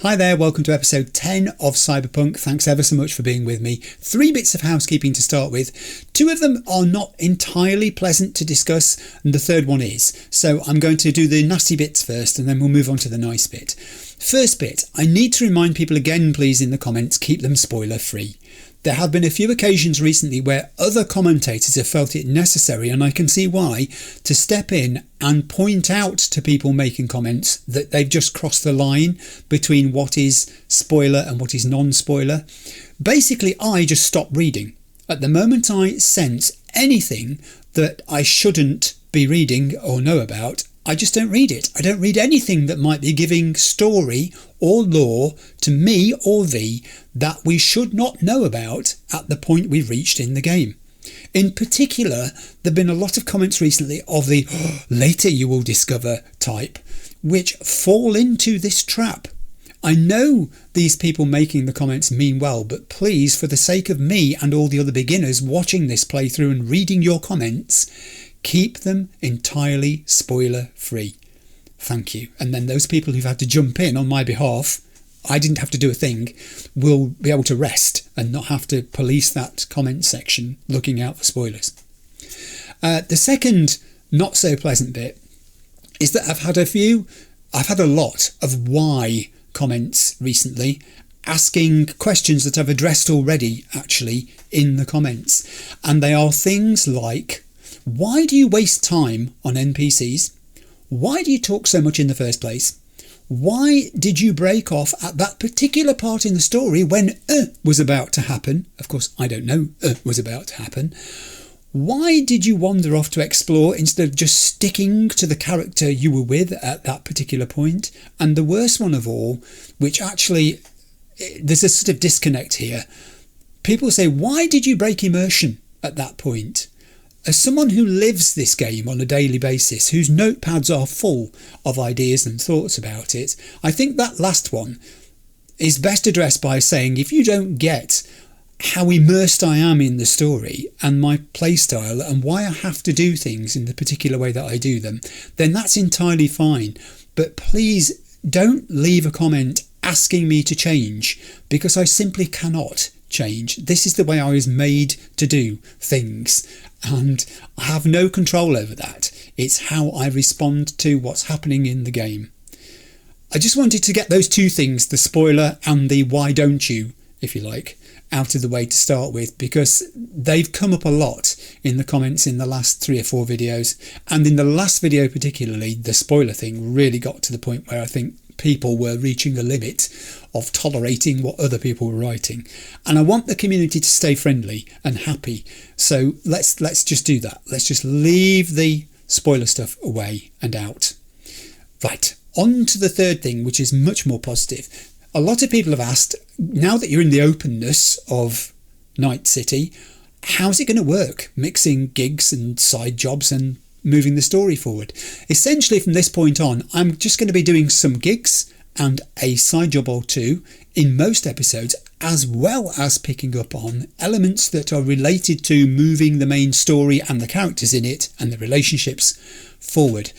Hi there, welcome to episode 10 of Cyberpunk. Thanks ever so much for being with me. 3 bits of housekeeping to start with. 2 of them are not entirely pleasant to discuss, and the third one is. So I'm going to do the nasty bits first, and then we'll move on to the nice bit. First bit, I need to remind people again, please, in the comments, keep them spoiler free. There have been a few occasions recently where other commentators have felt it necessary, and I can see why, to step in and point out to people making comments that they've just crossed the line between what is spoiler and what is non-spoiler. Basically, I just stop reading. At the moment I sense anything that I shouldn't be reading or know about, I just don't read it. I don't read anything that might be giving story or lore to me or thee that we should not know about at the point we've reached in the game. In particular, there have been a lot of comments recently of the later you will discover type, which fall into this trap. I know these people making the comments mean well, but please, for the sake of me and all the other beginners watching this playthrough and reading your comments, keep them entirely spoiler free. Thank you. And then those people who've had to jump in on my behalf, I didn't have to do a thing, will be able to rest and not have to police that comment section looking out for spoilers. The second not so pleasant bit is that I've had a lot of why comments recently, asking questions that I've addressed already actually in the comments. And they are things like, why do you waste time on NPCs? Why do you talk so much in the first place? Why did you break off at that particular part in the story when was about to happen? Of course, I don't know was about to happen. Why did you wander off to explore instead of just sticking to the character you were with at that particular point? And the worst one of all, which actually, there's a sort of disconnect here. People say, why did you break immersion at that point? As someone who lives this game on a daily basis, whose notepads are full of ideas and thoughts about it, I think that last one is best addressed by saying, if you don't get how immersed I am in the story and my playstyle and why I have to do things in the particular way that I do them, then that's entirely fine. But please don't leave a comment asking me to change, because I simply cannot change. This is the way I was made to do things, and I have no control over that. It's how I respond to what's happening in the game. I just wanted to get those 2 things, the spoiler and the why don't you, if you like, out of the way to start with, because they've come up a lot in the comments in the last 3 or 4 videos, and in the last video particularly, the spoiler thing really got to the point where I think people were reaching a limit of tolerating what other people were writing, and I want the community to stay friendly and happy, so let's just do that. Let's just leave the spoiler stuff away and out. Right, on to the third thing, which is much more positive. A lot of people have asked, now that you're in the openness of Night City, how's it going to work mixing gigs and side jobs and moving the story forward? Essentially, from this point on, I'm just going to be doing some gigs and a side job or 2 in most episodes, as well as picking up on elements that are related to moving the main story and the characters in it and the relationships forward.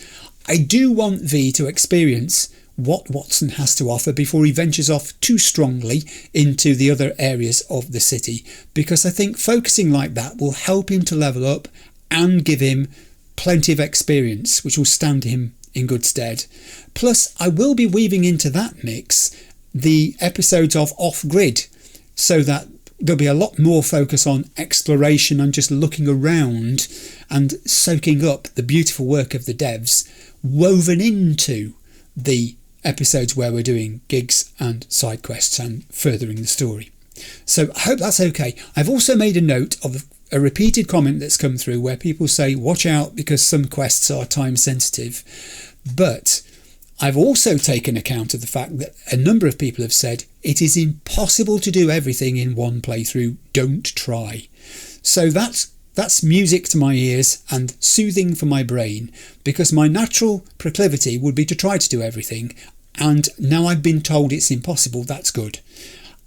I do want V to experience what Watson has to offer before he ventures off too strongly into the other areas of the city, because I think focusing like that will help him to level up and give him plenty of experience, which will stand him in good stead. Plus, I will be weaving into that mix the episodes of Off-Grid, so that there'll be a lot more focus on exploration and just looking around and soaking up the beautiful work of the devs woven into the episodes where we're doing gigs and side quests and furthering the story. So I hope that's okay. I've also made a note of a repeated comment that's come through where people say watch out because some quests are time sensitive, but I've also taken account of the fact that a number of people have said it is impossible to do everything in one playthrough, don't try. So that's music to my ears and soothing for my brain, because my natural proclivity would be to try to do everything, and now I've been told it's impossible. That's good.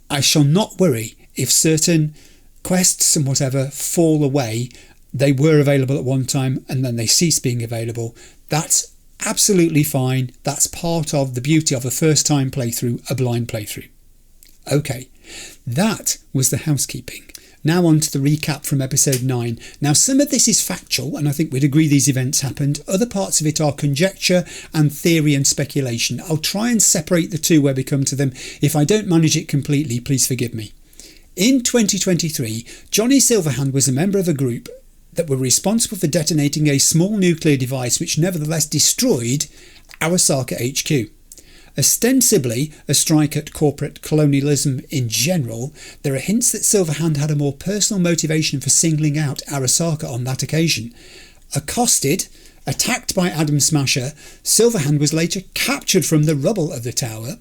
I shall not worry if certain quests and whatever fall away. They were available at one time and then they cease being available. That's Absolutely fine. That's part of the beauty of a first time playthrough, a blind playthrough. Okay, that was the housekeeping. Now on to the recap from episode 9. Now some of this is factual and I think we'd agree these events happened. Other parts of it are conjecture and theory and speculation. I'll try and separate the two where we come to them. If I don't manage it completely, please forgive me. In 2023, Johnny Silverhand was a member of a group that were responsible for detonating a small nuclear device which nevertheless destroyed Arasaka HQ. Ostensibly a strike at corporate colonialism in general, there are hints that Silverhand had a more personal motivation for singling out Arasaka on that occasion. Accosted, attacked by Adam Smasher, Silverhand was later captured from the rubble of the tower.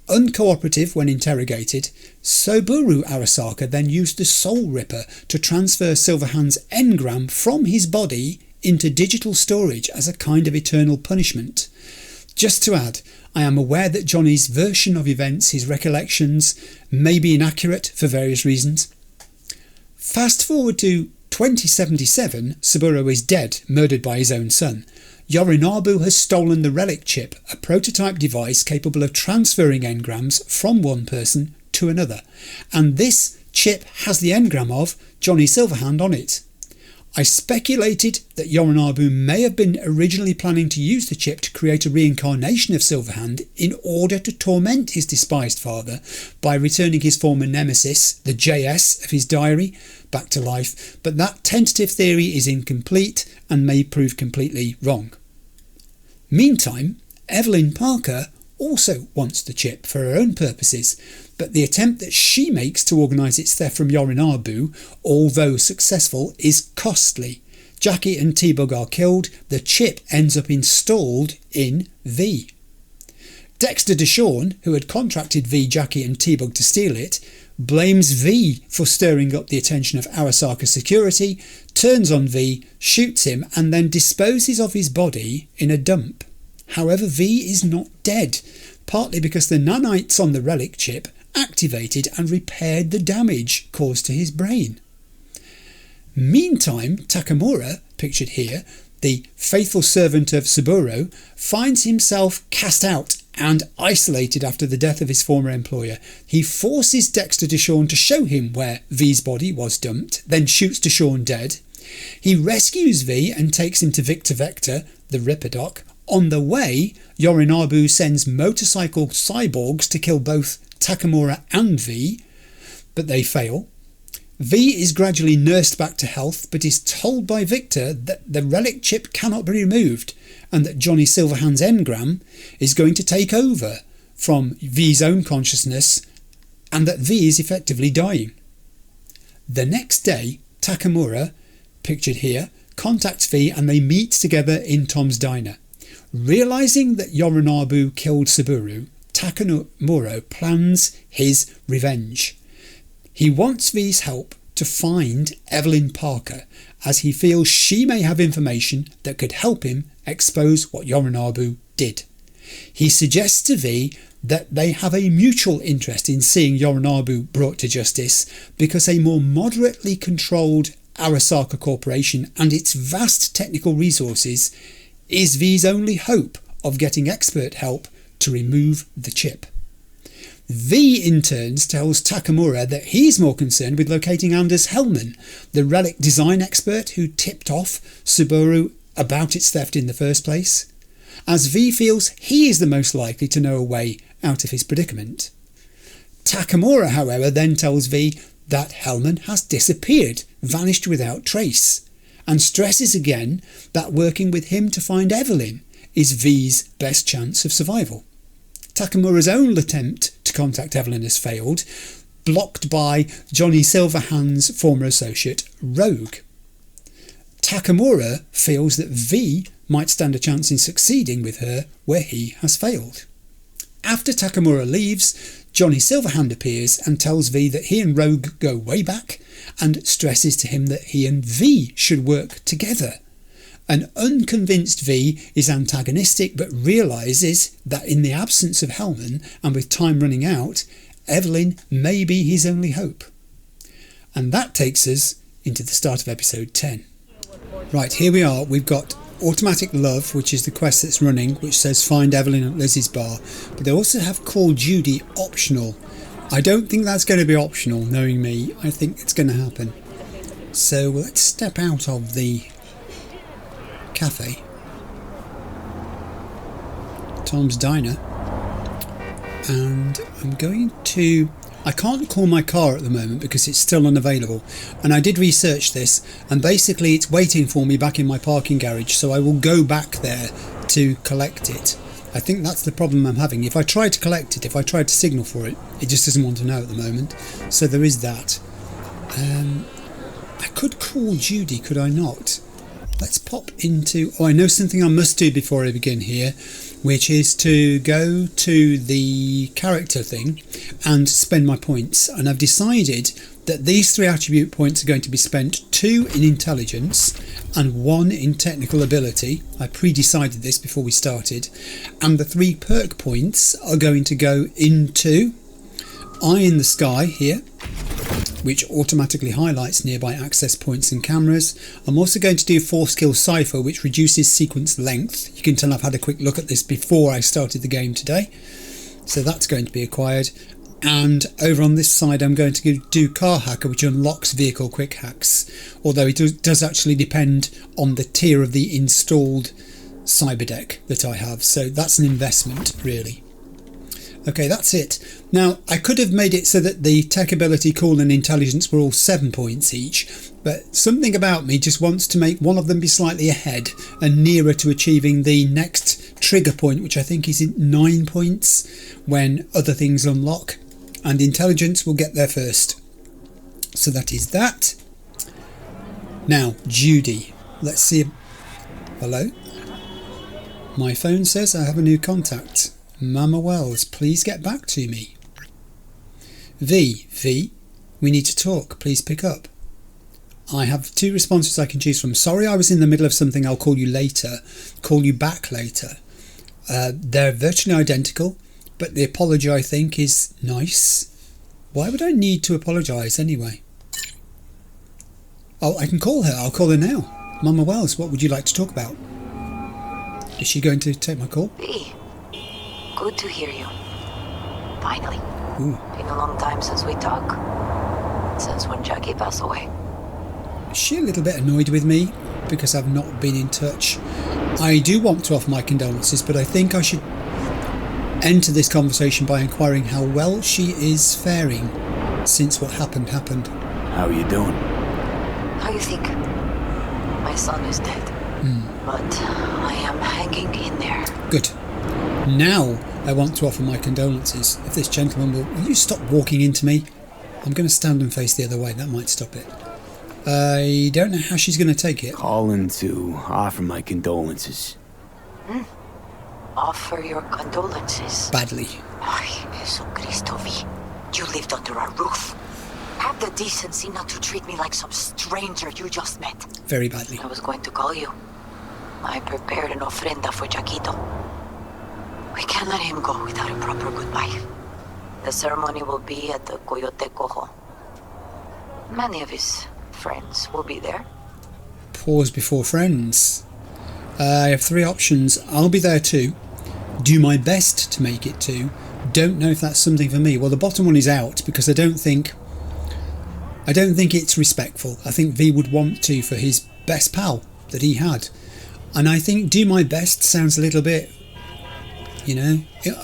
Uncooperative when interrogated, Soburu Arasaka then used the Soul Ripper to transfer Silverhand's engram from his body into digital storage as a kind of eternal punishment. Just to add, I am aware that Johnny's version of events, his recollections, may be inaccurate for various reasons. Fast forward to 2077, Saburo is dead, murdered by his own son. Yorinabu has stolen the relic chip, a prototype device capable of transferring engrams from one person to another, and this chip has the engram of Johnny Silverhand on it. I speculated that Yorinabu may have been originally planning to use the chip to create a reincarnation of Silverhand in order to torment his despised father by returning his former nemesis, the JS of his diary, back to life, but that tentative theory is incomplete and may prove completely wrong. Meantime, Evelyn Parker also wants the chip for her own purposes, but the attempt that she makes to organise its theft from Yorinabu, although successful, is costly. Jackie and T-Bug are killed, the chip ends up installed in V. Dexter DeShawn, who had contracted V, Jackie and T-Bug to steal it, blames V for stirring up the attention of Arasaka security, turns on V, shoots him and then disposes of his body in a dump. However, V is not dead, partly because the nanites on the relic chip activated and repaired the damage caused to his brain. Meantime, Takamura, pictured here, the faithful servant of Saburo, finds himself cast out and isolated after the death of his former employer. He forces Dexter DeShawn to show him where V's body was dumped, then shoots DeShawn dead. He rescues V and takes him to Viktor, the Ripper Doc. On the way, Yorinabu sends motorcycle cyborgs to kill both Takamura and V, but they fail. V is gradually nursed back to health, but is told by Viktor that the relic chip cannot be removed and that Johnny Silverhand's engram is going to take over from V's own consciousness and that V is effectively dying. The next day, Takamura, pictured here, contacts V and they meet together in Tom's diner. Realising that Yorinabu killed Saburo, Takamura plans his revenge. He wants V's help to find Evelyn Parker, as he feels she may have information that could help him expose what Yorinabu did. He suggests to V that they have a mutual interest in seeing Yorinabu brought to justice because a more moderately controlled Arasaka Corporation and its vast technical resources is V's only hope of getting expert help to remove the chip. V in turn tells Takamura that he's more concerned with locating Anders Hellman, the relic design expert who tipped off Subaru about its theft in the first place, as V feels he is the most likely to know a way out of his predicament. Takamura, however, then tells V that Hellman has disappeared, vanished without trace, and stresses again that working with him to find Evelyn is V's best chance of survival. Takamura's own attempt to contact Evelyn has failed, blocked by Johnny Silverhand's former associate, Rogue. Takamura feels that V might stand a chance in succeeding with her where he has failed. After Takamura leaves, Johnny Silverhand appears and tells V that he and Rogue go way back and stresses to him that he and V should work together. An unconvinced V is antagonistic but realises that in the absence of Hellman and with time running out, Evelyn may be his only hope. And that takes us into the start of episode 10. Right, here we are. We've got Automatic Love, which is the quest that's running, which says find Evelyn at Lizzie's bar. But they also have Call Judy optional. I don't think that's going to be optional, knowing me. I think it's going to happen. So let's step out of the cafe. Tom's Diner. And I'm going to... I can't call my car at the moment because it's still unavailable, and I did research this, and basically it's waiting for me back in my parking garage, so I will go back there to collect it. I think that's the problem I'm having. If I try to collect it, if I try to signal for it, it just doesn't want to know at the moment. So there is that. I could call Judy, could I not? Let's pop into... Oh, I know something I must do before I begin here, which is to go to the character thing and spend my points. And I've decided that these 3 attribute points are going to be spent 2 in intelligence and 1 in technical ability. I pre-decided this before we started. And the 3 perk points are going to go into Eye in the Sky here, which automatically highlights nearby access points and cameras. I'm also going to do 4 skill cipher, which reduces sequence length. You can tell I've had a quick look at this before I started the game today. So that's going to be acquired. And over on this side I'm going to do car hacker, which unlocks vehicle quick hacks. Although it does actually depend on the tier of the installed cyber deck that I have. So that's an investment really. Okay, that's it. Now, I could have made it so that the tech ability, cool and intelligence were all 7 points each, but something about me just wants to make one of them be slightly ahead and nearer to achieving the next trigger point, which I think is 9 points when other things unlock, and intelligence will get there first. So that is that. Now, Judy. Let's see. Hello? My phone says I have a new contact. Mama Wells, please get back to me. V, we need to talk. Please pick up. I have 2 responses I can choose from. Sorry, I was in the middle of something. I'll call you later. Call you back later. They're virtually identical, but the apology I think is nice. Why would I need to apologise anyway? Oh, I can call her. I'll call her now. Mama Wells, what would you like to talk about? Is she going to take my call? V. Good to hear you. Finally. Ooh. Been a long time since we talk. Since when Jackie passed away. Is she a little bit annoyed with me because I've not been in touch? I do want to offer my condolences, but I think I should enter this conversation by inquiring how well she is faring since what happened. How are you doing? How you think? My son is dead. But I am hanging in there. Good. Now I want to offer my condolences. If this gentleman will you stop walking into me? I'm going to stand and face the other way. That might stop it. I don't know how she's going to take it. Calling to offer my condolences. Offer your condolences. Badly. Ay, Jesu Cristo, V. You lived under our roof. Have the decency not to treat me like some stranger you just met. Very badly. I was going to call you. I prepared an ofrenda for Jaquito. We can't let him go without a proper goodbye. The ceremony will be at the Coyote Cojo. Many of his friends will be there. Pause before friends. I have 3 options. I'll be there too. Do my best to make it too. Don't know if that's something for me. Well, the bottom one is out because I don't think it's respectful. I think V would want to for his best pal that he had. And I think do my best sounds a little bit,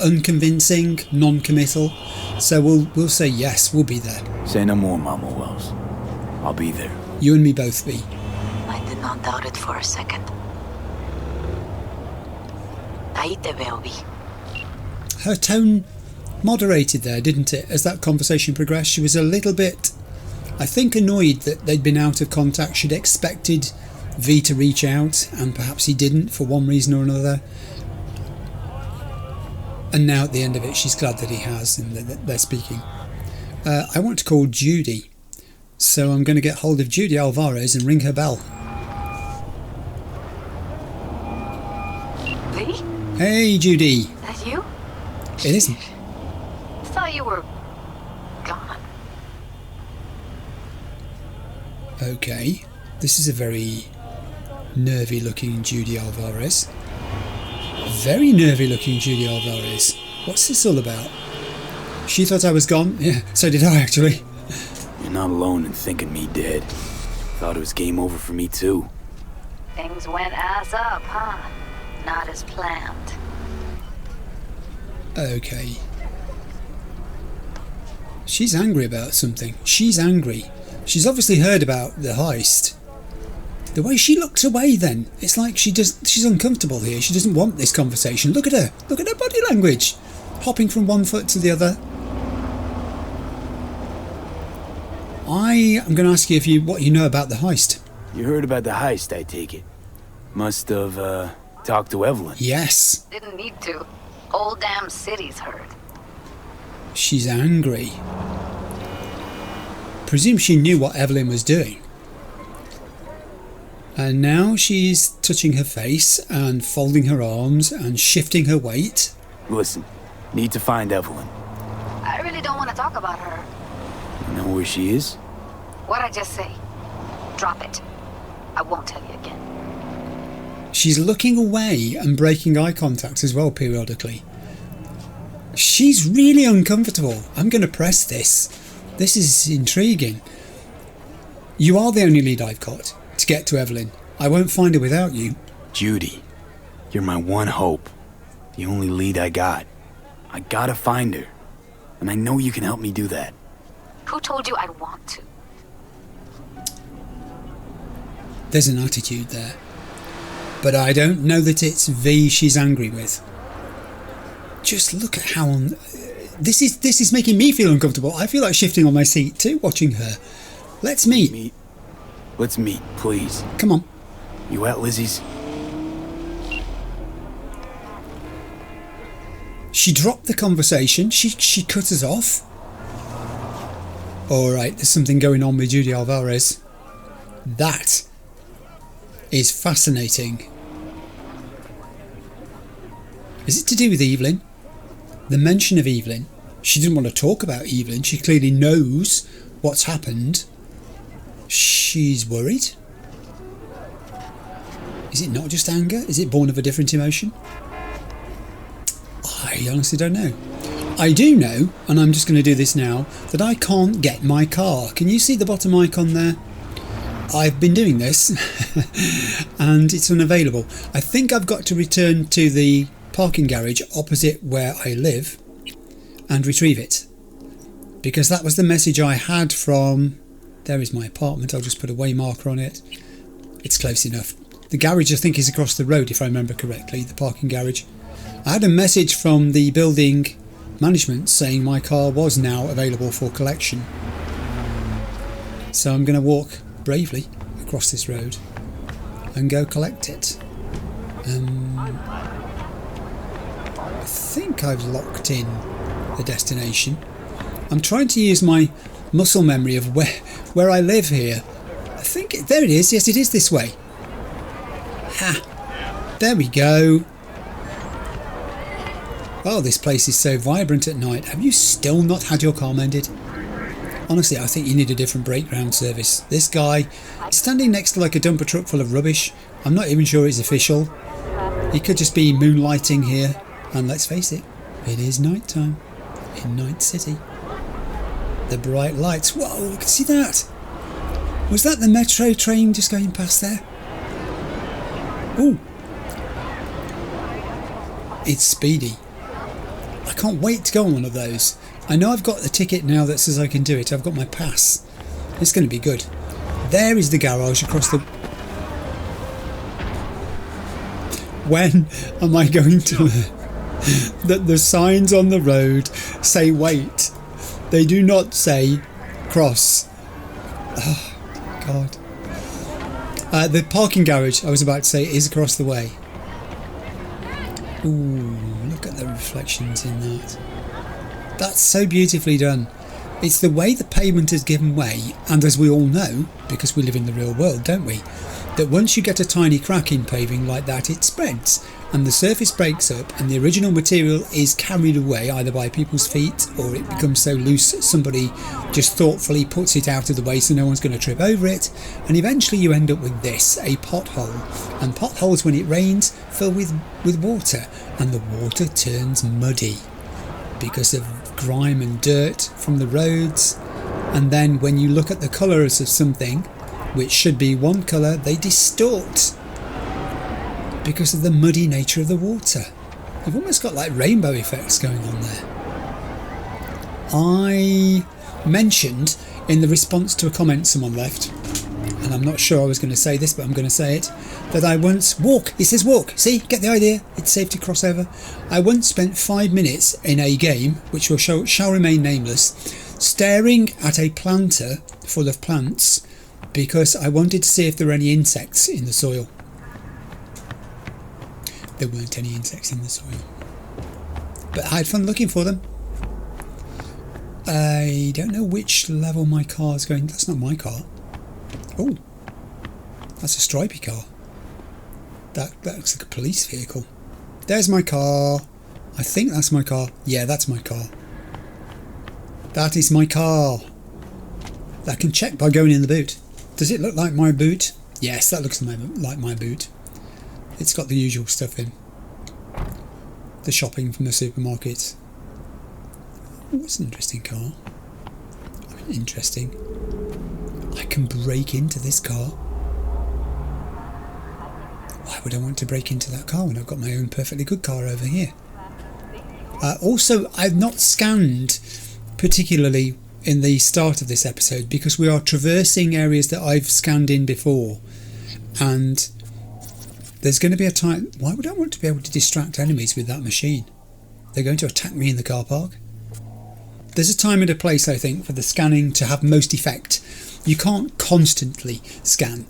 unconvincing, non-committal. So we'll say yes, we'll be there. Say no more, Mama Wells. I'll be there. You and me both, V. I did not doubt it for a second. Ahí te veo, V. Her tone moderated there, didn't it? As that conversation progressed, she was a little bit, I think, annoyed that they'd been out of contact. She'd expected V to reach out, and perhaps he didn't for one reason or another. And now at the end of it, she's glad that he has, and that they're speaking. I want to call Judy, so I'm going to get hold of Judy Alvarez and ring her bell. V? Hey, Judy. That you? It isn't. Thought you were gone. Okay. This is a very nervy looking Judy Alvarez. Very nervy looking Judy Alvarez. What's this all about? She thought I was gone. Yeah, so did I actually. You're not alone in thinking me dead. Thought it was game over for me too. Things went ass up, huh? Not as planned. Okay. She's angry about something. She's angry. She's obviously heard about the heist. The way she looks away then, it's like she's uncomfortable here. She doesn't want this conversation. Look at her. Look at her body language. Hopping from one foot to the other. I am going to ask you what you know about the heist. You heard about the heist, I take it. Must have, talked to Evelyn. Yes. Didn't need to. Whole damn city's heard. She's angry. Presume she knew what Evelyn was doing. And now she's touching her face and folding her arms and shifting her weight. Listen, need to find Evelyn. I really don't want to talk about her. You know where she is? What'd I just say? Drop it. I won't tell you again. She's looking away and breaking eye contact as well periodically. She's really uncomfortable. I'm going to press this. This is intriguing. You are the only lead I've got to get to Evelyn. I won't find her without you. Judy, you're my one hope. The only lead I got. I gotta find her. And I know you can help me do that. Who told you I want to? There's an attitude there. But I don't know that it's V she's angry with. Just look at how... This is making me feel uncomfortable. I feel like shifting on my seat too, watching her. Let's meet. Let's meet, please. Come on. You at Lizzie's? She dropped the conversation. She cut us off. Alright, there's something going on with Judy Alvarez. That is fascinating. Is it to do with Evelyn? The mention of Evelyn. She didn't want to talk about Evelyn. She clearly knows what's happened. She's worried. Is it not just anger? Is it born of a different emotion? I honestly don't know. I do know, and I'm just going to do this now, that I can't get my car. Can you see the bottom icon there? I've been doing this and it's unavailable. I think I've got to return to the parking garage opposite where I live and retrieve it, because that was the message I had from... There is my apartment. I'll just put a way marker on it. It's close enough. The garage I think is across the road if I remember correctly, the parking garage. I had a message from the building management saying my car was now available for collection. So I'm going to walk bravely across this road and go collect it. I think I've locked in the destination. I'm trying to use my muscle memory of where I live here. I think there it is. Yes, it is this way. Ha! There we go. Oh, this place is so vibrant at night. Have you still not had your car mended? Honestly, I think you need a different breakground service. This guy is standing next to like a dumper truck full of rubbish. I'm not even sure it's official. He could just be moonlighting here. And let's face it, it is night time in Night City. The bright lights. Whoa, look, see that? Was that the metro train just going past there? Ooh. It's speedy. I can't wait to go on one of those. I know I've got the ticket now that says I can do it. I've got my pass. It's going to be good. There is the garage across the... When am I going to learn that the signs on the road say wait? They do not say cross. Oh, God. The parking garage, I was about to say, is across the way. Ooh, look at the reflections in that. That's so beautifully done. It's the way the pavement has given way, and as we all know, because we live in the real world, don't we, that once you get a tiny crack in paving like that, it spreads. and the surface breaks up and the original material is carried away either by people's feet or it becomes so loose that somebody just thoughtfully puts it out of the way so no one's going to trip over it, and eventually you end up with this, a pothole. And potholes, when it rains, fill with water, and the water turns muddy because of grime and dirt from the roads. And then when you look at the colours of something which should be one colour, they distort because of the muddy nature of the water. You've almost got like rainbow effects going on there. I mentioned in the response to a comment someone left, and I'm not sure I was going to say this, but I'm going to say it, that I once it says walk, see, get the idea, it's safe to cross over. I once spent 5 minutes in a game, which shall remain nameless, staring at a planter full of plants because I wanted to see if there were any insects in the soil. There weren't any insects in the soil, but I had fun looking for them. I don't know which level my car is going. That's not my car. Oh, that's a stripy car. That looks like a police vehicle. There's my car. I think that's my car. Yeah, that's my car. That is my car. I can check by going in the boot. Does it look like my boot? Yes, that looks like my boot. It's got the usual stuff in. The shopping from the supermarket. Oh, it's an interesting car. Interesting. I can break into this car. Why would I want to break into that car when I've got my own perfectly good car over here? Also, I've not scanned particularly in the start of this episode because we are traversing areas that I've scanned in before, and there's going to be a time. Why would I want to be able to distract enemies with that machine? They're going to attack me in the car park. There's a time and a place, I think, for the scanning to have most effect. You can't constantly scan,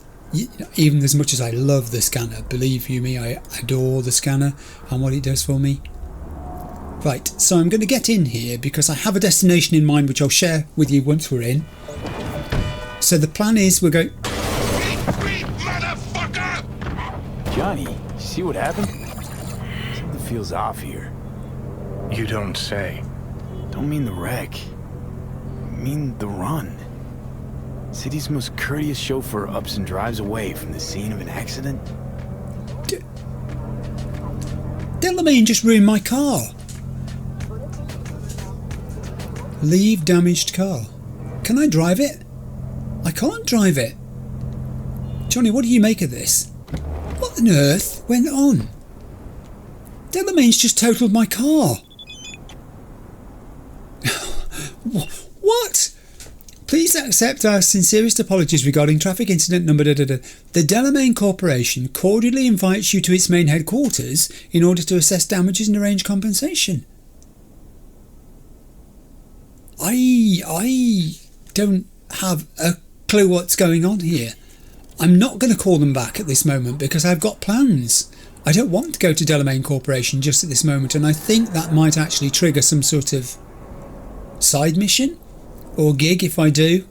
even as much as I love the scanner. Believe you me, I adore the scanner and what it does for me. Right, so I'm going to get in here because I have a destination in mind which I'll share with you once we're in. So the plan is we're going... Motherfucker! Johnny, see what happened? Something feels off here. You don't say. Don't mean the wreck. I mean the run. City's most courteous chauffeur ups and drives away from the scene of an accident. Delamain just ruined my car. Leave damaged car. Can I drive it? I can't drive it. Johnny, what do you make of this? What on earth went on? Delamain's just totaled my car. What? Please accept our sincerest apologies regarding traffic incident number... The Delamain Corporation cordially invites you to its main headquarters in order to assess damages and arrange compensation. I don't have a clue what's going on here. I'm not going to call them back at this moment because I've got plans. I don't want to go to Delamain Corporation just at this moment, and I think that might actually trigger some sort of side mission or gig if I do.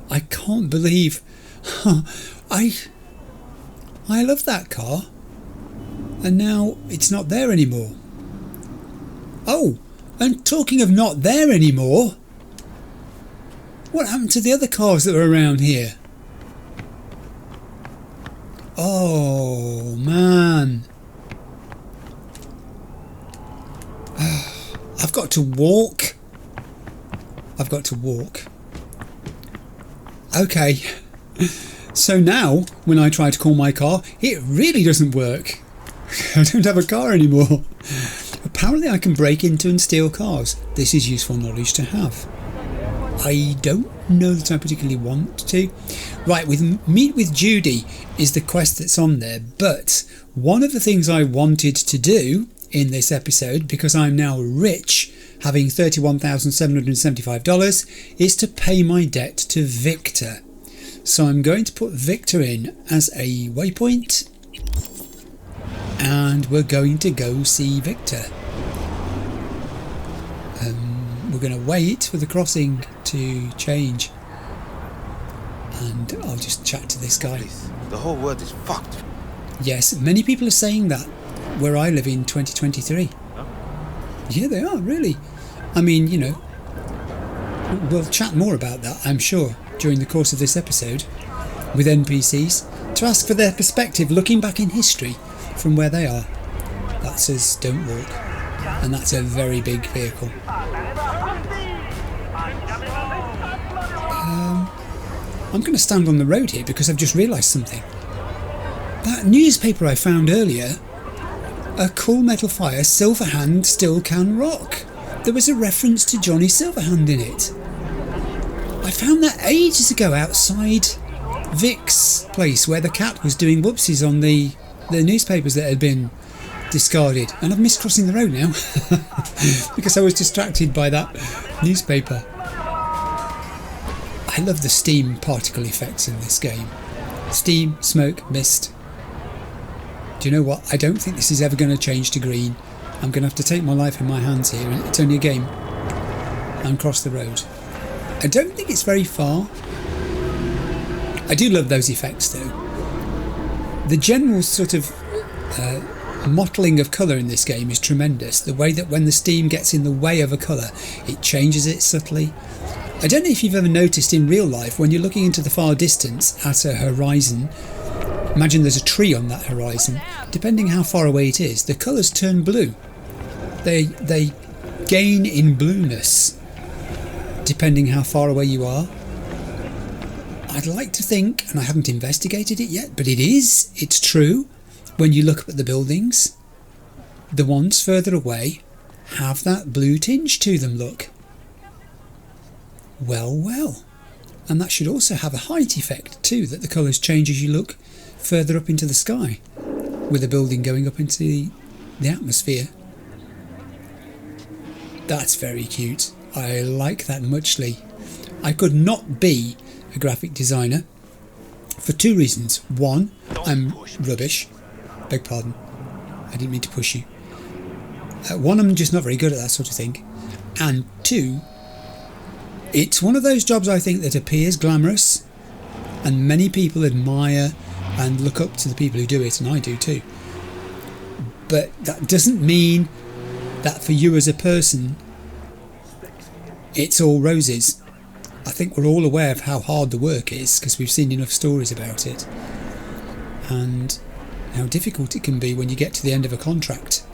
I can't believe... I love that car, and now it's not there anymore. Oh, and talking of not there anymore, what happened to the other cars that were around here? Oh man, I've got to walk. Okay, so now when I try to call my car, it really doesn't work. I don't have a car anymore. Apparently I can break into and steal cars. This is useful knowledge to have. I don't know that I particularly want to. Right, meet with Judy is the quest that's on there, but one of the things I wanted to do in this episode, because I'm now rich, having $31,775, is to pay my debt to Viktor. So I'm going to put Viktor in as a waypoint, and we're going to go see Viktor. We're going to wait for the crossing to change, and I'll just chat to this guy. The whole world is fucked. Yes, many people are saying that. where I live in 2023. Yeah, they are, really. I mean, you know, we'll chat more about that, I'm sure, during the course of this episode with NPCs to ask for their perspective looking back in history from where they are. That says don't walk, and that's a very big vehicle. I'm going to stand on the road here because I've just realised something. That newspaper I found earlier, a Cool Metal Fire Silverhand Still Can Rock. There was a reference to Johnny Silverhand in it. I found that ages ago outside Vic's place where the cat was doing whoopsies on the newspapers that had been discarded, and I've missed crossing the road now because I was distracted by that newspaper. I love the steam particle effects in this game. Steam, smoke, mist. Do you know what? I don't think this is ever going to change to green. I'm going to have to take my life in my hands here, and it's only a game, and cross the road. I don't think it's very far. I do love those effects though. The general sort of mottling of colour in this game is tremendous. The way that when the steam gets in the way of a colour, it changes it subtly. I don't know if you've ever noticed in real life when you're looking into the far distance at a horizon, imagine there's a tree on that horizon, depending how far away it is, the colours turn blue. They gain in blueness depending how far away you are. I'd like to think, and I haven't investigated it yet, but it's true, when you look up at the buildings, the ones further away have that blue tinge to them, look. Well. And that should also have a height effect too, that the colours change as you look further up into the sky, with a building going up into the atmosphere. That's very cute. I like that muchly. I could not be a graphic designer for two reasons. One, I'm rubbish. Beg pardon. I didn't mean to push you. One, I'm just not very good at that sort of thing. And two, it's one of those jobs I think that appears glamorous, and many people admire and look up to the people who do it, and I do too. But that doesn't mean that for you as a person it's all roses. I think we're all aware of how hard the work is because we've seen enough stories about it, and how difficult it can be when you get to the end of a contract.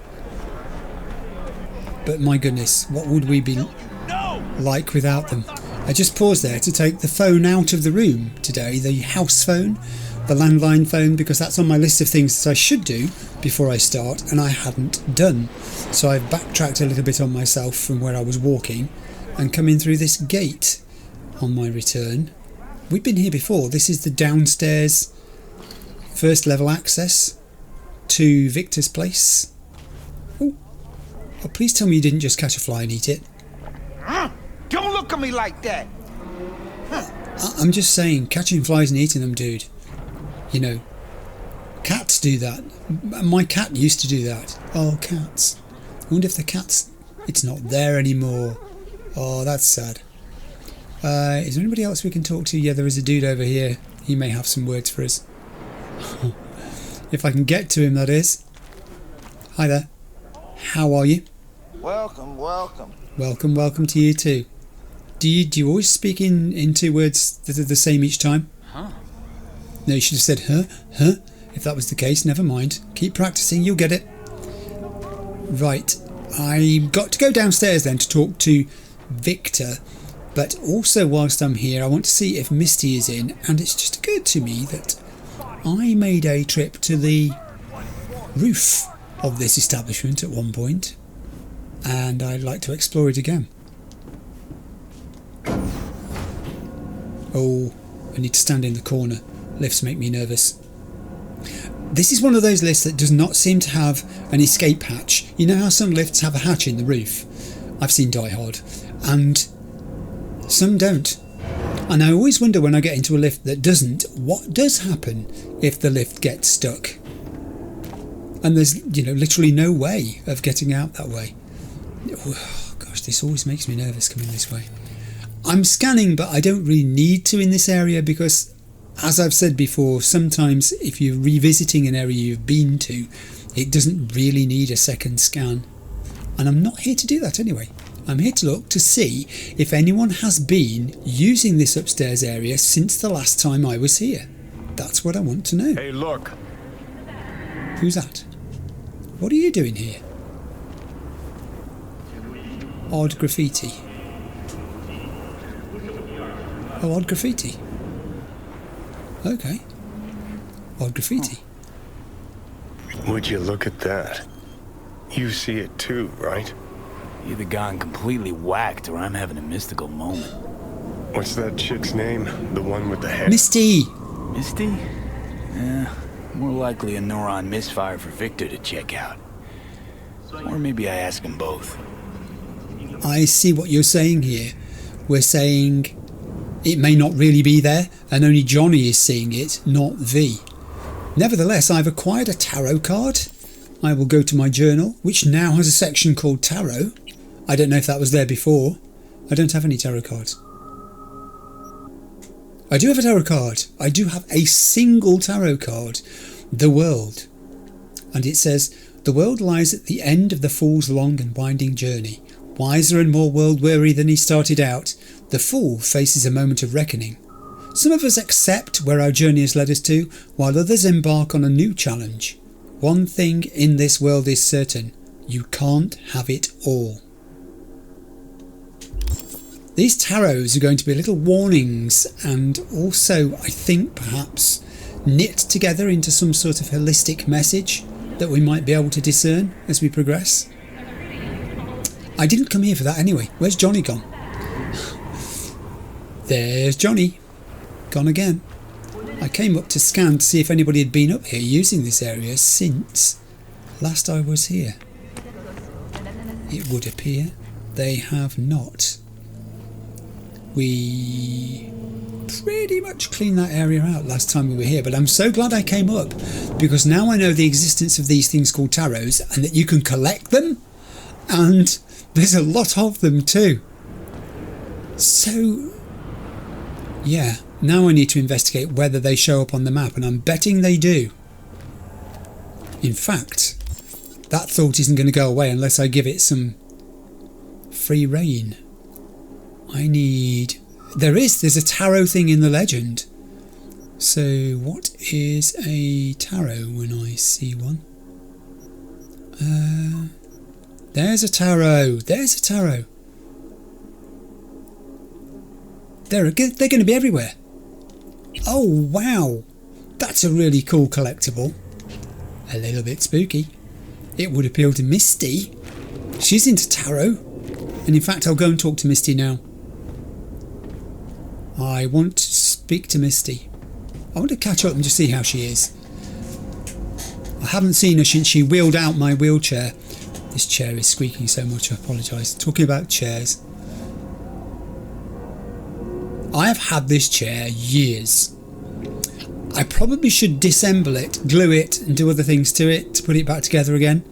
But my goodness, what would we be like without them? I just paused there to take the phone out of the room today, the house phone, the landline phone, because that's on my list of things that I should do before I start, and I hadn't done. So I've backtracked a little bit on myself from where I was walking and come in through this gate on my return. We've been here before. This is the downstairs first level access to Viktor's place. Oh, please tell me you didn't just catch a fly and eat it. Don't look at me like that. I'm just saying, catching flies and eating them, dude. You know, cats do that. My cat used to do that. Oh, cats. I wonder if the cat's... It's not there anymore. Oh, that's sad. Is there anybody else we can talk to? Yeah, there is a dude over here. He may have some words for us. If I can get to him, that is. Hi there. How are you? Welcome. Welcome to you too. Do you always speak in two words that are the same each time? Huh? No, you should have said huh? If that was the case, never mind. Keep practicing, you'll get it. Right, I've got to go downstairs then to talk to Viktor, but also whilst I'm here I want to see if Misty is in, and it's just occurred to me that I made a trip to the roof of this establishment at one point, and I'd like to explore it again. Oh, I need to stand in the corner. Lifts make me nervous. This is one of those lifts that does not seem to have an escape hatch. You know how some lifts have a hatch in the roof? I've seen Die Hard, and some don't. And I always wonder when I get into a lift that doesn't, what does happen if the lift gets stuck? And there's, literally no way of getting out that way. Oh, gosh, this always makes me nervous coming this way. I'm scanning, but I don't really need to in this area because as I've said before, sometimes if you're revisiting an area you've been to, it doesn't really need a second scan. And I'm not here to do that anyway. I'm here to look to see if anyone has been using this upstairs area since the last time I was here. That's what I want to know. Hey, look. Who's that? What are you doing here? Odd graffiti. Oh, odd graffiti. Okay. Odd graffiti. Would you look at that? You see it too, right? Either gone completely whacked or I'm having a mystical moment. What's that chick's name? The one with the head? Misty! Misty? More likely a neuron misfire for Viktor to check out. Or maybe I ask them both. I see what you're saying here. We're saying it may not really be there, and only Johnny is seeing it, not V. Nevertheless, I've acquired a tarot card. I will go to my journal, which now has a section called Tarot. I don't know if that was there before. I don't have any tarot cards. I do have a tarot card. I do have a single tarot card. The World. And it says, the world lies at the end of the fool's long and winding journey. Wiser and more world-weary than he started out, the fool faces a moment of reckoning. Some of us accept where our journey has led us to, while others embark on a new challenge. One thing in this world is certain, you can't have it all. These tarots are going to be little warnings and also, I think, perhaps knit together into some sort of holistic message that we might be able to discern as we progress. I didn't come here for that anyway. Where's Johnny gone? There's Johnny. Gone again. I came up to scan to see if anybody had been up here using this area since last I was here. It would appear they have not. We pretty much cleaned that area out last time we were here, but I'm so glad I came up because now I know the existence of these things called tarots and that you can collect them, and there's a lot of them too. So yeah, now I need to investigate whether they show up on the map, and I'm betting they do. In fact, that thought isn't going to go away unless I give it some free rein. There's a tarot thing in the legend. So what is a tarot when I see one? There's a tarot. There's a tarot. They're going to be everywhere. Oh wow, that's a really cool collectible. A little bit spooky. It would appeal to Misty. She's into tarot. And in fact, I'll go and talk to Misty now. I want to speak to Misty. I want to catch up and just see how she is. I haven't seen her since she wheeled out my wheelchair. This chair is squeaking so much, I apologise. Talking about chairs. I have had this chair years. I probably should disassemble it, glue it and do other things to it to put it back together again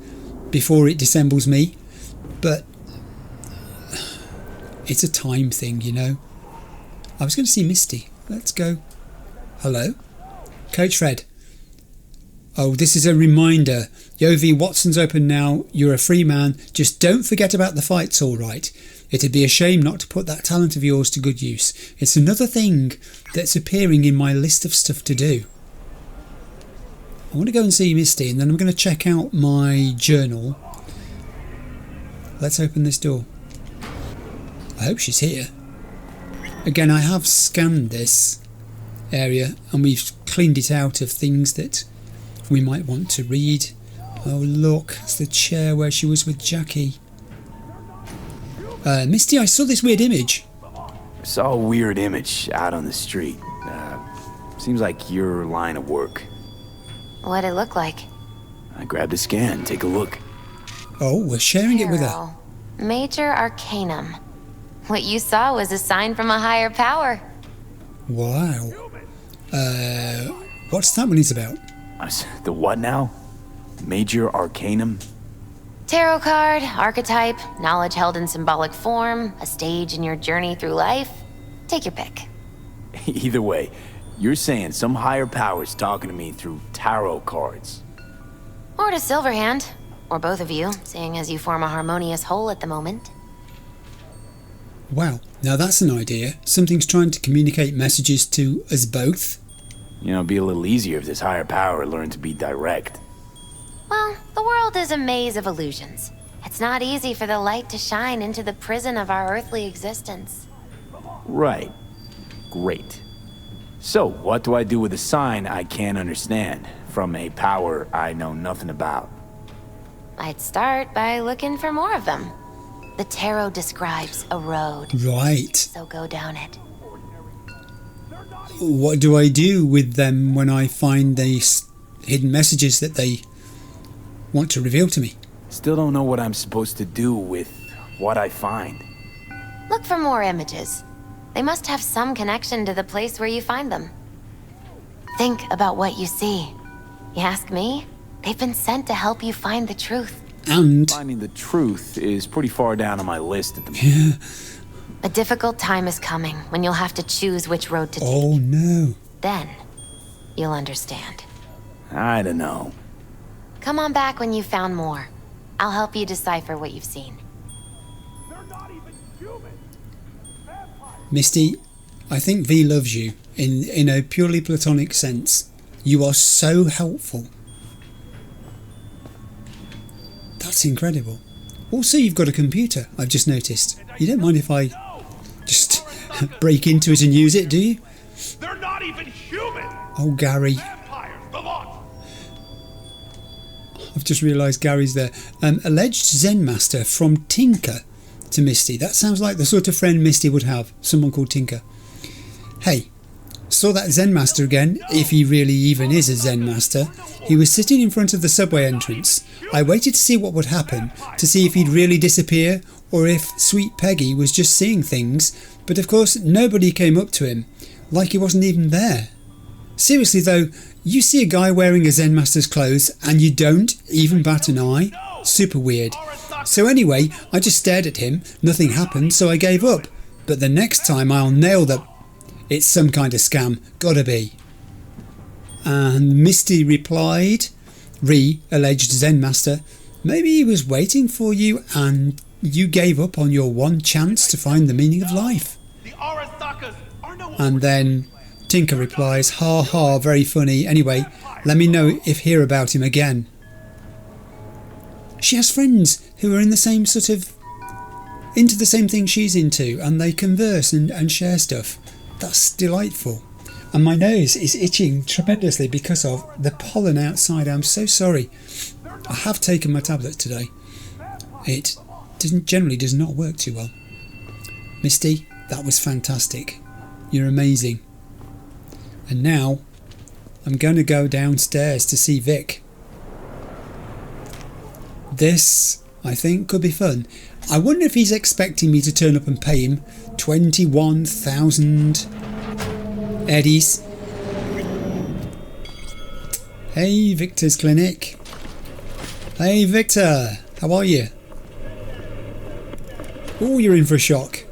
before it disassembles me. But it's a time thing, you know. I was going to see Misty. Let's go. Hello? Coach Fred. Oh, this is a reminder. Yovi, Watson's open now. You're a free man. Just don't forget about the fights, all right? It'd be a shame not to put that talent of yours to good use. It's another thing that's appearing in my list of stuff to do. I want to go and see Misty, and then I'm going to check out my journal. Let's open this door. I hope she's here. Again, I have scanned this area and we've cleaned it out of things that we might want to read. Oh look, it's the chair where she was with Jackie. Misty, I saw this weird image. I saw a weird image out on the street. Seems like your line of work. What'd it look like? I grabbed a scan, take a look. Oh, we're sharing it with her. Tarot. Major Arcanum. What you saw was a sign from a higher power. Wow. What's that one is about? The what now? Major Arcanum? Tarot card, archetype, knowledge held in symbolic form, a stage in your journey through life. Take your pick. Either way, You're saying some higher power's talking to me through tarot cards. Or to Silverhand. Or both of you, seeing as you form a harmonious whole at the moment. Wow, now that's an idea. Something's trying to communicate messages to us both. You know, it'd be a little easier if this higher power learned to be direct. Well, the world is a maze of illusions. It's not easy for the light to shine into the prison of our earthly existence. Right. Great. So, what do I do with a sign I can't understand, from a power I know nothing about? I'd start by looking for more of them. The tarot describes a road. Right. So go down it. What do I do with them when I find these hidden messages that they want to reveal to me? Still don't know what I'm supposed to do with what I find. Look for more images. They must have some connection to the place where you find them. Think about what you see. You ask me? They've been sent to help you find the truth. And Finding the truth is pretty far down on my list at the moment. yeah. A difficult time is coming when you'll have to choose which road to take. Oh no. Then, you'll understand. I don't know. Come on back when you've found more. I'll help you decipher what you've seen. Misty, I think V loves you in a purely platonic sense. You are so helpful. That's incredible. Also, you've got a computer, I've just noticed. You don't mind if I just break into it and use it, do you? They're not even human! Oh, Gary. Vampires, the lot! I've just realised Gary's there. Alleged Zen Master from Tinker to Misty. That sounds like the sort of friend Misty would have. Someone called Tinker. Hey, saw that Zen Master again, if he really even is a Zen Master. He was sitting in front of the subway entrance. I waited to see what would happen, to see if he'd really disappear, or if Sweet Peggy was just seeing things, but of course nobody came up to him, like he wasn't even there. Seriously though, you see a guy wearing a Zen Master's clothes and you don't even bat an eye? Super weird. So anyway, I just stared at him, nothing happened, so I gave up. But the next time I'll nail the... It's some kind of scam, gotta be. And Misty replied, alleged Zen Master, maybe he was waiting for you and you gave up on your one chance to find the meaning of life. And then Tinker replies, ha ha, very funny. Anyway, let me know if hear about him again. She has friends who are in the same sort of... into the same thing she's into, and they converse and share stuff. That's delightful. And my nose is itching tremendously because of the pollen outside. I'm so sorry. I have taken my tablets today. It generally does not work too well. Misty, that was fantastic. You're amazing. And now I'm going to go downstairs to see Vic. This, I think, could be fun. I wonder if he's expecting me to turn up and pay him 21,000 eddies. Hey, Victor's clinic. Hey, Victor. How are you? Oh, you're in for a shock.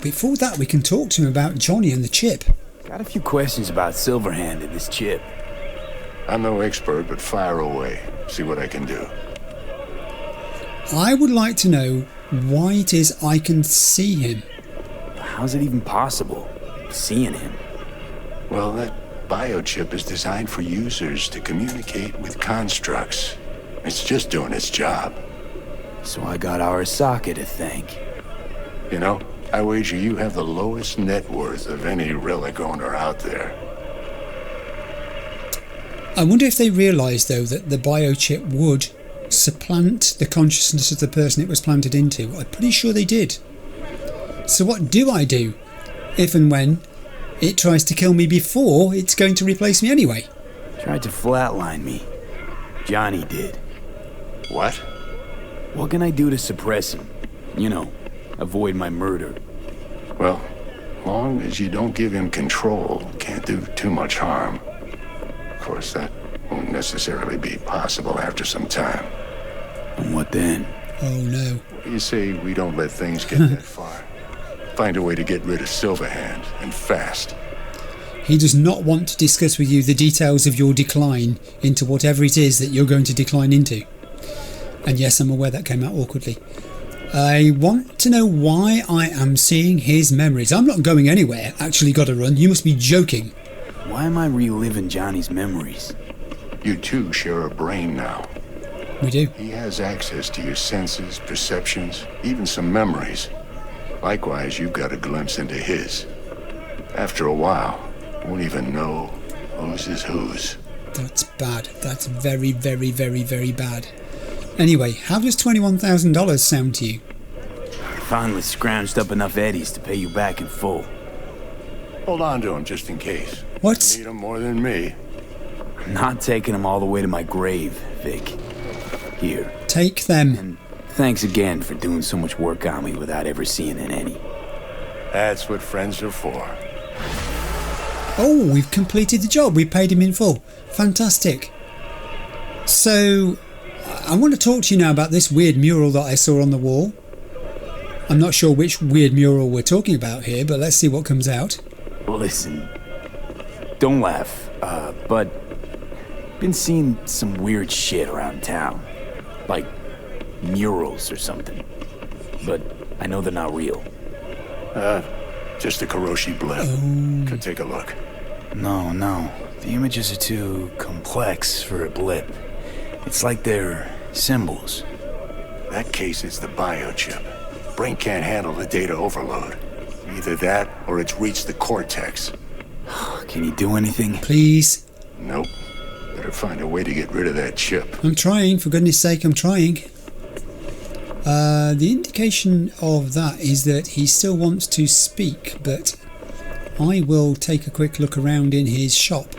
Before that, we can talk to him about Johnny and the chip. Got a few questions about Silverhand and this chip. I'm no expert, but fire away. See what I can do. I would like to know why it is I can see him. How's it even possible, seeing him? Well, that biochip is designed for users to communicate with constructs. It's just doing its job. So I got Arasaka to thank. You know, I wager you have the lowest net worth of any relic owner out there. I wonder if they realise, though, that the biochip would supplant the consciousness of the person it was planted into. I'm pretty sure they did. So what do I do if and when it tries to kill me before it's going to replace me anyway? Tried to flatline me. Johnny did. What? What can I do to suppress him? You know, avoid my murder. Well, long as you don't give him control, can't do too much harm. Of course, that won't necessarily be possible after some time. And what then? Oh no. What do you say we don't let things get that far? Find a way to get rid of Silverhand, and fast. He does not want to discuss with you the details of your decline into whatever it is that you're going to decline into. And yes, I'm aware that came out awkwardly. I want to know why I am seeing his memories. I'm not going anywhere. Actually got to run. You must be joking. Why am I reliving Johnny's memories? You two share a brain now. We do. He has access to your senses, perceptions, even some memories. Likewise, you've got a glimpse into his. After a while, you won't even know whose is whose. That's bad. That's very, very, very, very bad. Anyway, how does $21,000 sound to you? I finally scrounged up enough eddies to pay you back in full. Hold on to him just in case. What? Need him more than me. I'm not taking them all the way to my grave, Vic. Here. Take them. And thanks again for doing so much work on me without ever seeing an any. That's what friends are for. Oh, we've completed the job. We paid him in full. Fantastic. So, I want to talk to you now about this weird mural that I saw on the wall. I'm not sure which weird mural we're talking about here, but let's see what comes out. Listen, don't laugh, but been seeing some weird shit around town. Like murals or something. But I know they're not real. Just a Karoshi blip. Could take a look. No. The images are too complex for a blip. It's like they're symbols. That case is the biochip. Brain can't handle the data overload. Either that, or it's reached the cortex. Can you do anything? Please. Nope. Better find a way to get rid of that chip. I'm trying, for goodness sake, I'm trying. The indication of that is that he still wants to speak, but I will take a quick look around in his shop.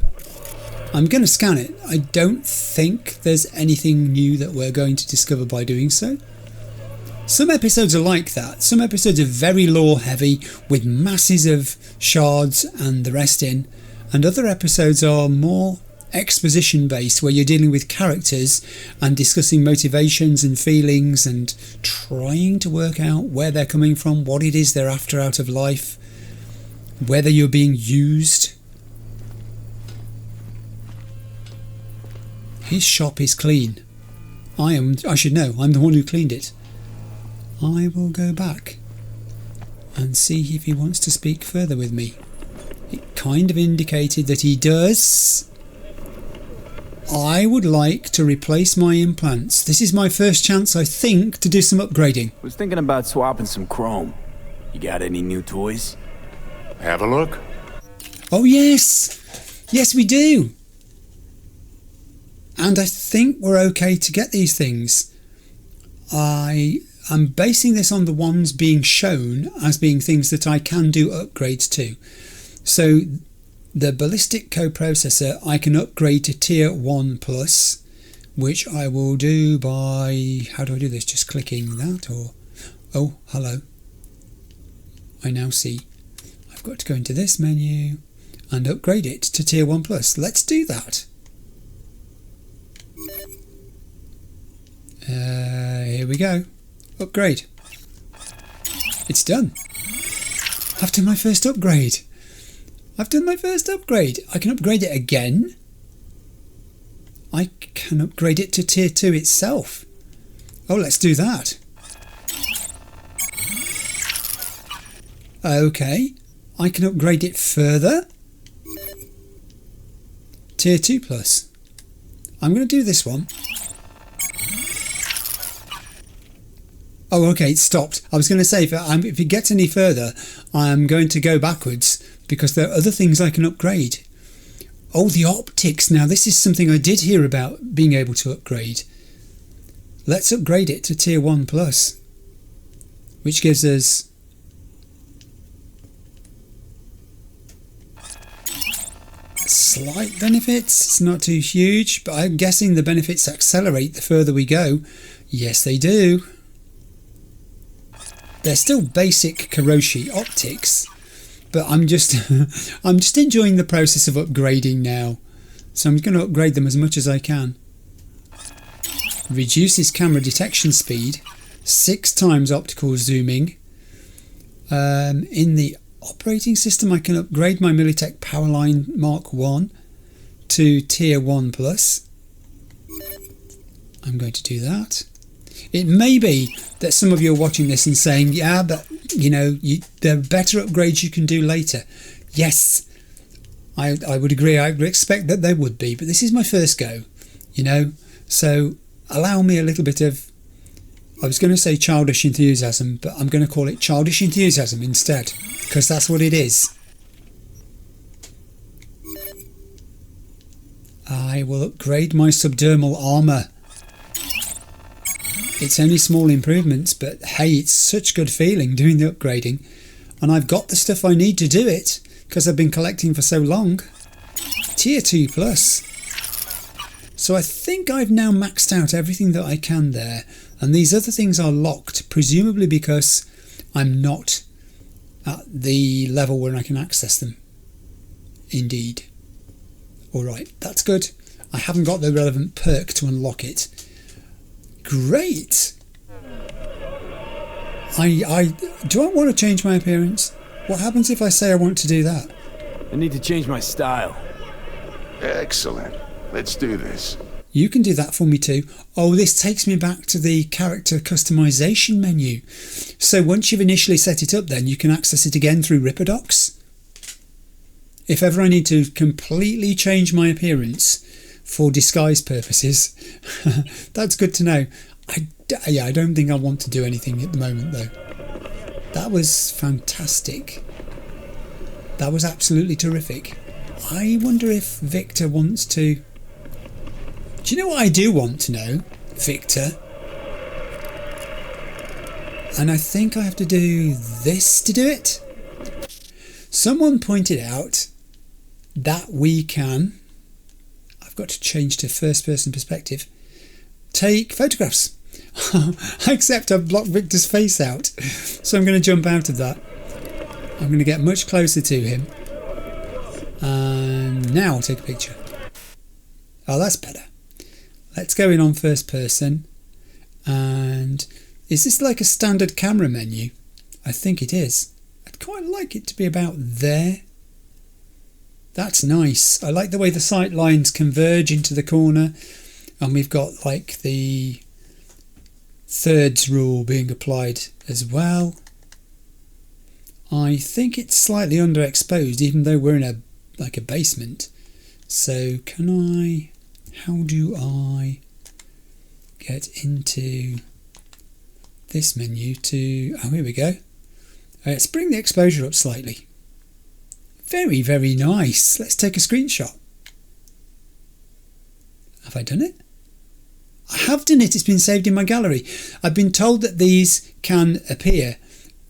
I'm going to scan it. I don't think there's anything new that we're going to discover by doing so. Some episodes are like that. Some episodes are very lore heavy with masses of shards and the rest in, and other episodes are more exposition based, where you're dealing with characters and discussing motivations and feelings and trying to work out where they're coming from, what it is they're after out of life, whether you're being used. His shop is clean. I should know, I'm the one who cleaned it. I will go back and see if he wants to speak further with me. It kind of indicated that he does. I would like to replace my implants. This is my first chance, I think, to do some upgrading. Was thinking about swapping some chrome. You got any new toys? Have a look. Oh yes! Yes we do! And I think we're okay to get these things. I am basing this on the ones being shown as being things that I can do upgrades to. So the ballistic coprocessor I can upgrade to tier 1 plus, which I will do by, how do I do this? Just clicking that, or, oh, hello. I now see I've got to go into this menu and upgrade it to tier 1 plus. Let's do that. Here we go. Upgrade. It's done. I've done my first upgrade. I can upgrade it again. I can upgrade it to tier 2 itself. Oh, let's do that. Okay. I can upgrade it further. Tier 2 plus. I'm going to do this one. Oh, okay, it stopped. I was going to say, if it gets any further, I'm going to go backwards, because there are other things I can upgrade. Oh, the optics. Now, this is something I did hear about being able to upgrade. Let's upgrade it to tier 1 plus, which gives us slight benefits. It's not too huge, but I'm guessing the benefits accelerate the further we go. Yes, they do. They're still basic Karoshi optics, but I'm just enjoying the process of upgrading now. So I'm going to upgrade them as much as I can. Reduces camera detection speed, 6 times optical zooming, In the operating system, I can upgrade my Militech Powerline Mark 1 to Tier 1 Plus. I'm going to do that. It may be that some of you are watching this and saying, yeah, but, you know, there are better upgrades you can do later. Yes, I would agree. I would expect that there would be, but this is my first go, you know. So allow me a little bit of, I was going to say childish enthusiasm, but I'm going to call it childish enthusiasm instead, because that's what it is. I will upgrade my subdermal armour. It's only small improvements, but hey, it's such good feeling doing the upgrading. And I've got the stuff I need to do it, because I've been collecting for so long. Tier 2 Plus. So I think I've now maxed out everything that I can there. And these other things are locked, presumably because I'm not at the level where I can access them. Indeed. Alright, that's good. I haven't got the relevant perk to unlock it. Great! Do I want to change my appearance? What happens if I say I want to do that? I need to change my style. Excellent. Let's do this. You can do that for me too. Oh, this takes me back to the character customization menu. So once you've initially set it up, then you can access it again through Ripperdocs. If ever I need to completely change my appearance for disguise purposes, that's good to know. I don't think I want to do anything at the moment though. That was fantastic. That was absolutely terrific. I wonder if Viktor wants to... Do you know what I do want to know, Viktor? And I think I have to do this to do it. Someone pointed out that we can... I've got to change to first person perspective. Take photographs. Except I've blocked Viktor's face out. So I'm going to jump out of that. I'm going to get much closer to him. And now I'll take a picture. Oh, that's better. Let's go in on first person. And is this like a standard camera menu? I think it is. I'd quite like it to be about there. That's nice. I like the way the sight lines converge into the corner. And we've got like the thirds rule being applied as well. I think it's slightly underexposed, even though we're in a basement. So how do I get into this menu to, oh, here we go. Let's bring the exposure up slightly. Very, very nice. Let's take a screenshot. Have I done it? I have done it. It's been saved in my gallery. I've been told that these can appear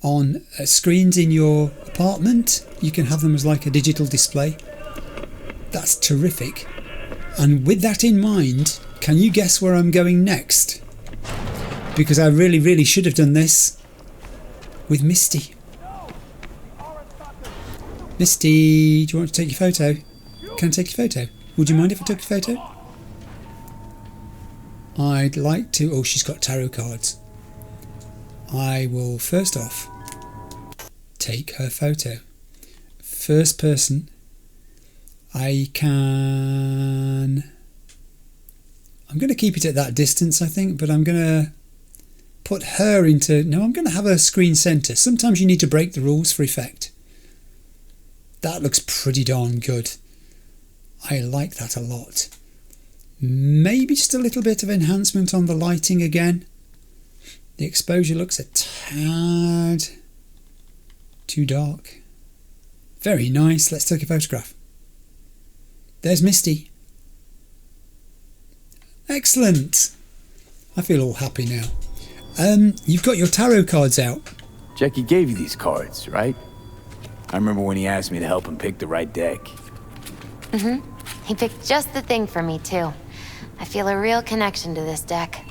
on screens in your apartment. You can have them as like a digital display. That's terrific. And with that in mind, can you guess where I'm going next? Because I really, really should have done this with Misty. Misty, do you want to take your photo? Can I take your photo? Would you mind if I took your photo? I'd like to... Oh, she's got tarot cards. I will first off take her photo. First person. I can... I'm going to keep it at that distance, I think, but I'm going to put her into... No, I'm going to have her screen center. Sometimes you need to break the rules for effect. That looks pretty darn good. I like that a lot. Maybe just a little bit of enhancement on the lighting again. The exposure looks a tad too dark. Very nice. Let's take a photograph. There's Misty. Excellent. I feel all happy now. You've got your tarot cards out. Jackie gave you these cards, right? I remember when he asked me to help him pick the right deck. Mm-hmm. He picked just the thing for me, too. I feel a real connection to this deck.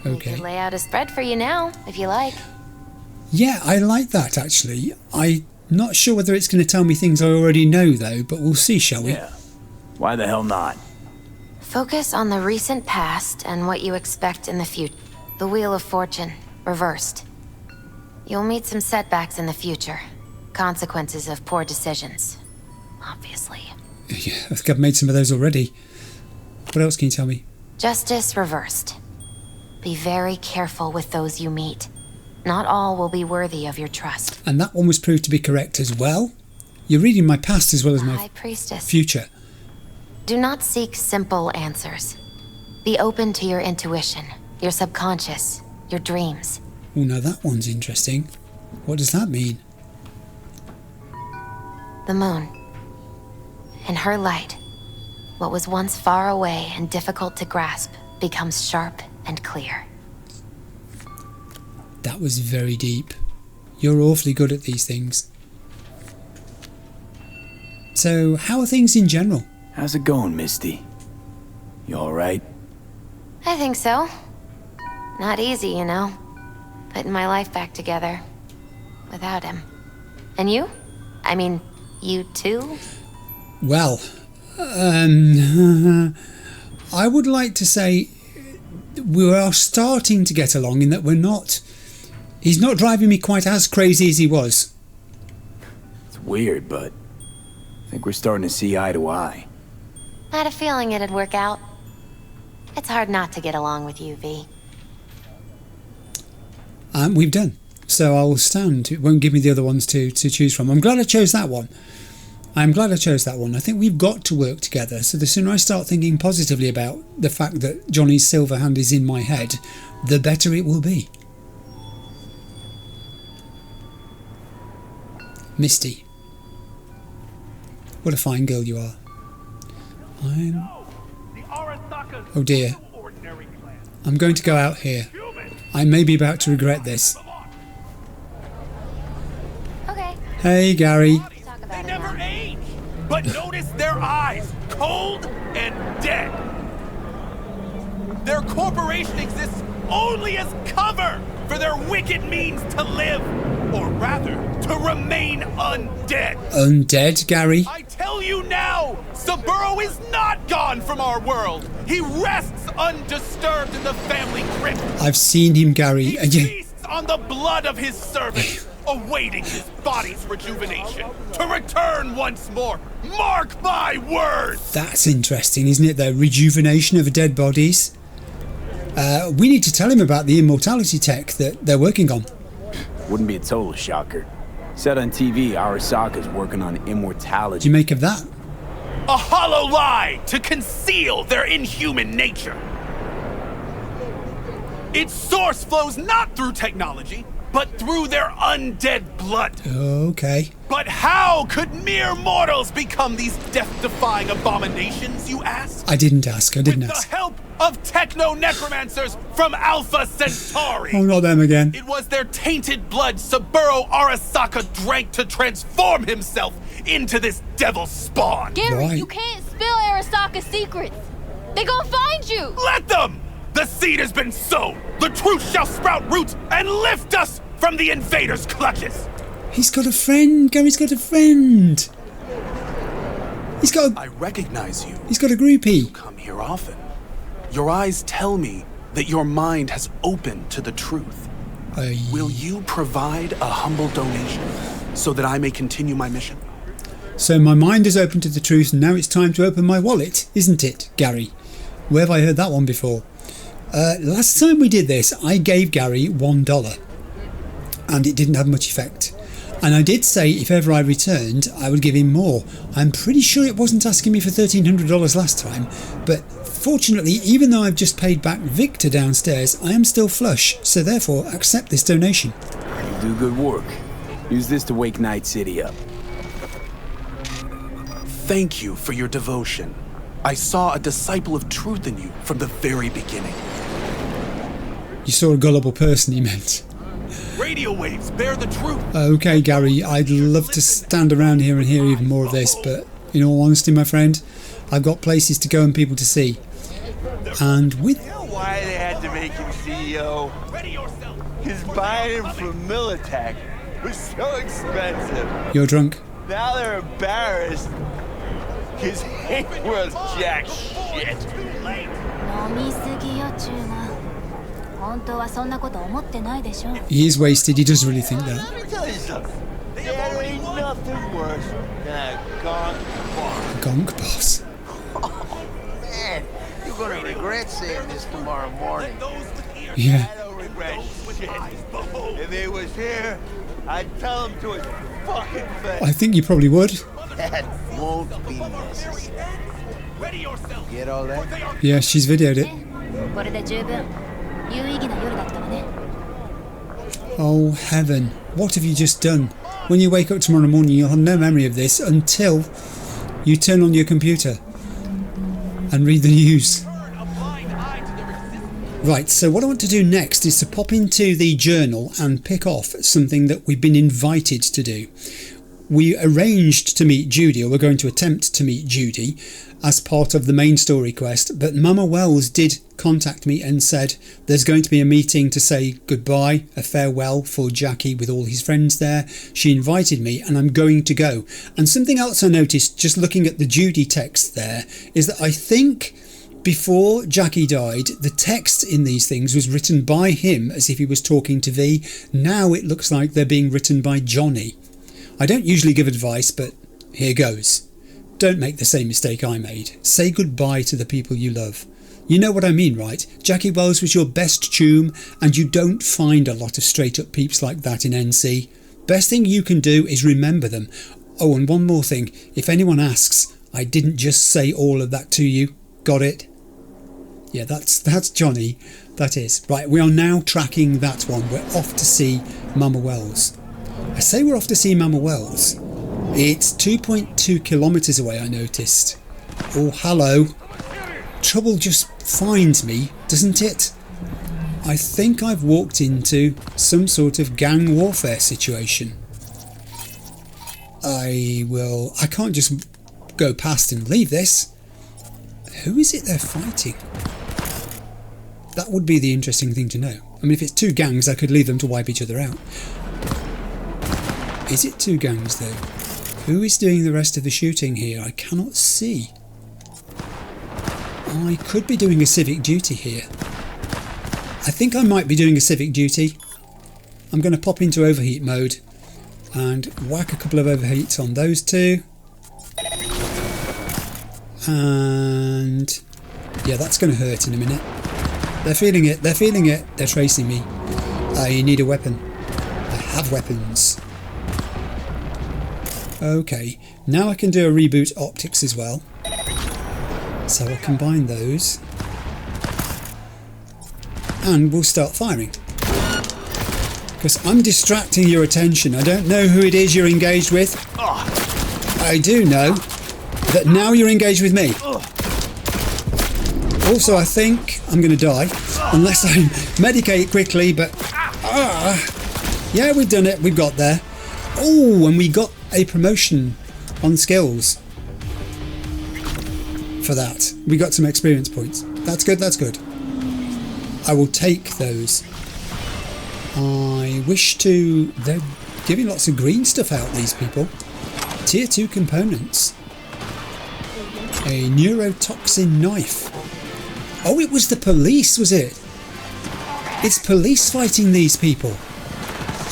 Okay. I could lay out a spread for you now, if you like. Yeah, I like that, actually. I'm not sure whether it's going to tell me things I already know, though, but we'll see, shall we? Yeah. Why the hell not? Focus on the recent past and what you expect in the future. The Wheel of Fortune, reversed. You'll meet some setbacks in the future. Consequences of poor decisions. Obviously. Yeah, I think I've made some of those already. What else can you tell me? Justice reversed. Be very careful with those you meet. Not all will be worthy of your trust. And that one was proved to be correct as well. You're reading my past as well as my High Priestess. future. Do not seek simple answers. Be open to your intuition, your subconscious, your dreams. Oh, now that one's interesting. What does that mean? The moon. In her light, what was once far away and difficult to grasp becomes sharp and clear. That was very deep. You're awfully good at these things. So, how are things in general? How's it going, Misty? You alright? I think so. Not easy, you know. Putting my life back together. Without him. And you? I mean, you too? Well, I would like to say we are starting to get along in that we're not... He's not driving me quite as crazy as he was. It's weird, but I think we're starting to see eye to eye. I had a feeling it'd work out. It's hard not to get along with you, V. We've done. So I will stand. It won't give me the other ones to choose from. I'm glad I chose that one. I think we've got to work together. So the sooner I start thinking positively about the fact that Johnny's silver hand is in my head, the better it will be. Misty. What a fine girl you are. Oh dear. I'm going to go out here. I may be about to regret this. Okay. Hey, Gary. Talk about They it never now. age. But notice their eyes, cold and dead. Their corporation exists only as cover for their wicked means to live, or rather, to remain undead. Undead, Gary? I tell you now, Saburo is not gone from our world. He rests undisturbed in the family crypt. I've seen him, Gary. He feasts on the blood of his servants, awaiting his body's rejuvenation to return once more. Mark my words! That's interesting, isn't it? The rejuvenation of dead bodies. We need to tell him about the immortality tech that they're working on. Wouldn't be a total shocker. Said on TV, Arasaka's working on What do immortality. you make of that? A hollow lie to conceal their inhuman nature. Its source flows not through technology, but through their undead blood. Okay. But how could mere mortals become these death-defying abominations, you ask? I didn't ask. With the help of techno-necromancers from Alpha Centauri. Oh, not them again. It was their tainted blood Saburo Arasaka drank to transform himself into this devil spawn. Gary, Right. you can't spill Arasaka's secrets. They gonna find you. Let them! The seed has been sown. The truth shall sprout roots and lift us from the invaders' clutches. He's got a friend. Gary's got a friend. He's got I recognize you. a groupie. Come here often. Your eyes tell me that your mind has opened to the truth. Will you provide a humble donation so that I may continue my mission? So my mind is open to the truth, and now it's time to open my wallet, isn't it, Gary? Where have I heard that one before? Last time we did this, I gave Gary $1, and it didn't have much effect. And I did say if ever I returned, I would give him more. I'm pretty sure it wasn't asking me for $1,300 last time, but fortunately, even though I've just paid back Viktor downstairs, I am still flush, so therefore accept this donation. You do good work. Use this to wake Night City up. Thank you for your devotion. I saw a disciple of truth in you from the very beginning. You saw a gullible person, he meant. Radio waves bear the truth. Okay, Gary, I'd love to stand around here and hear even more of this, but in all honesty, my friend, I've got places to go and people to see. And with... You know why they had to make him CEO? Ready yourself. Because buying him from Militech was so expensive. You're drunk. Now they're embarrassed because he was jack shit. He is wasted, he does really think that. Let me tell you something. There ain't nothing worse than a gonk boss. Gonk boss. Oh, man. You're gonna regret saying this tomorrow morning. Yeah. I don't regret shit. If he was here, I'd tell him to his fucking face. I think you probably would. That won't be necessary. Get all that? Yeah, she's videoed it. Oh heaven, what have you just done? When you wake up tomorrow morning, you'll have no memory of this until you turn on your computer and read the news. Right, so what I want to do next is to pop into the journal and pick off something that we've been invited to do. We arranged to meet Judy, or we're going to attempt to meet Judy, as part of the main story quest, but Mama Wells did contact me and said there's going to be a meeting to say goodbye, a farewell for Jackie with all his friends there. She invited me and I'm going to go. And something else I noticed just looking at the Judy text there is that I think before Jackie died, the text in these things was written by him as if he was talking to V. Now it looks like they're being written by Johnny. I don't usually give advice, but here goes. Don't make the same mistake I made. Say goodbye to the people you love. You know what I mean, right? Jackie Wells was your best chum, and you don't find a lot of straight-up peeps like that in NC. Best thing you can do is remember them. Oh, and one more thing. If anyone asks, I didn't just say all of that to you. Got it? Yeah, that's Johnny. That is. Right, we are now tracking that one. We're off to see Mama Wells. I say we're off to see Mama Wells. It's 2.2 kilometres away, I noticed. Oh, hello. Trouble just finds me, doesn't it? I think I've walked into some sort of gang warfare situation. I can't just go past and leave this. Who is it they're fighting? That would be the interesting thing to know. I mean, if it's two gangs, I could leave them to wipe each other out. Is it two gangs, though? Who is doing the rest of the shooting here? I cannot see. I could be doing a civic duty here. I think I might be doing a civic duty. I'm going to pop into overheat mode and whack a couple of overheats on those two. And yeah, that's going to hurt in a minute. They're feeling it, they're feeling it, they're tracing me. I need a weapon. I have weapons. Okay, now I can do a reboot optics as well. So I'll combine those. And we'll start firing. Because I'm distracting your attention. I don't know who it is you're engaged with. I do know that now you're engaged with me. Also, I think I'm going to die. Unless I medicate quickly, but... yeah, we've done it. We've got there. Oh, and we got a promotion on skills for that. We got some experience points. That's good, that's good. I will take those. I wish to... They're giving lots of green stuff out, these people. Tier 2 components. A neurotoxin knife. Oh, it was the police, was it? It's police fighting these people.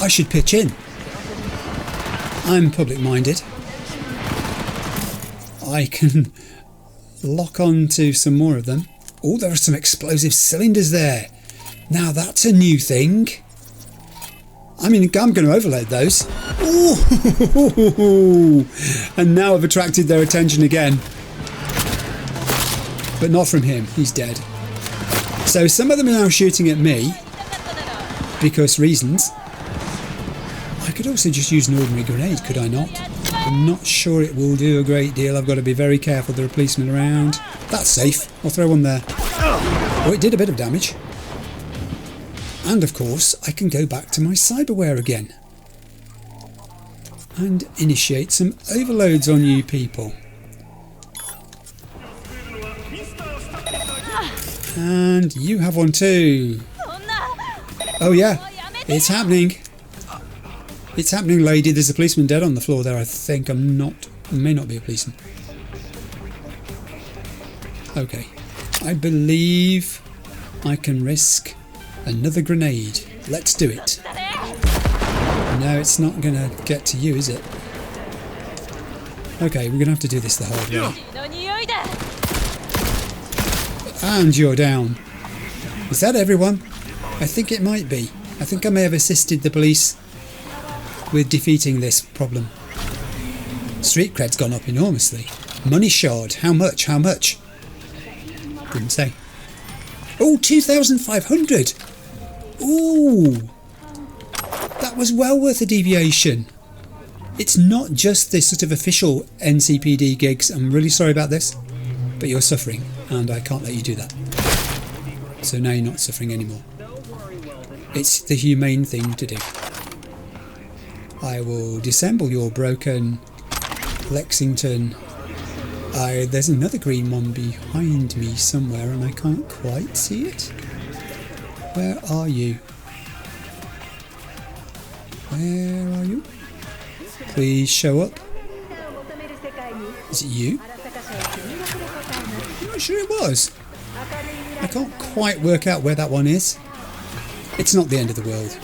I should pitch in. I'm public-minded. I can lock on to some more of them. Oh, there are some explosive cylinders there. Now that's a new thing. I mean, I'm going to overload those. Ooh, and now I've attracted their attention again. But not from him, he's dead. So some of them are now shooting at me. Because reasons. I could also just use an ordinary grenade, could I not? I'm not sure it will do a great deal. I've got to be very careful. There are policemen around. That's safe. I'll throw one there. Oh, it did a bit of damage. And of course, I can go back to my cyberware again. And initiate some overloads on you people. And you have one too. Oh yeah, it's happening. It's happening, lady. There's a policeman dead on the floor there, I think. May not be a policeman. Okay. I believe I can risk Another grenade. Let's do it. No, it's not going to get to you, is it? Okay, we're going to have to do this the hard way. And you're down. Is that everyone? I think it might be. I think I may have assisted the police with defeating this problem. Street cred's gone up enormously. Money shard. How much? How much? Didn't say. Oh, 2,500! Ooh! That was well worth a deviation. It's not just the sort of official NCPD gigs. I'm really sorry about this, but you're suffering, and I can't let you do that. So now you're not suffering anymore. It's the humane thing to do. I will disassemble your broken Lexington. There's another green one behind me somewhere and I can't quite see it. Where are you? Where are you? Please show up. Is it you? I'm not sure it was. I can't quite work out where that one is. It's not the end of the world.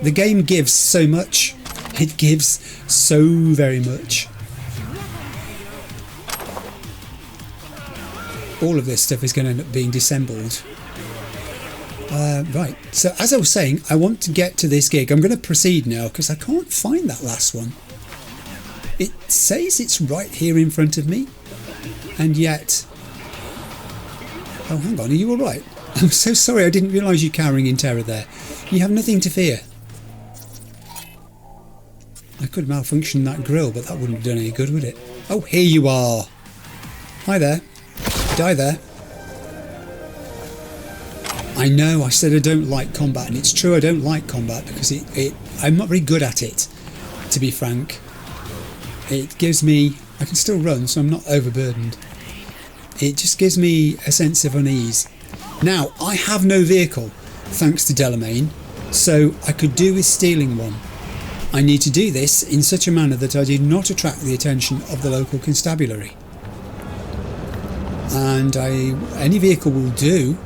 The game gives so much. It gives so very much. All of this stuff is going to end up being disassembled. Right, so as I was saying, I want to get to this gig. I'm going to proceed now because I can't find that last one. It says it's right here in front of me, and yet... Oh, hang on, are you alright? I'm so sorry, I didn't realise you cowering in terror there. You have nothing to fear. I could malfunction that grill, but that wouldn't have done any good, would it? Oh, here you are. Hi there. Die there. I know, I said I don't like combat, and it's true I don't like combat because I'm not very good at it, to be frank. It gives me... I can still run, so I'm not overburdened. It just gives me a sense of unease. Now, I have no vehicle, thanks to Delamain, so I could do with stealing one. I need to do this in such a manner that I do not attract the attention of the local constabulary. And any vehicle will do.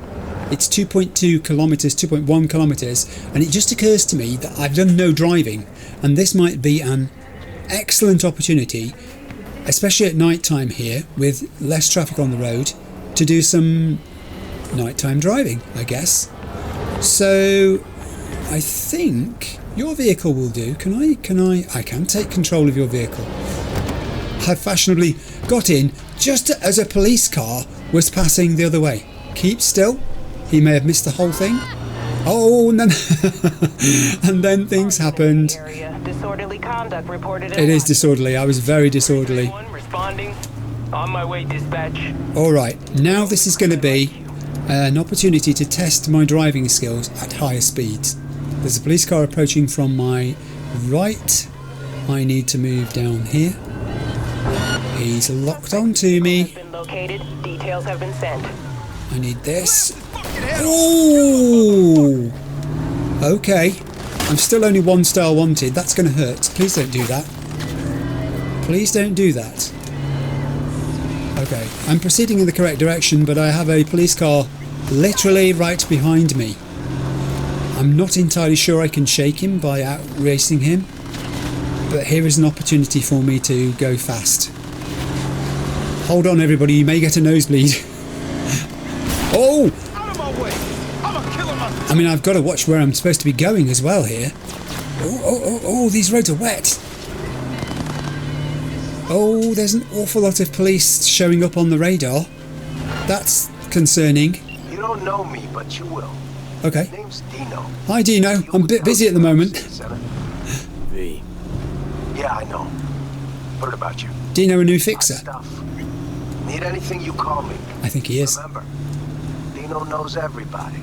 It's 2.2 kilometres, 2.1 kilometres, and it just occurs to me that I've done no driving, and this might be an excellent opportunity, especially at night time here, with less traffic on the road, to do some nighttime driving, I guess. So I think your vehicle will do. I can take control of your vehicle. I fashionably got in just as a police car was passing the other way. Keep still. He may have missed the whole thing. Oh, and then, and then things happened. Disorderly conduct reported. It is disorderly. I was very disorderly. Responding. On my way, dispatch. All right. Now this is going to be an opportunity to test my driving skills at higher speeds. There's a police car approaching from my right. I need to move down here. He's locked onto me. Details have been sent. I need this. Oh! Okay. I'm still only 1 star wanted. That's going to hurt. Please don't do that. Please don't do that. Okay. I'm proceeding in the correct direction, but I have a police car literally right behind me. I'm not entirely sure I can shake him by outracing him, but here is an opportunity for me to go fast. Hold on, everybody. You may get a nosebleed. Oh! Out of my way! I'm a killer myself. I mean, I've got to watch where I'm supposed to be going as well here. Oh, these roads are wet. Oh, there's an awful lot of police showing up on the radar. That's concerning. You don't know me, but you will. Okay. My name's Dino. Hi, Dino. I'm a bit busy at the moment. V. Yeah, I know. What about you? Dino, a new fixer. Stuff. Need anything, you call me. I think he is. Remember, Dino knows everybody.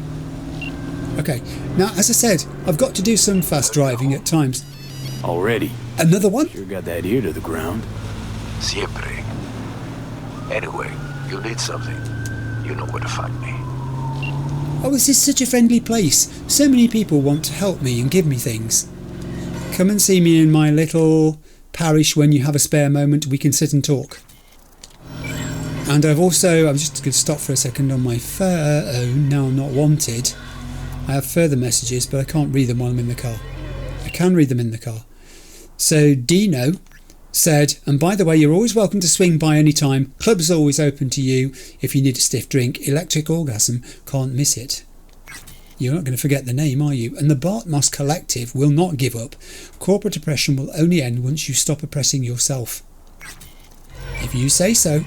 Okay. Now, as I said, I've got to do some fast driving at times. Already? Another one? Sure got that ear to the ground. Siempre. Anyway, you need something. You know where to find me. Oh, this is such a friendly place. So many people want to help me and give me things. Come and see me in my little parish when you have a spare moment. We can sit and talk. And I'm just going to stop for a second on my phone. Now I'm not wanted. I have further messages, but I can't read them while I'm in the car. I can read them in the car. So Dino said, and by the way, you're always welcome to swing by any time. Club's always open to you if you need a stiff drink. Electric Orgasm, can't miss it. You're not going to forget the name, are you? And the Bartmoss Collective will not give up. Corporate oppression will only end once you stop oppressing yourself. If you say so.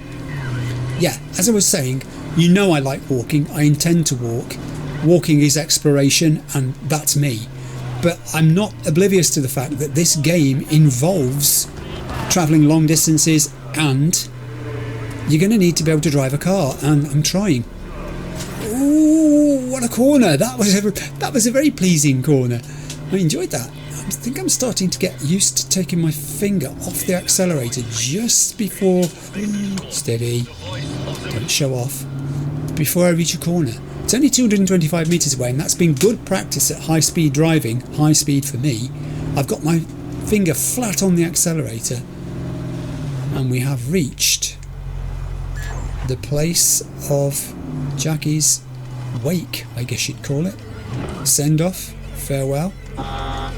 Yeah, as I was saying, you know I like walking. I intend to walk. Walking is exploration, and that's me. But I'm not oblivious to the fact that this game involves travelling long distances, and you're going to need to be able to drive a car, and I'm trying. Ooh, what a corner! That was a very pleasing corner. I enjoyed that. I think I'm starting to get used to taking my finger off the accelerator just before... Steady. Don't show off. Before I reach a corner. It's only 225 metres away, and that's been good practice at high speed driving. High speed for me. I've got my finger flat on the accelerator, and we have reached the place of Jackie's wake, I guess you'd call it. Send off, farewell. I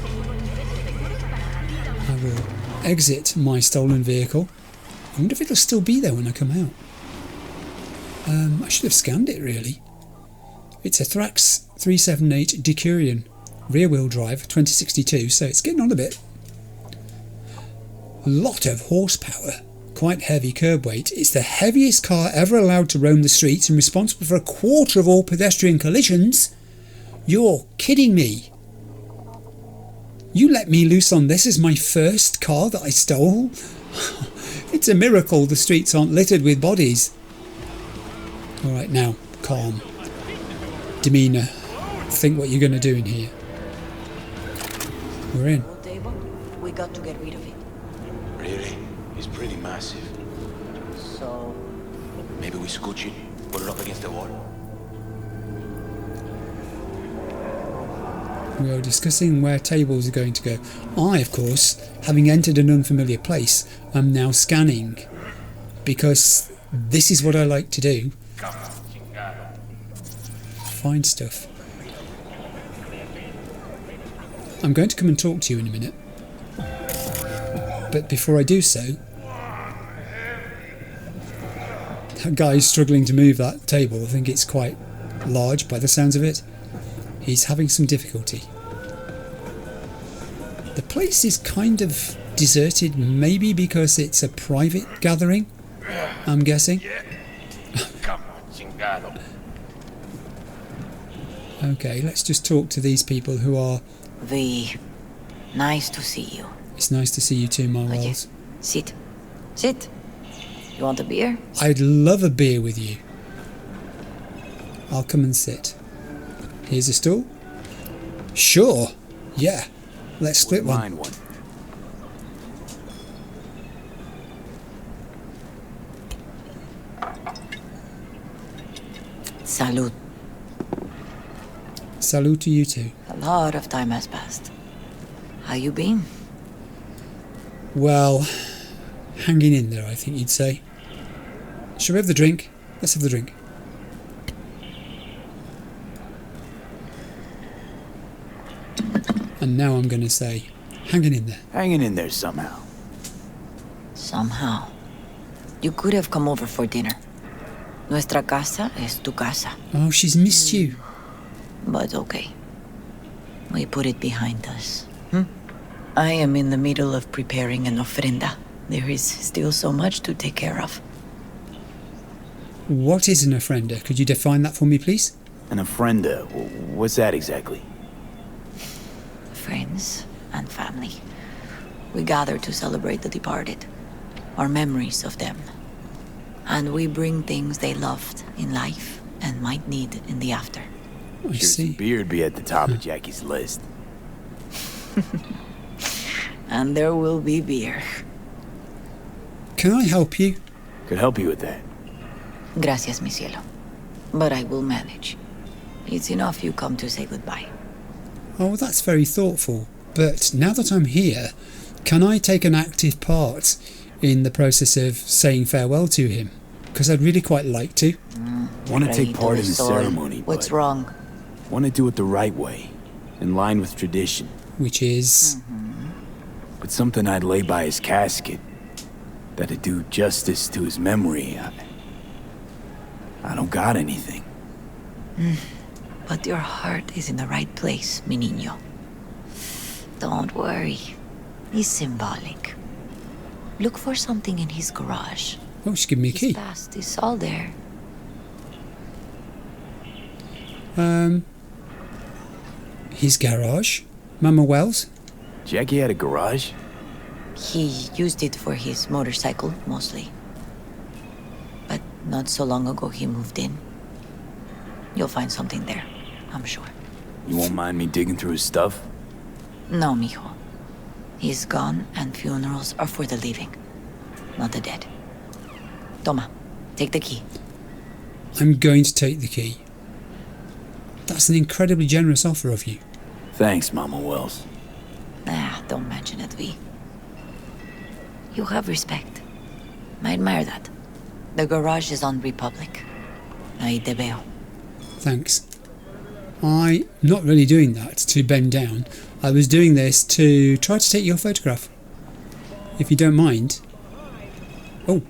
will exit my stolen vehicle. I wonder if it'll still be there when I come out. I should have scanned it really. It's a Thrax 378 Decurion, rear wheel drive, 2062, so it's getting on a bit. Lot of horsepower, quite heavy curb weight. It's the heaviest car ever allowed to roam the streets and responsible for 1/4 of all pedestrian collisions. You're kidding me. You let me loose on this as my first car that I stole? It's a miracle the streets aren't littered with bodies. Alright, now, calm. Demeanour. Think what you're going to do in here. We're in. We got to get rid of it. Really? It's pretty massive. So... Maybe we scooch it, put it up against the wall. We are discussing where tables are going to go. I, of course, having entered an unfamiliar place, am now scanning. Because this is what I like to do. Find stuff. I'm going to come and talk to you in a minute. But before I do so... That guy is struggling to move that table. I think it's quite large by the sounds of it. He's having some difficulty. The place is kind of deserted, maybe because it's a private gathering, I'm guessing. Okay, let's just talk to these people who are... V, nice to see you. It's nice to see you too, my Wells. Sit. Sit. You want a beer? I'd love a beer with you. I'll come and sit. Here's a stool. Sure. Yeah. Let's split one. Salud. Salute to you too. A lot of time has passed. How you been? Well, hanging in there, I think you'd say. Shall we have the drink? Let's have the drink. And now I'm going to say, hanging in there. Hanging in there somehow. Somehow. You could have come over for dinner. Nuestra casa es tu casa. Oh, she's missed you. But okay. We put it behind us. I am in the middle of preparing an ofrenda. There is still so much to take care of. What is an ofrenda? Could you define that for me, please? An ofrenda? What's that exactly? Friends and family. We gather to celebrate the departed. Our memories of them. And we bring things they loved in life and might need in the after. I see. Beer'd be at the top of Jackie's list. And there will be beer. Can I help you? Could help you with that. Gracias, mi cielo. But I will manage. It's enough you come to say goodbye. Oh, that's very thoughtful. But now that I'm here, can I take an active part in the process of saying farewell to him? because I'd really quite like to. Want to take part in the ceremony, but What's wrong? want to do it the right way, in line with tradition. Which is... But something I'd lay by his casket that'd do justice to his memory. I don't got anything. But your heart is in the right place, mi niño. Don't worry. It's symbolic. Look for something in his garage. Oh, she's giving me a key. His past is all there. His garage? Mama Wells? Jackie had a garage? He used it for his motorcycle, mostly. But not so long ago he moved in. You'll find something there, I'm sure. You won't mind me digging through his stuff? No, mijo. He's gone and funerals are for the living, not the dead. Toma, take the key. I'm going to take the key. That's an incredibly generous offer of you. Thanks, Mama Wells. Don't mention it, Vi. You have respect. I admire that. The garage is on Republic. Ahí te veo. Thanks. I'm not really doing that to bend down. I was doing this to try to take your photograph. If you don't mind. Oh,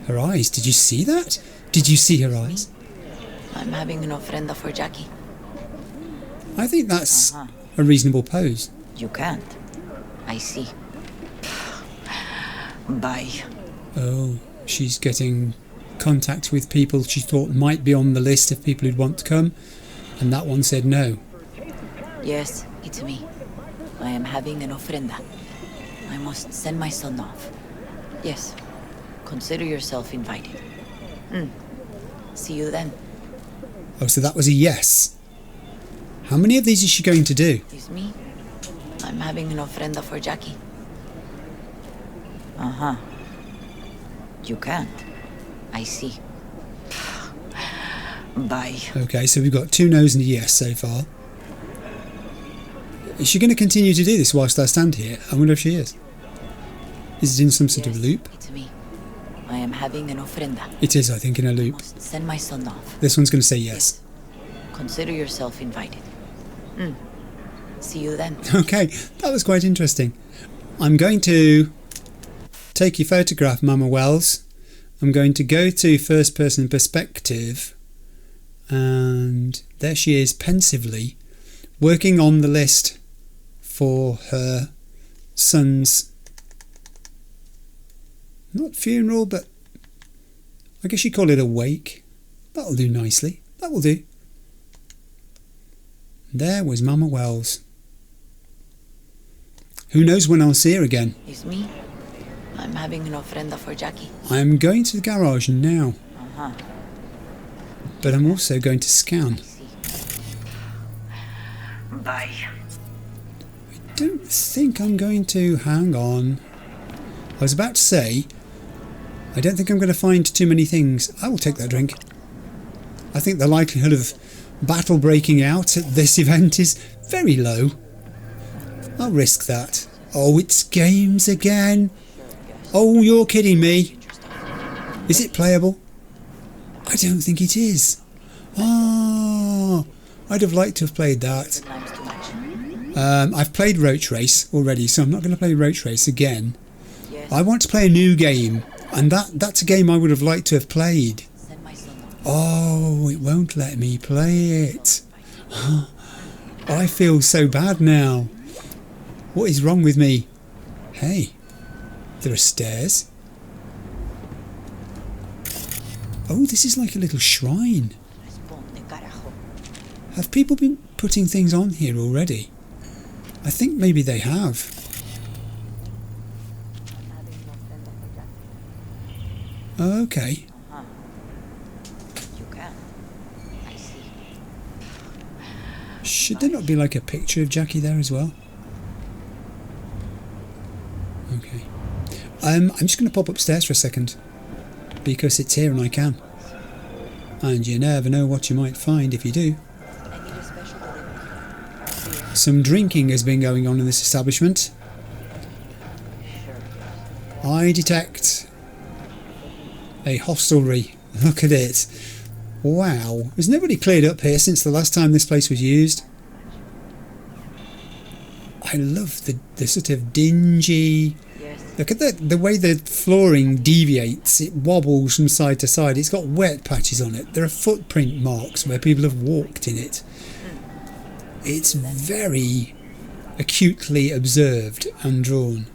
her eyes. Did you see that? Did you see her eyes? I'm having an ofrenda for Jackie. I think that's a reasonable pose. You can't. I see. Bye. Oh, she's getting contact with people she thought might be on the list of people who'd want to come, and that one said no. Yes, it's me. I am having an ofrenda. I must send my son off. Yes. Consider yourself invited. See you then. Oh, so that was a yes. How many of these is she going to do? It's me. I'm having an ofrenda for Jackie. You can't. I see. Bye. Okay, so we've got 2 no's and a yes so far. Is she going to continue to do this whilst I stand here? I wonder if she is. Is it in some sort of loop? It's me. I am having an ofrenda. It is, I think, in a loop. Must send my son off. This one's going to say yes. Consider yourself invited. See you then. Okay, that was quite interesting. I'm going to take your photograph, Mama Wells. I'm going to go to first person perspective, and there she is pensively working on the list for her son's, not funeral, but I guess you call it a wake. That'll do nicely. That will do. There was Mama Wells. Who knows when I'll see her again? It's me. I'm having an ofrenda for Jackie. I'm going to the garage now. But I'm also going to scan. Bye. I don't think I'm going to... Hang on. I was about to say, I don't think I'm going to find too many things. I will take that drink. I think the likelihood of battle breaking out at this event is very low. I'll risk that. Oh, it's games again. Oh, you're kidding me. Is it playable? I don't think it is. Oh, I'd have liked to have played that. I've played Roach Race already, so I'm not going to play Roach Race again. I want to play a new game, and that's a game I would have liked to have played. Oh, it won't let me play it. I feel so bad now. What is wrong with me? Hey, there are stairs. Oh, this is like a little shrine. Have people been putting things on here already? I think maybe they have. Okay. Should there not be like a picture of Jackie there as well? Okay. I'm just going to pop upstairs for a second, because it's here and I can. And you never know what you might find if you do. Some drinking has been going on in this establishment. I detect a hostelry Look at it. Wow. Has nobody cleared up here since the last time this place was used? I love the sort of dingy... Look at the way the flooring deviates. It wobbles from side to side. It's got wet patches on it. There are footprint marks where people have walked in it. It's very acutely observed and drawn.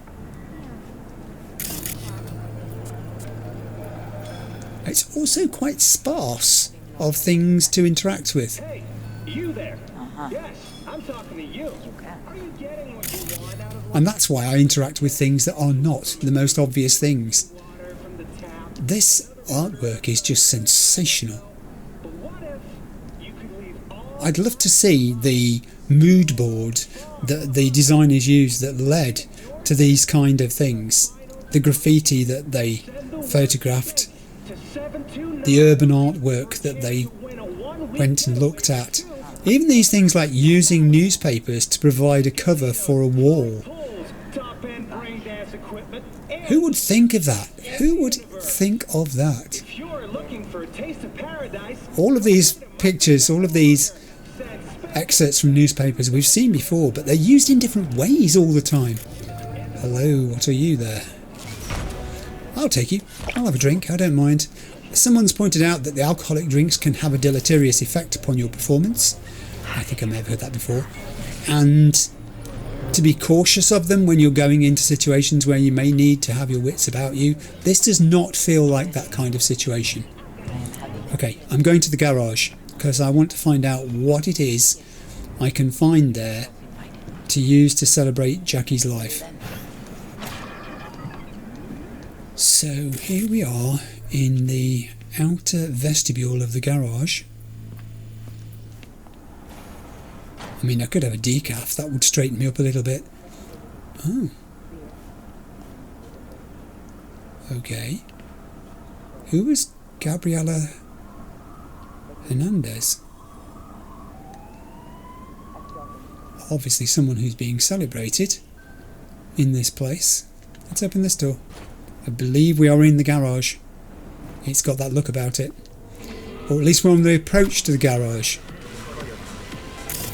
It's also quite sparse of things to interact with. Hey, you there? Yes, I'm talking to you. Are you getting what you want out of life? And that's why I interact with things that are not the most obvious things. This artwork is just sensational. I'd love to see the mood board that the designers used that led to these kind of things. The graffiti that they photographed, the urban artwork that they went and looked at. Even these things like using newspapers to provide a cover for a wall. Who would think of that? Who would think of that? All of these pictures, all of these excerpts from newspapers we've seen before, but they're used in different ways all the time. Hello, what are you there? I'll take you. I'll have a drink, I don't mind. Someone's pointed out that the alcoholic drinks can have a deleterious effect upon your performance. I think I may have heard that before. And to be cautious of them when you're going into situations where you may need to have your wits about you. This does not feel like that kind of situation. Okay, I'm going to the garage because I want to find out what it is I can find there to use to celebrate Jackie's life. So here we are in the outer vestibule of the garage. I mean, I could have a decaf, that would straighten me up a little bit. Oh. Okay. Who was Gabriela Hernandez? Obviously someone who's being celebrated in this place. Let's open this door. I believe we are in the garage. It's got that look about it. Or at least we're on the approach to the garage.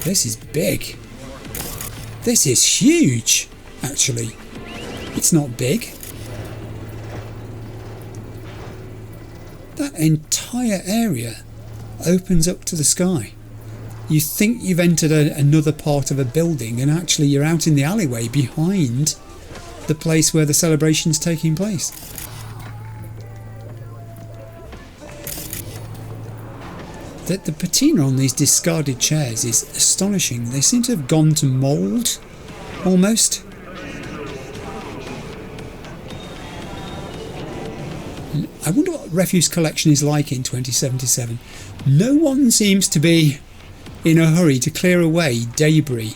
This is big. This is huge, actually. It's not big. That entire area opens up to the sky. You think you've entered another part of a building, and actually you're out in the alleyway behind the place where the celebration's taking place. The patina on these discarded chairs is astonishing. They seem to have gone to mould, almost. I wonder what refuse collection is like in 2077. No one seems to be in a hurry to clear away debris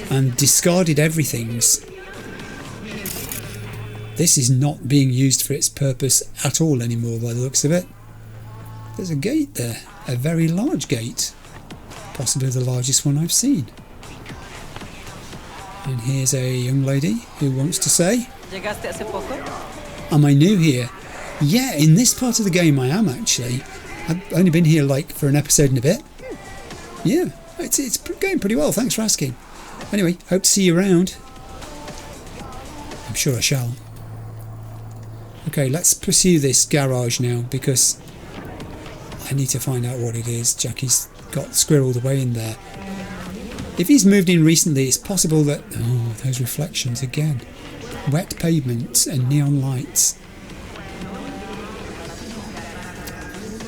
and discarded everythings. This is not being used for its purpose at all anymore by the looks of it. There's a gate there, a very large gate, possibly the largest one I've seen. And here's a young lady who wants to say, am I new here? Yeah, in this part of the game I am actually. I've only been here like for an episode and a bit. Yeah, it's going pretty well, thanks for asking. Anyway, hope to see you around. I'm sure I shall. Okay, let's pursue this garage now because I need to find out what it is. Jackie's got squirreled away in there. If he's moved in recently, it's possible that... Oh, those reflections again. Wet pavements and neon lights.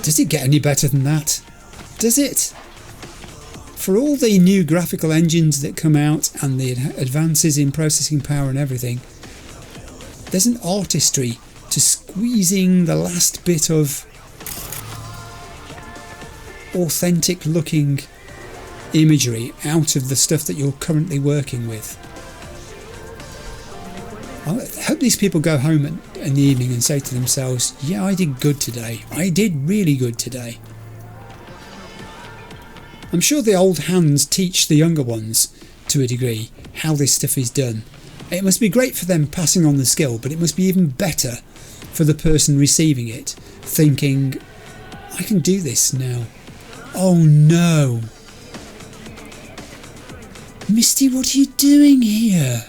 Does it get any better than that? Does it? For all the new graphical engines that come out and the advances in processing power and everything, there's an artistry to squeezing the last bit of authentic looking imagery out of the stuff that you're currently working with. I hope these people go home in the evening and say to themselves, yeah, I did good today. I did really good today. I'm sure the old hands teach the younger ones to a degree how this stuff is done. It must be great for them passing on the skill, but it must be even better for the person receiving it, thinking, I can do this now. Oh no. Misty, what are you doing here?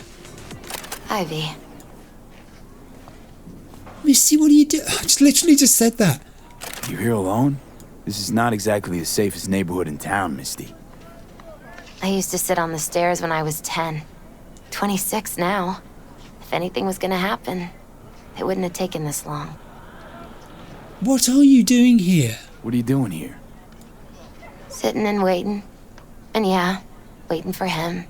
Ivy. Misty, what are you doing? I just literally just said that. You're here alone? This is not exactly the safest neighborhood in town, Misty. I used to sit on the stairs when I was 10. 26 now. If anything was gonna happen, it wouldn't have taken this long. What are you doing here? What are you doing here? Sitting and waiting. And yeah, waiting for him.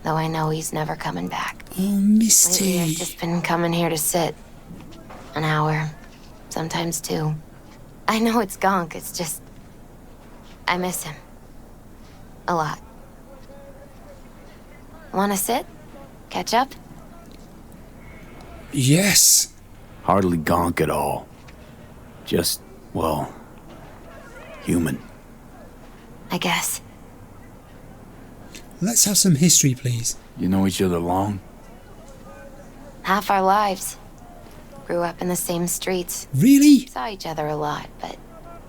Though I know he's never coming back. Oh, Misty. Lately, I've just been coming here to sit. An hour. Sometimes 2. I know it's gonk, it's just... I miss him. A lot. Wanna sit? Catch up? Yes. Hardly gonk at all. Just, well, human. I guess. Let's have some history, please. You know each other long? Half our lives. Grew up in the same streets. Really? Saw each other a lot, but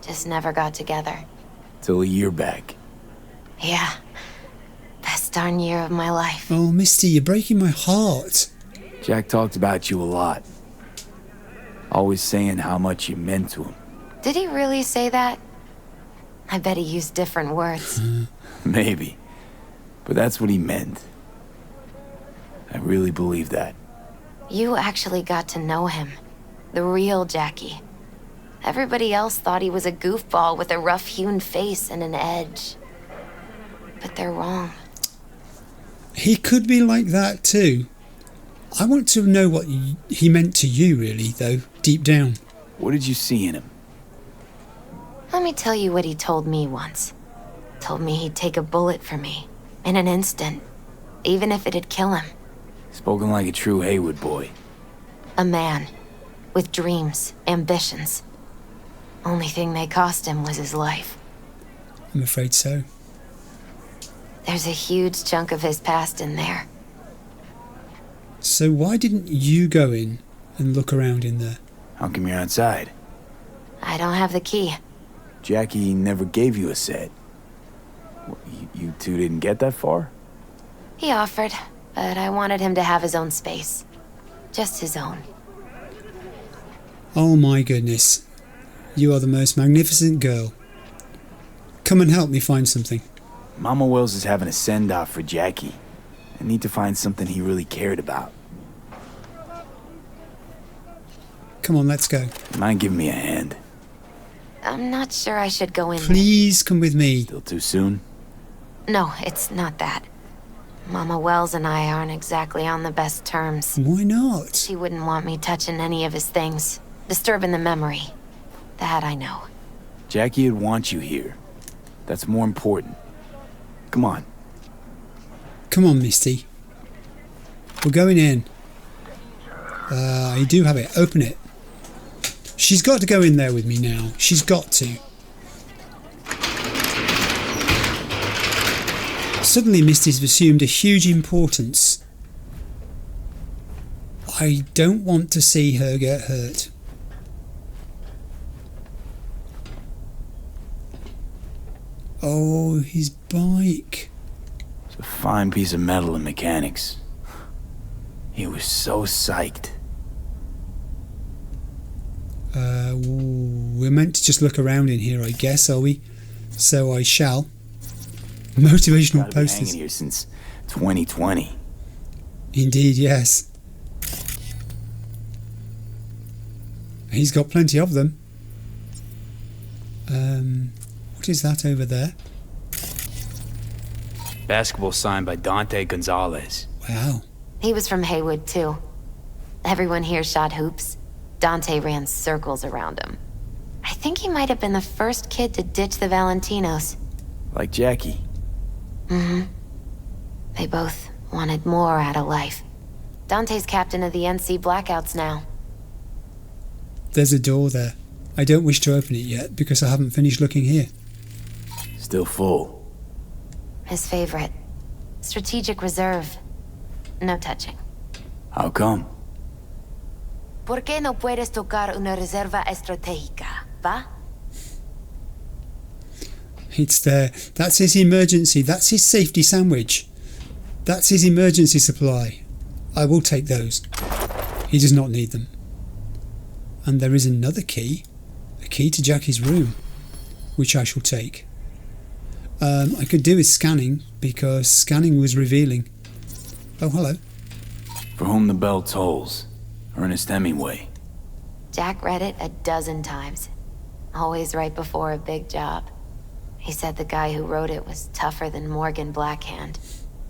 just never got together. Till a year back. Yeah. Best darn year of my life. Oh, Misty, you're breaking my heart. Jack talked about you a lot. Always saying how much you meant to him. Did he really say that? I bet he used different words. Maybe. But that's what he meant. I really believe that. You actually got to know him. The real Jackie. Everybody else thought he was a goofball with a rough-hewn face and an edge. But they're wrong. He could be like that too. I want to know what he meant to you, really, though, deep down. What did you see in him? Let me tell you what he told me once. Told me he'd take a bullet for me. In an instant. Even if it'd kill him. Spoken like a true Haywood boy. A man. With dreams, ambitions. Only thing they cost him was his life. I'm afraid so. There's a huge chunk of his past in there. So why didn't you go in and look around in there? How come you're outside? I don't have the key. Jackie never gave you a set. You two didn't get that far? He offered, but I wanted him to have his own space. Just his own. Oh my goodness. You are the most magnificent girl. Come and help me find something. Mama Wells is having a send-off for Jackie. I need to find something he really cared about. Come on, let's go. Mind giving me a hand? I'm not sure I should go in there. Please come with me. Still too soon? No, it's not that. Mama Wells and I aren't exactly on the best terms. Why not? She wouldn't want me touching any of his things. Disturbing the memory. That I know. Jackie would want you here. That's more important. Come on. Come on, Misty. We're going in. You do have it. Open it. She's got to go in there with me now. She's got to. Suddenly, Misty's assumed a huge importance. I don't want to see her get hurt. Oh, his bike. It's a fine piece of metal and mechanics. He was so psyched. We're meant to just look around in here, I guess, are we? So I shall. Motivational Gotta be posters. hanging here since 2020. Indeed, yes. He's got plenty of them. What is that over there? Basketball signed by Dante Gonzalez. Wow. He was from Haywood, too. Everyone here shot hoops. Dante ran circles around him. I think he might have been the first kid to ditch the Valentinos. Like Jackie. Mm-hmm. They both wanted more out of life. Dante's captain of the NC Blackouts now. There's a door there. I don't wish to open it yet because I haven't finished looking here. Still full. His favorite. Strategic reserve. No touching. How come? ¿Por qué no puedes tocar una reserva estratégica, va? It's there. That's his emergency. That's his safety sandwich. That's his emergency supply. I will take those. He does not need them. And there is another key. A key to Jackie's room, which I shall take. I could do with scanning, because scanning was revealing. Oh, hello. For whom the bell tolls. Ernest Hemingway. Jack read it a dozen times. Always right before a big job. He said the guy who wrote it was tougher than Morgan Blackhand.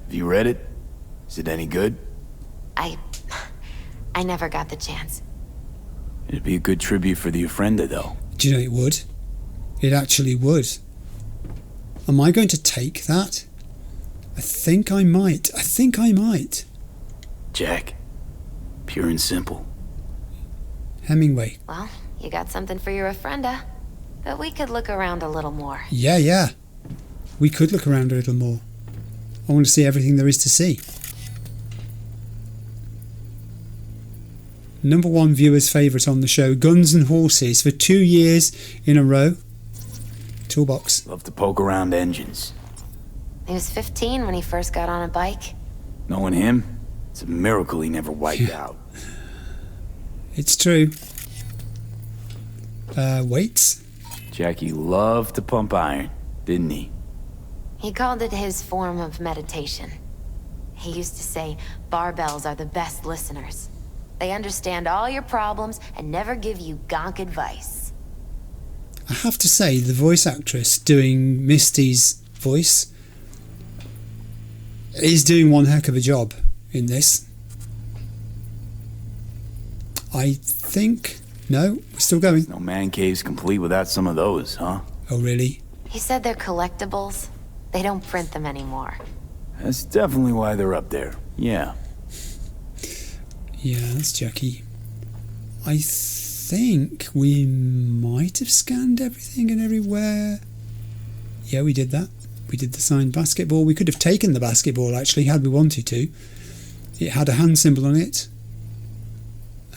Have you read it? Is it any good? I never got the chance. It'd be a good tribute for the ofrenda, though. Do you know it would? It actually would. Am I going to take that? I think I might. Jack. Pure and simple. Hemingway. Well, you got something for your ofrenda. But we could look around a little more. Yeah. We could look around a little more. I want to see everything there is to see. #1 viewer's favourite on the show, Guns and Horses, for 2 years in a row. Toolbox. Love to poke around engines. He was 15 when he first got on a bike. Knowing him, it's a miracle he never wiped out. It's true. Weights. Jackie loved to pump iron, didn't he? He called it his form of meditation. He used to say barbells are the best listeners. They understand all your problems and never give you gonk advice. I have to say, the voice actress doing Misty's voice is doing one heck of a job in this. I think... No, we're still going. No man cave's complete without some of those, huh? Oh, really? He said they're collectibles. They don't print them anymore. That's definitely why they're up there. Yeah. Yeah, that's Jackie. I think we might have scanned everything and everywhere. Yeah, we did that. We did the signed basketball. We could have taken the basketball, actually, had we wanted to. It had a hand symbol on it.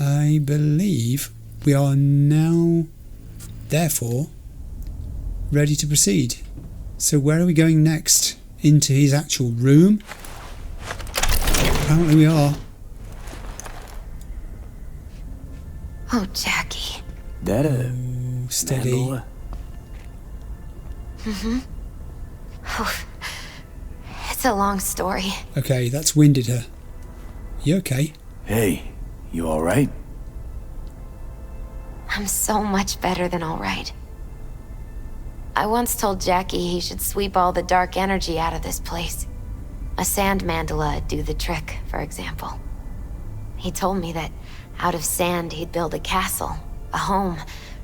I believe we are now, therefore, ready to proceed. So where are we going next? Into his actual room? Apparently we are. Oh, Jackie. That a steady. Mandola? Mm-hmm. Oh, it's a long story. Okay, that's winded her. You okay? Hey, you alright? I'm so much better than alright. I once told Jackie he should sweep all the dark energy out of this place. A sand mandala'd do the trick, for example. He told me that out of sand he'd build a castle, a home,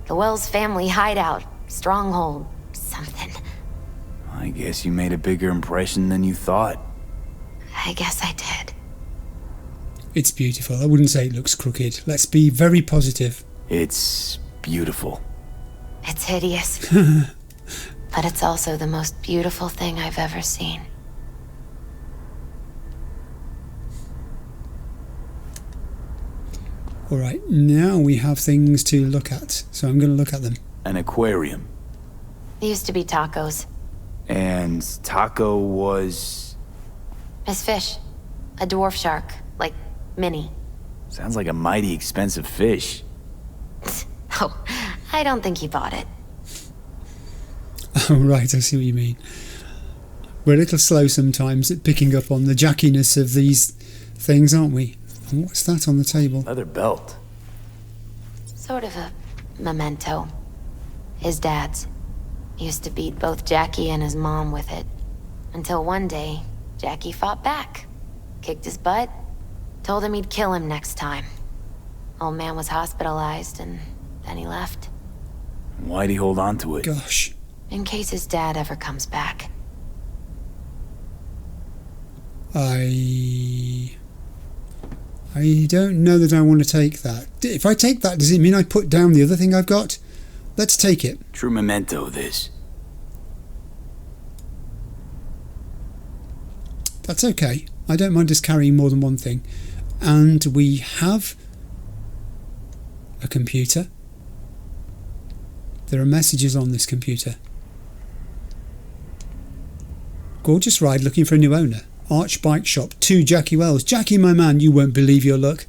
the Wells family hideout, stronghold, something. I guess you made a bigger impression than you thought. I guess I did. It's beautiful. I wouldn't say it looks crooked. Let's be very positive. It's beautiful. It's hideous. But it's also the most beautiful thing I've ever seen. Alright, now we have things to look at. So I'm going to look at them. An aquarium. It used to be Taco's. And Taco was... His fish. A dwarf shark. Like, mini. Sounds like a mighty expensive fish. Oh, I don't think he bought it. Oh, right, I see what you mean. We're a little slow sometimes at picking up on the jackiness of these things, aren't we? And what's that on the table? Leather belt. Sort of a memento. His dad's. He used to beat both Jackie and his mom with it. Until one day, Jackie fought back. Kicked his butt. Told him he'd kill him next time. Old man was hospitalized and then he left. Why'd he hold on to it? Gosh. In case his dad ever comes back. I don't know that I want to take that. If I take that, does it mean I put down the other thing I've got? Let's take it. True memento, this. That's okay. I don't mind us carrying more than one thing. And we have a computer. There are messages on this computer. Gorgeous ride looking for a new owner. Arch Bike Shop, 2 Jackie Wells. Jackie, my man, you won't believe your luck.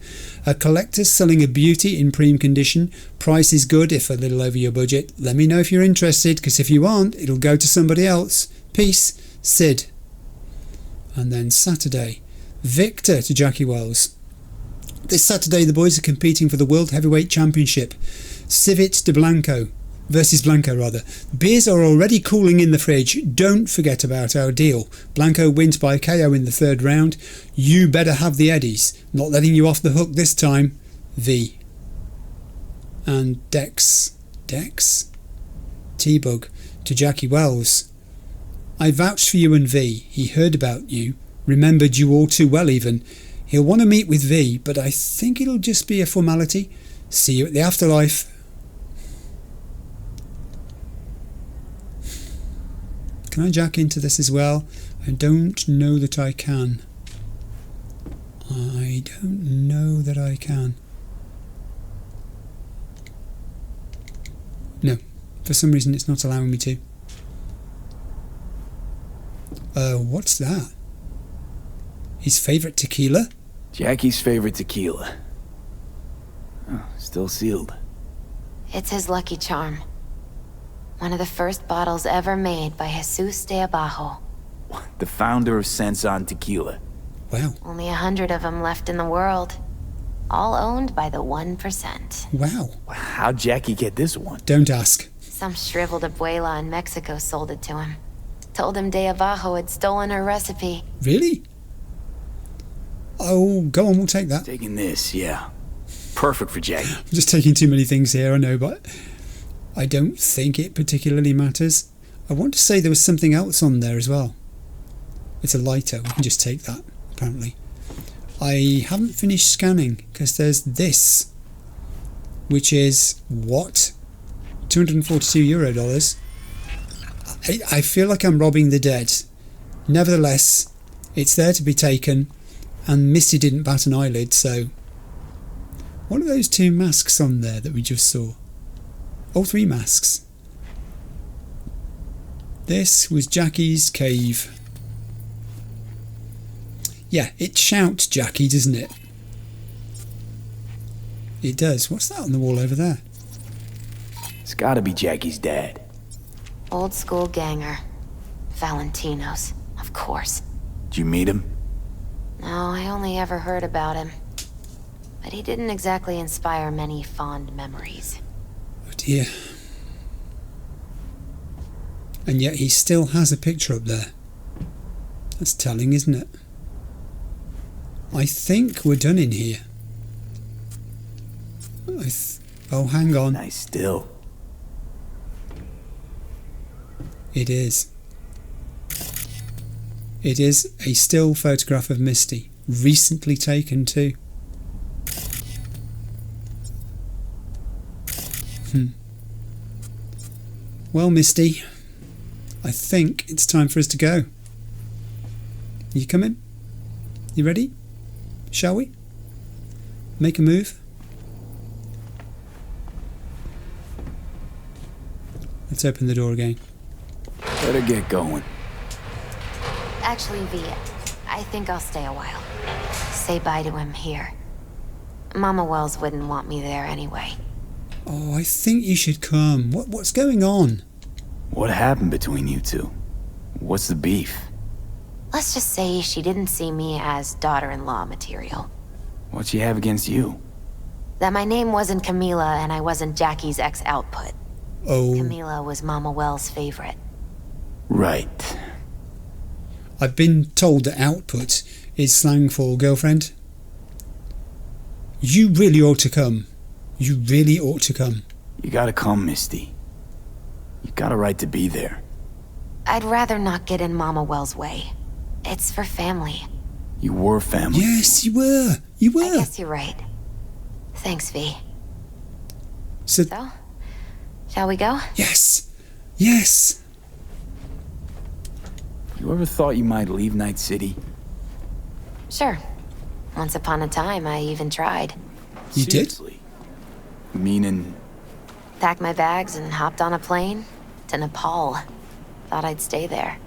A collector selling a beauty in prime condition. Price is good if a little over your budget. Let me know if you're interested, because if you aren't, it'll go to somebody else. Peace, Sid. And then Saturday, Viktor to Jackie Wells. This Saturday, the boys are competing for the World Heavyweight Championship. Civit de Blanco. Versus Blanco, rather. Beers are already cooling in the fridge. Don't forget about our deal. Blanco wins by KO in the 3rd round. You better have the Eddies. Not letting you off the hook this time. V. And Dex. T-Bug to Jackie Wells. I vouched for you and V. He heard about you. Remembered you all too well even. He'll want to meet with V, but I think it'll just be a formality. See you at the afterlife. Can I jack into this as well? I don't know that I can. I don't know that I can. No, for some reason it's not allowing me to. What's that? His favourite tequila? Jackie's favorite tequila. Oh, still sealed. It's his lucky charm. One of the first bottles ever made by Jesus de Abajo. The founder of Sensan Tequila. Wow. Only 100 of them left in the world. All owned by the 1%. Wow. How'd Jackie get this one? Don't ask. Some shriveled abuela in Mexico sold it to him. Told him de Abajo had stolen her recipe. Really? Oh, go on, we'll take that. Taking this, yeah. Perfect for Jackie. I'm just taking too many things here, I know, but I don't think it particularly matters. I want to say there was something else on there as well. It's a lighter, we can just take that, apparently. I haven't finished scanning, because there's this, which is, what? $242. I feel like I'm robbing the dead. Nevertheless, it's there to be taken, and Misty didn't bat an eyelid, so... What are those 2 masks on there that we just saw? Oh, 3 masks. This was Jackie's cave. Yeah, it shouts Jackie, doesn't it? It does. What's that on the wall over there? It's gotta be Jackie's dad. Old school ganger. Valentino's, of course. Did you meet him? No, I only ever heard about him. But he didn't exactly inspire many fond memories. Oh dear. And yet he still has a picture up there. That's telling, isn't it? I think we're done in here. Oh, hang on. Nice still. It is. It is a still photograph of Misty. Recently taken too. Well, Misty, I think it's time for us to go. You coming? You ready? Shall we? Make a move? Let's open the door again. Better get going. Actually, V, I think I'll stay a while. Say bye to him here. Mama Wells wouldn't want me there anyway. Oh, I think you should come. What's going on? What happened between you two? What's the beef? Let's just say she didn't see me as daughter-in-law material. What she have against you? That my name wasn't Camila and I wasn't Jackie's ex-output. Oh. Camila was Mama Wells' favorite. Right. I've been told that output is slang for girlfriend. You really ought to come. You really ought to come. You gotta come, Misty. You got a right to be there. I'd rather not get in Mama Wells' way. It's for family. You were family. Yes, you were. You were. I guess you're right. Thanks, V. So, shall we go? Yes. Yes. You ever thought you might leave Night City? Sure. Once upon a time, I even tried. You Seriously? did? Meaning? Packed my bags and hopped on a plane to Nepal. Thought I'd stay there.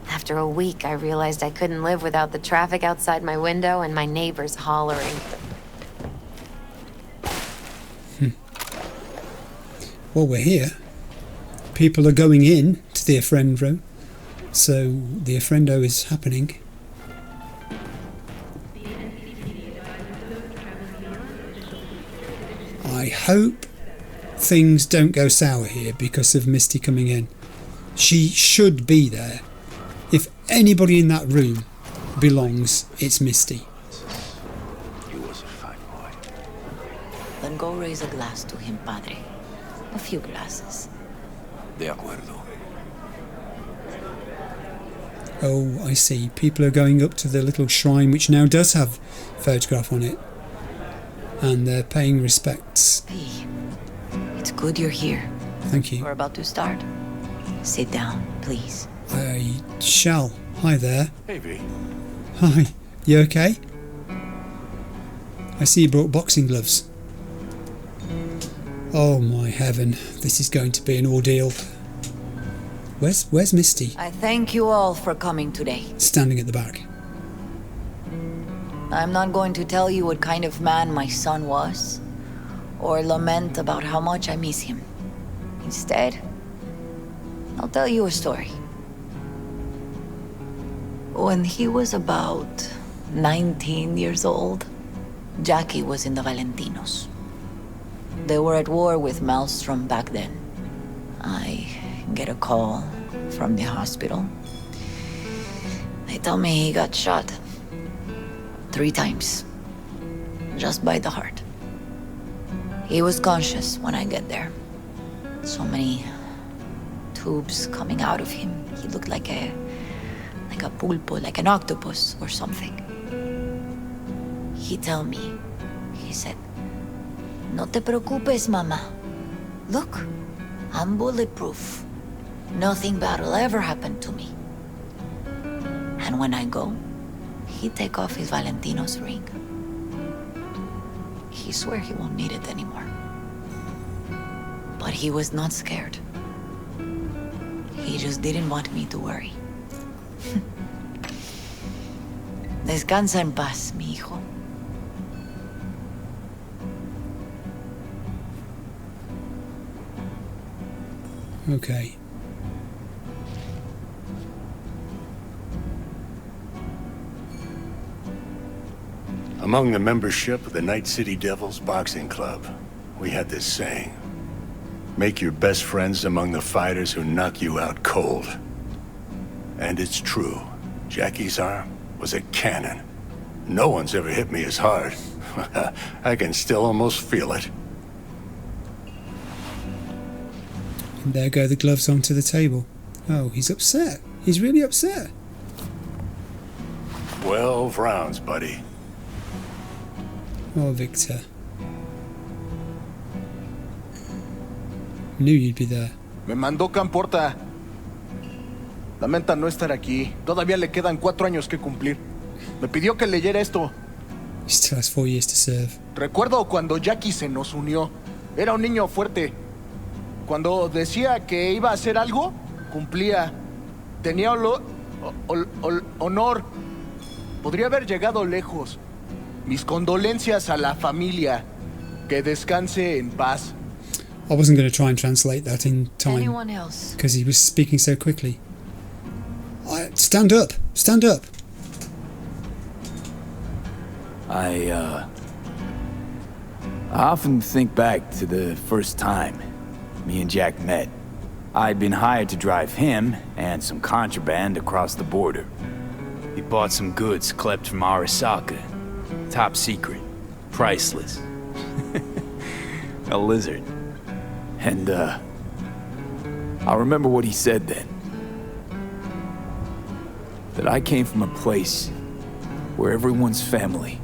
After a week, I realized I couldn't live without the traffic outside my window and my neighbors hollering. Well, we're here. People are going in to the ofrenda, so the ofrenda is happening. I hope things don't go sour here because of Misty coming in. She should be there. If anybody in that room belongs, it's Misty. He was a fine boy. Then go raise a glass to him, Padre. A few glasses. De acuerdo. Oh, I see. People are going up to the little shrine which now does have a photograph on it. And they're paying respects. P, it's good you're here. Thank you. We're about to start. Sit down, please. I shall. Hi there. Hey, V. Hi. You okay? I see you brought boxing gloves. Oh my heaven. This is going to be an ordeal. Where's Misty? I thank you all for coming today. Standing at the back. I'm not going to tell you what kind of man my son was, or lament about how much I miss him. Instead, I'll tell you a story. When he was about 19 years old, Jackie was in the Valentinos. They were at war with Maelstrom back then. I get a call from the hospital. They tell me he got shot 3 times, just by the heart. He was conscious when I get there. So many tubes coming out of him. He looked like a pulpo, like an octopus or something. He tell me, he said, "No te preocupes, mama. Look, I'm bulletproof. Nothing bad will ever happen to me." And when I go, he take off his Valentino's ring. He swear he won't need it anymore. But he was not scared. He just didn't want me to worry. Descansa en paz, mi hijo. Okay. Among the membership of the Night City Devils Boxing Club, we had this saying: make your best friends among the fighters who knock you out cold. And it's true. Jackie's arm was a cannon. No one's ever hit me as hard. I can still almost feel it. And there go the gloves onto the table. Oh, he's upset. He's really upset. 12 rounds, buddy. Oh, Viktor. Knew you'd be there. Me mandó Camporta. Lamenta no estar aquí. Todavía le quedan 4 años que cumplir. Me pidió que leyera esto. He still has 4 years to serve. Recuerdo cuando Jackie se nos unió. Era un niño fuerte. Cuando decía que iba a hacer algo, cumplía. Tenía honor. Podría haber llegado lejos. Mis condolencias a la familia. Que descanse en paz. I wasn't going to try and translate that in time. Anyone else? Because he was speaking so quickly. Stand up! Stand up! I often think back to the first time me and Jack met. I'd been hired to drive him and some contraband across the border. He bought some goods klept from Arasaka. Top secret. Priceless. A lizard. And, I remember what he said then. That I came from a place where everyone's family.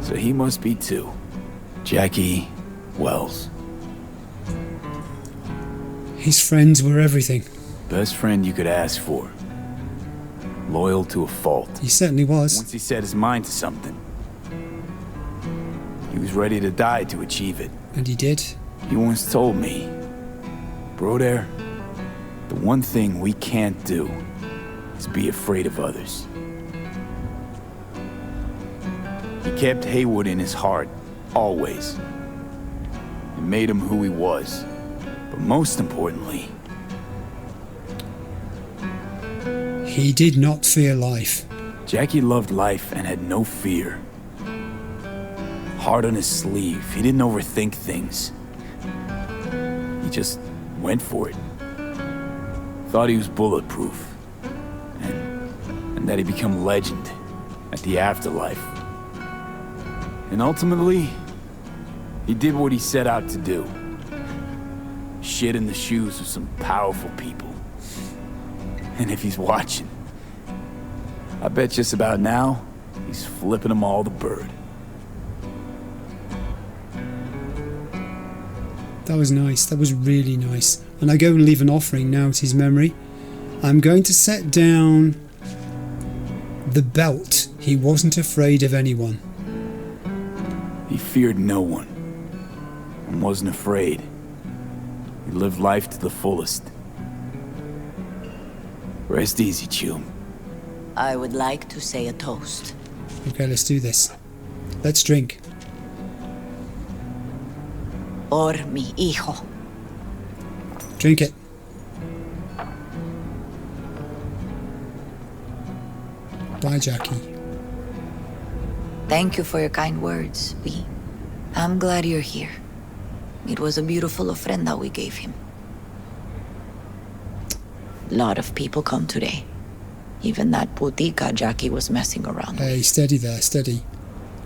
So he must be too. Jackie Wells. His friends were everything. Best friend you could ask for. Loyal to a fault. He certainly was. Once he set his mind to something, he was ready to die to achieve it. And he did. He once told me, "Brother, The one thing we can't do is be afraid of others. He kept Haywood in his heart, always. It made him who he was. But most importantly, he did not fear life. Jackie loved life and had no fear. Heart on his sleeve, he didn't overthink things. He just went for it. Thought he was bulletproof. And that he'd become legend at the afterlife. And ultimately, he did what he set out to do. Shit in the shoes of some powerful people. And if he's watching, I bet just about now, he's flipping them all the bird. That was nice. That was really nice. And I go and leave an offering now to his memory. I'm going to set down the belt. He wasn't afraid of anyone. He feared no one and wasn't afraid. He lived life to the fullest. Rest easy, chum. I would like to say a toast. Okay, let's do this. Let's drink. Por mi hijo. Drink it. Bye, Jackie. Thank you for your kind words, I'm glad you're here. It was a beautiful ofrenda we gave him. Lot of people come today. Even that putica Jackie was messing around with. Hey, steady there, steady.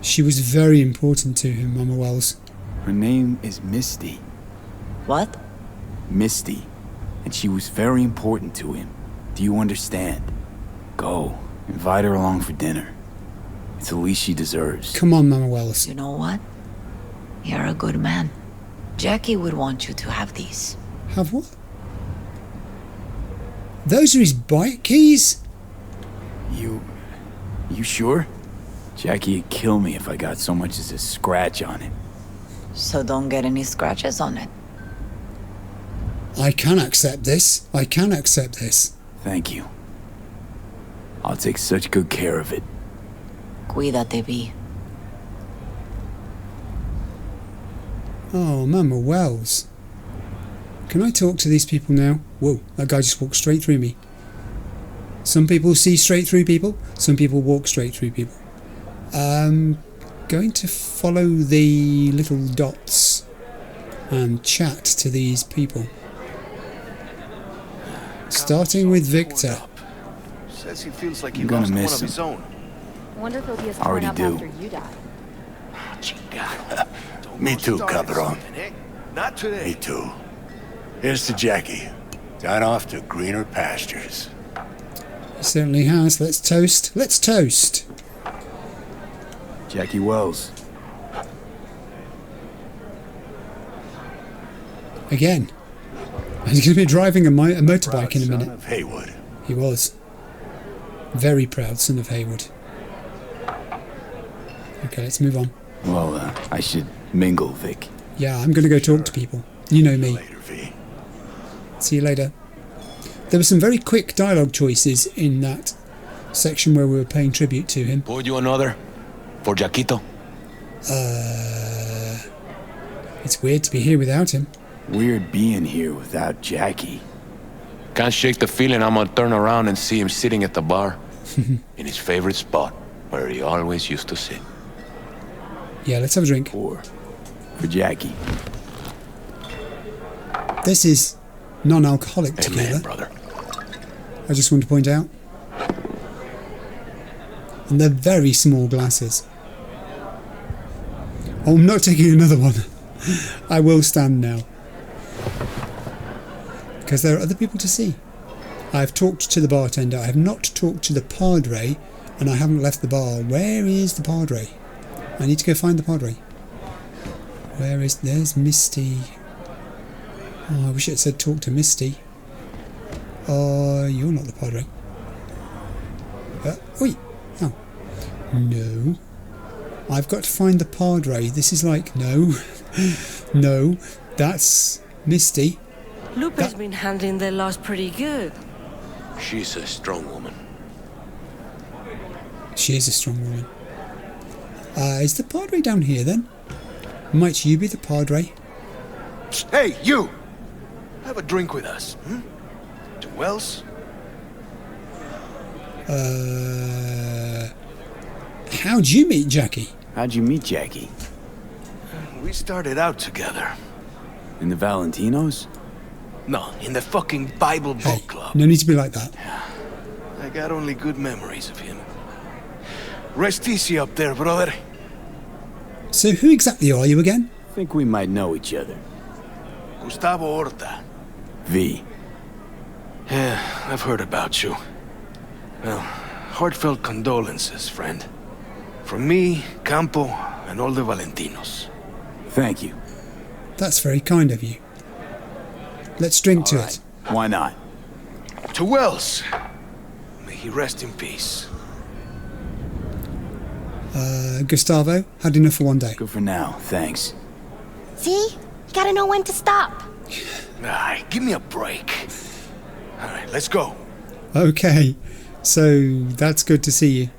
She was very important to him, Mama Wells. Her name is Misty. What? Misty. And she was very important to him. Do you understand? Go. Invite her along for dinner. It's the least she deserves. Come on, Mama Wells. You know what? You're a good man. Jackie would want you to have these. Have what? Those are his bike keys? You sure? Jackie'd kill me if I got so much as a scratch on it. So don't get any scratches on it. I can accept this. I can accept this. Thank you. I'll take such good care of it. Cuídate, Vi. Oh, Mama Wells. Can I talk to these people now? Whoa, that guy just walked straight through me. Some people see straight through people. Some people walk straight through people. Going to follow the little dots and chat to these people. Starting with Viktor. Says he feels like he I'm gonna lost one miss of his him. own. Wonder if he'll be as Already torn up do. after you die. Me too, cabron. Not today. Me too. Here's to Jackie. Down off to greener pastures. He certainly has. Let's toast. Let's toast. Jackie Wells. Again. He's going to be driving a motorbike in a Son minute. of Haywood. He was. Very proud son of Haywood. Okay, let's move on. Well, I should mingle, Vic. Yeah, I'm going to go talk to people. You know me. Later, V. See you later. There were some very quick dialogue choices in that section where we were paying tribute to him. Pour you another? For Jaquito? It's weird to be here without him. Weird being here without Jackie. Can't shake the feeling I'm gonna turn around and see him sitting at the bar. In his favorite spot, where he always used to sit. Yeah, let's have a drink. For Jackie. This is non-alcoholic tequila. Amen, brother. I just want to point out. And they're very small glasses. Oh, I'm not taking another one. I will stand now. Because there are other people to see. I have talked to the bartender. I have not talked to the padre. And I haven't left the bar. Where is the padre? I need to go find the padre. Where is... There's Misty. Oh, I wish it said talk to Misty. You're not the padre. Oi! Oh. No. I've got to find the padre. This is like... No. No. That's Misty. Lupe's been handling their loss pretty good. She's a strong woman. She is a strong woman. Is the Padre down here then? Might you be the Padre? Hey, you! Have a drink with us, hmm? To Wells? How'd you meet Jackie? How'd you meet Jackie? We started out together. In the Valentinos? No, in the fucking Bible book club. No need to be like that. I got only good memories of him. Rest easy up there, brother. So who exactly are you again? Think we might know each other. Gustavo Horta. V. Yeah, I've heard about you. Well, heartfelt condolences, friend. From me, Campo, and all the Valentinos. Thank you. That's very kind of you. Let's drink to it. Why not? To Wells. May he rest in peace. Gustavo, had enough for one day. Good for now, thanks. See? You gotta know when to stop. Aye, give me a break. Alright, let's go. Okay, so that's good to see you.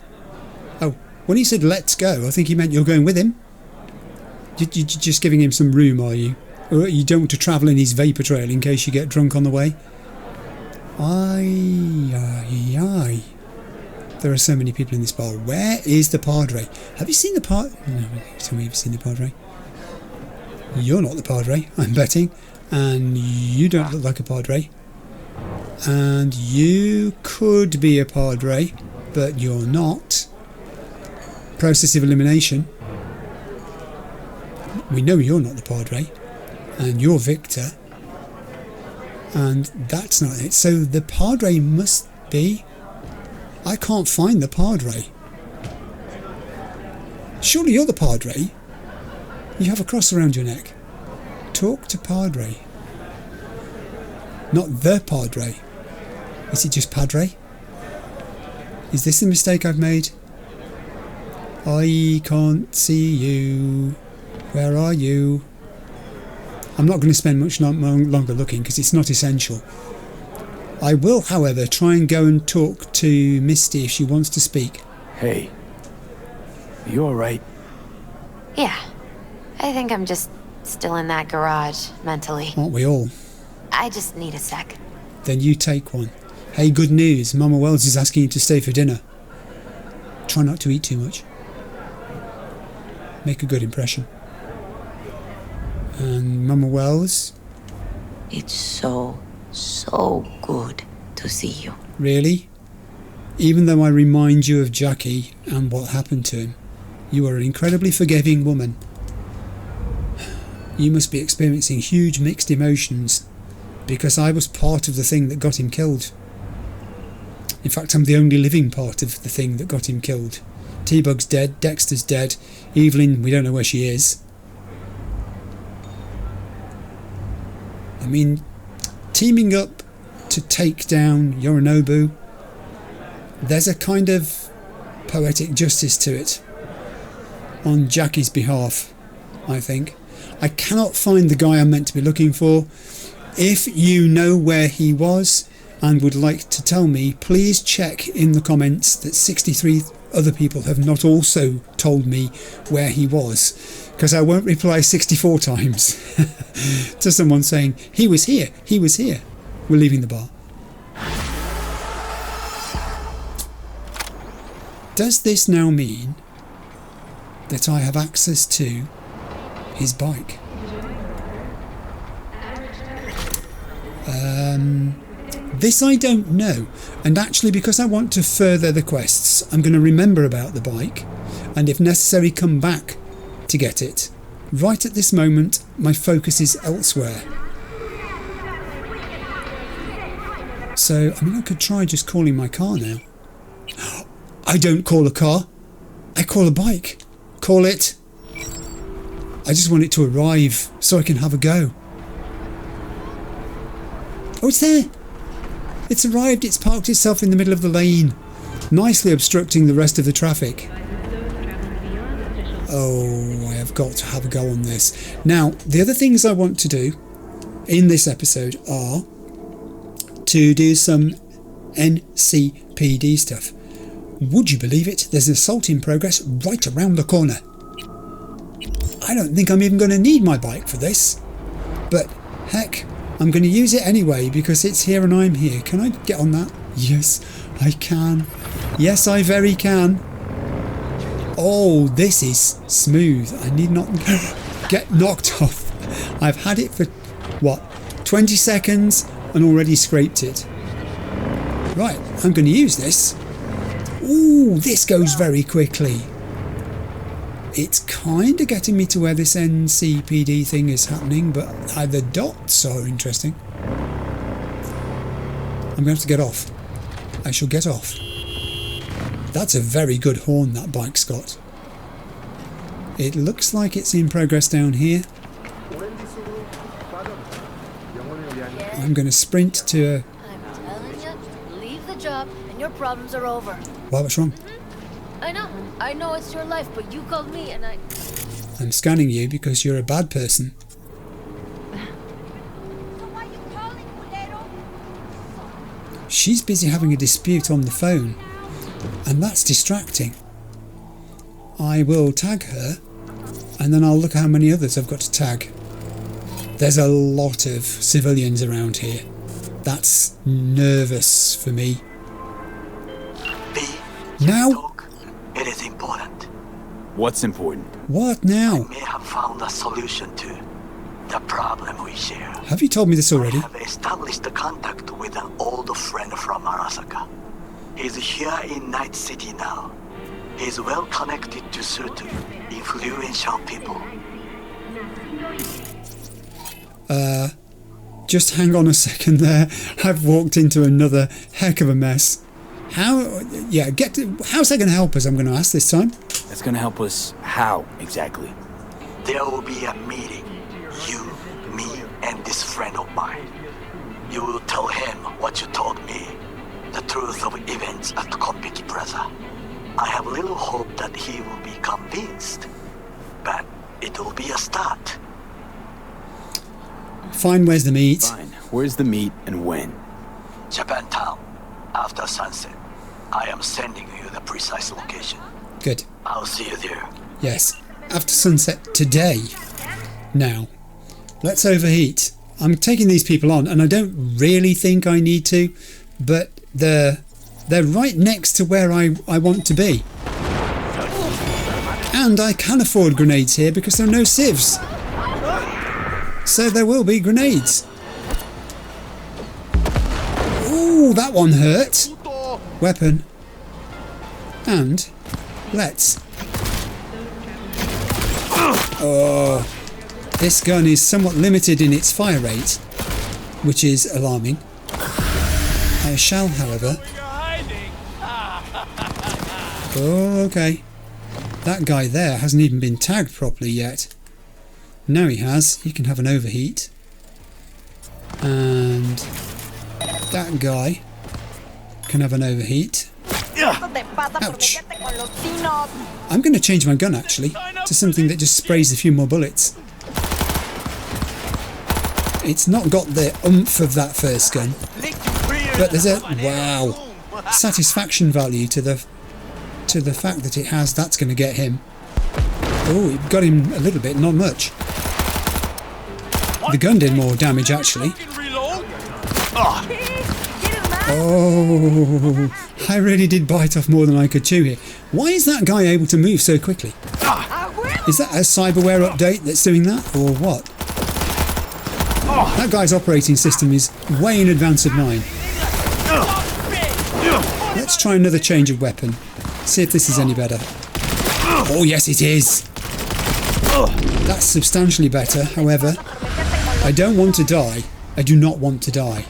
Oh, when he said let's go, I think he meant you're going with him. You're just giving him some room, are you? Or you don't want to travel in his vapor trail in case you get drunk on the way? Aye. There are so many people in this bar. Where is the Padre? Have you seen the Padre? No, tell me you've seen the Padre. You're not the Padre, I'm betting. And you don't look like a Padre. And you could be a Padre, but you're not. Process of elimination. We know you're not the Padre. And you're Viktor. And that's not it. So the Padre must be... I can't find the Padre. Surely you're the Padre. You have a cross around your neck. Talk to Padre. Not the Padre. Is it just Padre? Is this the mistake I've made? I can't see you. Where are you? I'm not going to spend much longer looking because it's not essential. I will, however, try and go and talk to Misty if she wants to speak. Hey. Are you alright? Yeah. I think I'm just still in that garage, mentally. Aren't we all? I just need a sec. Then you take one. Hey, good news. Mama Wells is asking you to stay for dinner. Try not to eat too much. Make a good impression. And Mama Wells? It's so good to see you. Really? Even though I remind you of Jackie and what happened to him, you are an incredibly forgiving woman. You must be experiencing huge mixed emotions because I was part of the thing that got him killed. In fact, I'm the only living part of the thing that got him killed. T-Bug's dead, Dexter's dead, Evelyn, we don't know where she is. I mean, teaming up to take down Yorinobu, there's a kind of poetic justice to it on Jackie's behalf, I think. I cannot find the guy I'm meant to be looking for. If you know where he was and would like to tell me, please check in the comments that 63 other people have not also told me where he was, because I won't reply 64 times to someone saying, he was here. We're leaving the bar. Does this now mean that I have access to his bike? This I don't know, and actually because I want to further the quests, I'm going to remember about the bike and if necessary come back to get it. Right at this moment my focus is elsewhere. So, I mean, I could try just calling my car now. I don't call a car, I call a bike. Call it. I just want it to arrive so I can have a go. Oh, it's there! It's arrived, it's parked itself in the middle of the lane, nicely obstructing the rest of the traffic. Oh, I have got to have a go on this. Now, the other things I want to do in this episode are to do some NCPD stuff. Would you believe it? There's an assault in progress right around the corner. I don't think I'm even going to need my bike for this. But heck, I'm going to use it anyway because it's here and I'm here. Can I get on that? Yes, I can. Yes, I very can. Oh, this is smooth. I need not get knocked off. I've had it for, what, 20 seconds and already scraped it. Right, I'm going to use this. Ooh, this goes very quickly. It's kind of getting me to where this NCPD thing is happening, but the dots are interesting. I'm going to have to get off. I shall get off. That's a very good horn that bike's got. It looks like it's in progress down here. I'm going to sprint to a... I'm telling you, leave the job and your problems are over. Why, what's wrong? I know it's your life, but you called me and I'm scanning you because you're a bad person. She's busy having a dispute on the phone, and that's distracting. I will tag her, and then I'll look at how many others I've got to tag. There's a lot of civilians around here. That's nervous for me. Now? It is important. What's important? What now? I may have found a solution to the problem we share. Have you told me this already? I have established a contact with an old friend from Arasaka. He's here in Night City now. He's well connected to certain influential people. Just hang on a second there. I've walked into another heck of a mess. How's that going to help us, I'm going to ask this time? That's going to help us how, exactly? There will be a meeting. You, me, and this friend of mine. You will tell him what you told me. The truth of events at Konpeki Plaza. I have little hope that he will be convinced. But it will be a start. Fine, where's the meet? Fine. Where's the meet and when? Japantown. After sunset. I am sending you the precise location. Good. I'll see you there. Yes. After sunset today. Now, let's overheat. I'm taking these people on, and I don't really think I need to, but they're right next to where I want to be. And I can afford grenades here because there are no civs. So there will be grenades. Ooh, that one hurt. Weapon. And let's... Oh, this gun is somewhat limited in its fire rate, which is alarming. I shall, however... Oh, okay. That guy there hasn't even been tagged properly yet. Now he has. He can have an overheat. And that guy can have an overheat. Ouch. I'm going to change my gun actually to something that just sprays a few more bullets. It's not got the oomph of that first gun, but there's a satisfaction value to the fact that it has. That's going to get him. Oh, it got him a little bit, not much. The gun did more damage actually. Oh, I really did bite off more than I could chew here. Why is that guy able to move so quickly? Is that a cyberware update that's doing that, or what? That guy's operating system is way in advance of mine. Let's try another change of weapon. See if this is any better. Oh yes, it is. That's substantially better. However, I don't want to die. I do not want to die.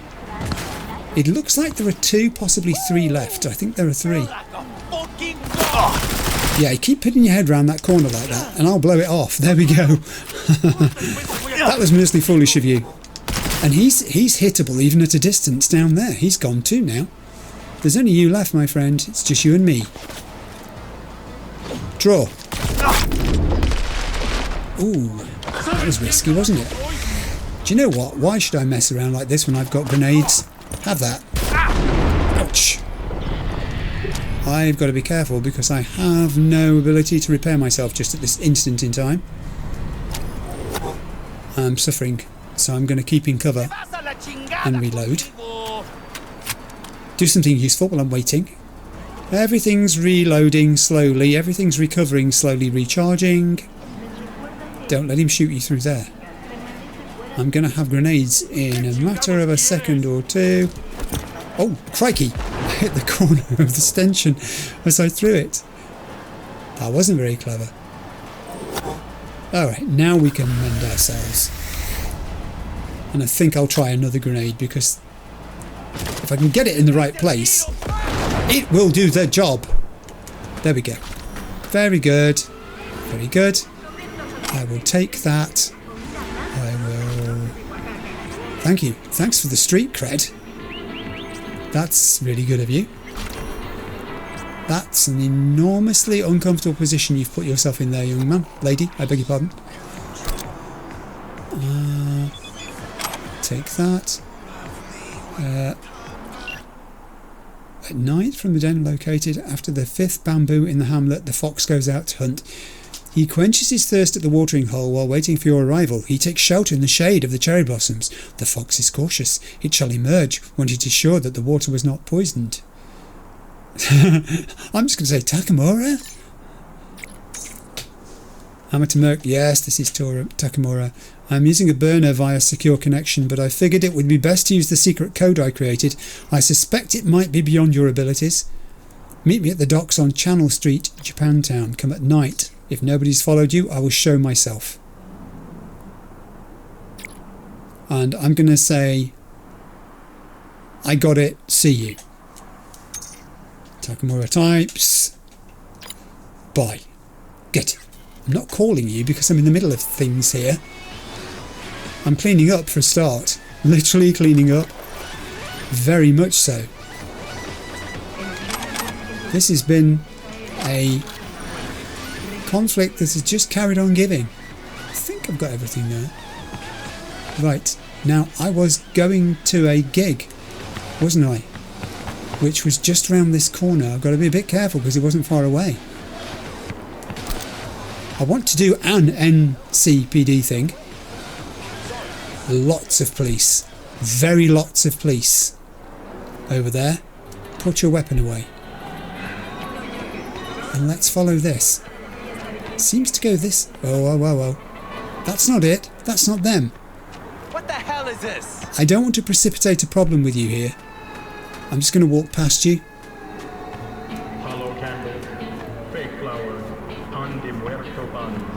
It looks like there are 2, possibly 3 left. I think there are 3. Yeah, you keep putting your head around that corner like that and I'll blow it off. There we go. That was mostly foolish of you. And he's hittable even at a distance down there. He's gone too now. There's only you left, my friend. It's just you and me. Draw. Ooh, that was risky, wasn't it? Do you know what? Why should I mess around like this when I've got grenades? Have that. Ouch. I've got to be careful because I have no ability to repair myself just at this instant in time. I'm suffering, so I'm going to keep in cover and reload. Do something useful while I'm waiting. Everything's reloading slowly, everything's recovering slowly, recharging. Don't let him shoot you through there. I'm going to have grenades in a matter of a second or two. Oh, crikey! I hit the corner of the stanchion as I threw it. That wasn't very clever. Alright, now we can mend ourselves. And I think I'll try another grenade because if I can get it in the right place, it will do the job. There we go. Very good. Very good. I will take that. I will... Thank you. Thanks for the street cred. That's really good of you. That's an enormously uncomfortable position you've put yourself in there, young man. Lady, I beg your pardon. Take that. At night, from the den located after the 5th bamboo in the hamlet, the fox goes out to hunt. He quenches his thirst at the watering hole while waiting for your arrival. He takes shelter in the shade of the cherry blossoms. The fox is cautious. It shall emerge when it is sure that the water was not poisoned. I'm just going to say Takamura. Amateur Merc, yes, this is Takamura. I'm using a burner via secure connection, but I figured it would be best to use the secret code I created. I suspect it might be beyond your abilities. Meet me at the docks on Channel Street, Japantown. Come at night. If nobody's followed you, I will show myself. And I'm going to say, I got it, see you. Takamura types. Bye. Get it. I'm not calling you because I'm in the middle of things here. I'm cleaning up for a start. Literally cleaning up. Very much so. This has been a conflict that has just carried on giving. I think I've got everything there. Right. Now, I was going to a gig, wasn't I? Which was just around this corner. I've got to be a bit careful because it wasn't far away. I want to do an NCPD thing. Lots of police. Very lots of police. Over there. Put your weapon away. And let's follow this. Seems to go this... Oh. That's not it. That's not them. What the hell is this? I don't want to precipitate a problem with you here. I'm just going to walk past you.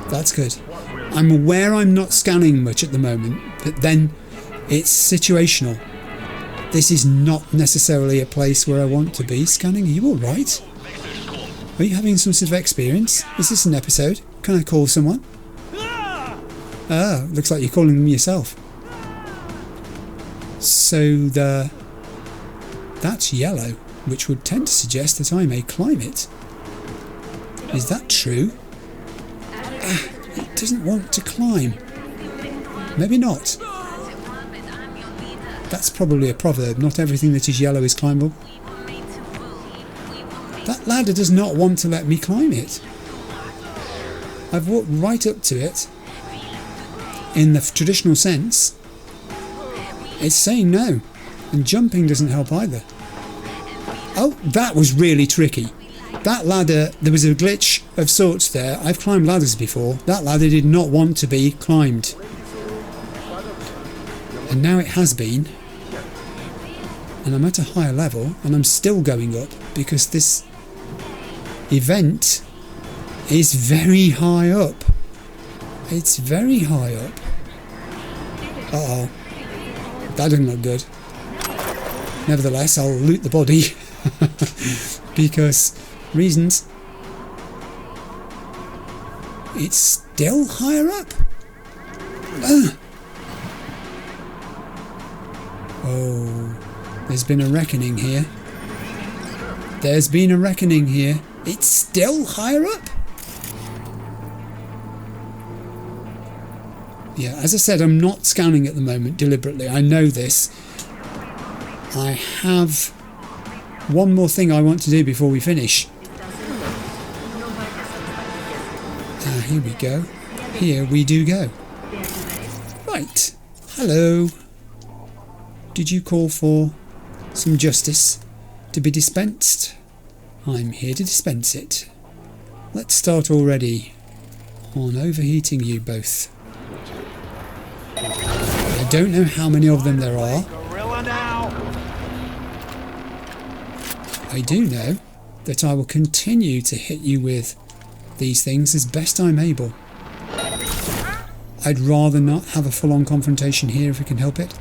That's good. I'm aware I'm not scanning much at the moment, but then it's situational. This is not necessarily a place where I want to be scanning. Are you alright? Are you having some sort of experience? Is this an episode? Can I call someone? Ah, looks like you're calling them yourself. So that's yellow, which would tend to suggest that I may climb it. Is that true? It doesn't want to climb. Maybe not. That's probably a proverb. Not everything that is yellow is climbable. That ladder does not want to let me climb it. I've walked right up to it. In the traditional sense, it's saying no. And jumping doesn't help either. Oh, that was really tricky. That ladder, there was a glitch of sorts there. I've climbed ladders before. That ladder did not want to be climbed. And now it has been. And I'm at a higher level and I'm still going up because this event is very high up. It's very high up. Uh-oh. That didn't look good. Nevertheless, I'll loot the body because reasons. It's still higher up. Oh, there's been a reckoning here. There's been a reckoning here. It's still higher up. Yeah, as I said, I'm not scanning at the moment deliberately. I know this. I have one more thing I want to do before we finish. Here we go. Here we do go. Right. Hello. Did you call for some justice to be dispensed? I'm here to dispense it. Let's start already on overheating you both. I don't know how many of them there are. I do know that I will continue to hit you with these things as best I'm able. I'd rather not have a full-on confrontation here if we can help it.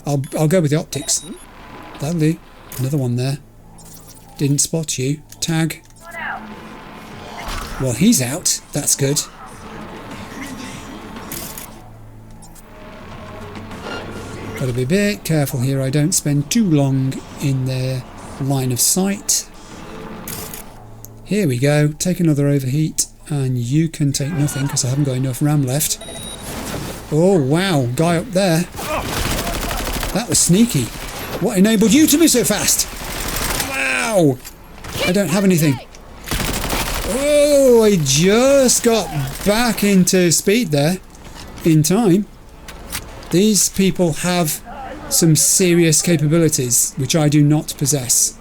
I'll go with the optics. That'll do. Another one there. Didn't spot you. Tag. Well, he's out. That's good. Gotta be a bit careful here. I don't spend too long in their line of sight. Here we go. Take another overheat. And you can take nothing because I haven't got enough RAM left. Oh, wow. Guy up there. That was sneaky. What enabled you to be so fast? Wow. I don't have anything. Oh, I just got back into speed there in time. These people have some serious capabilities which I do not possess.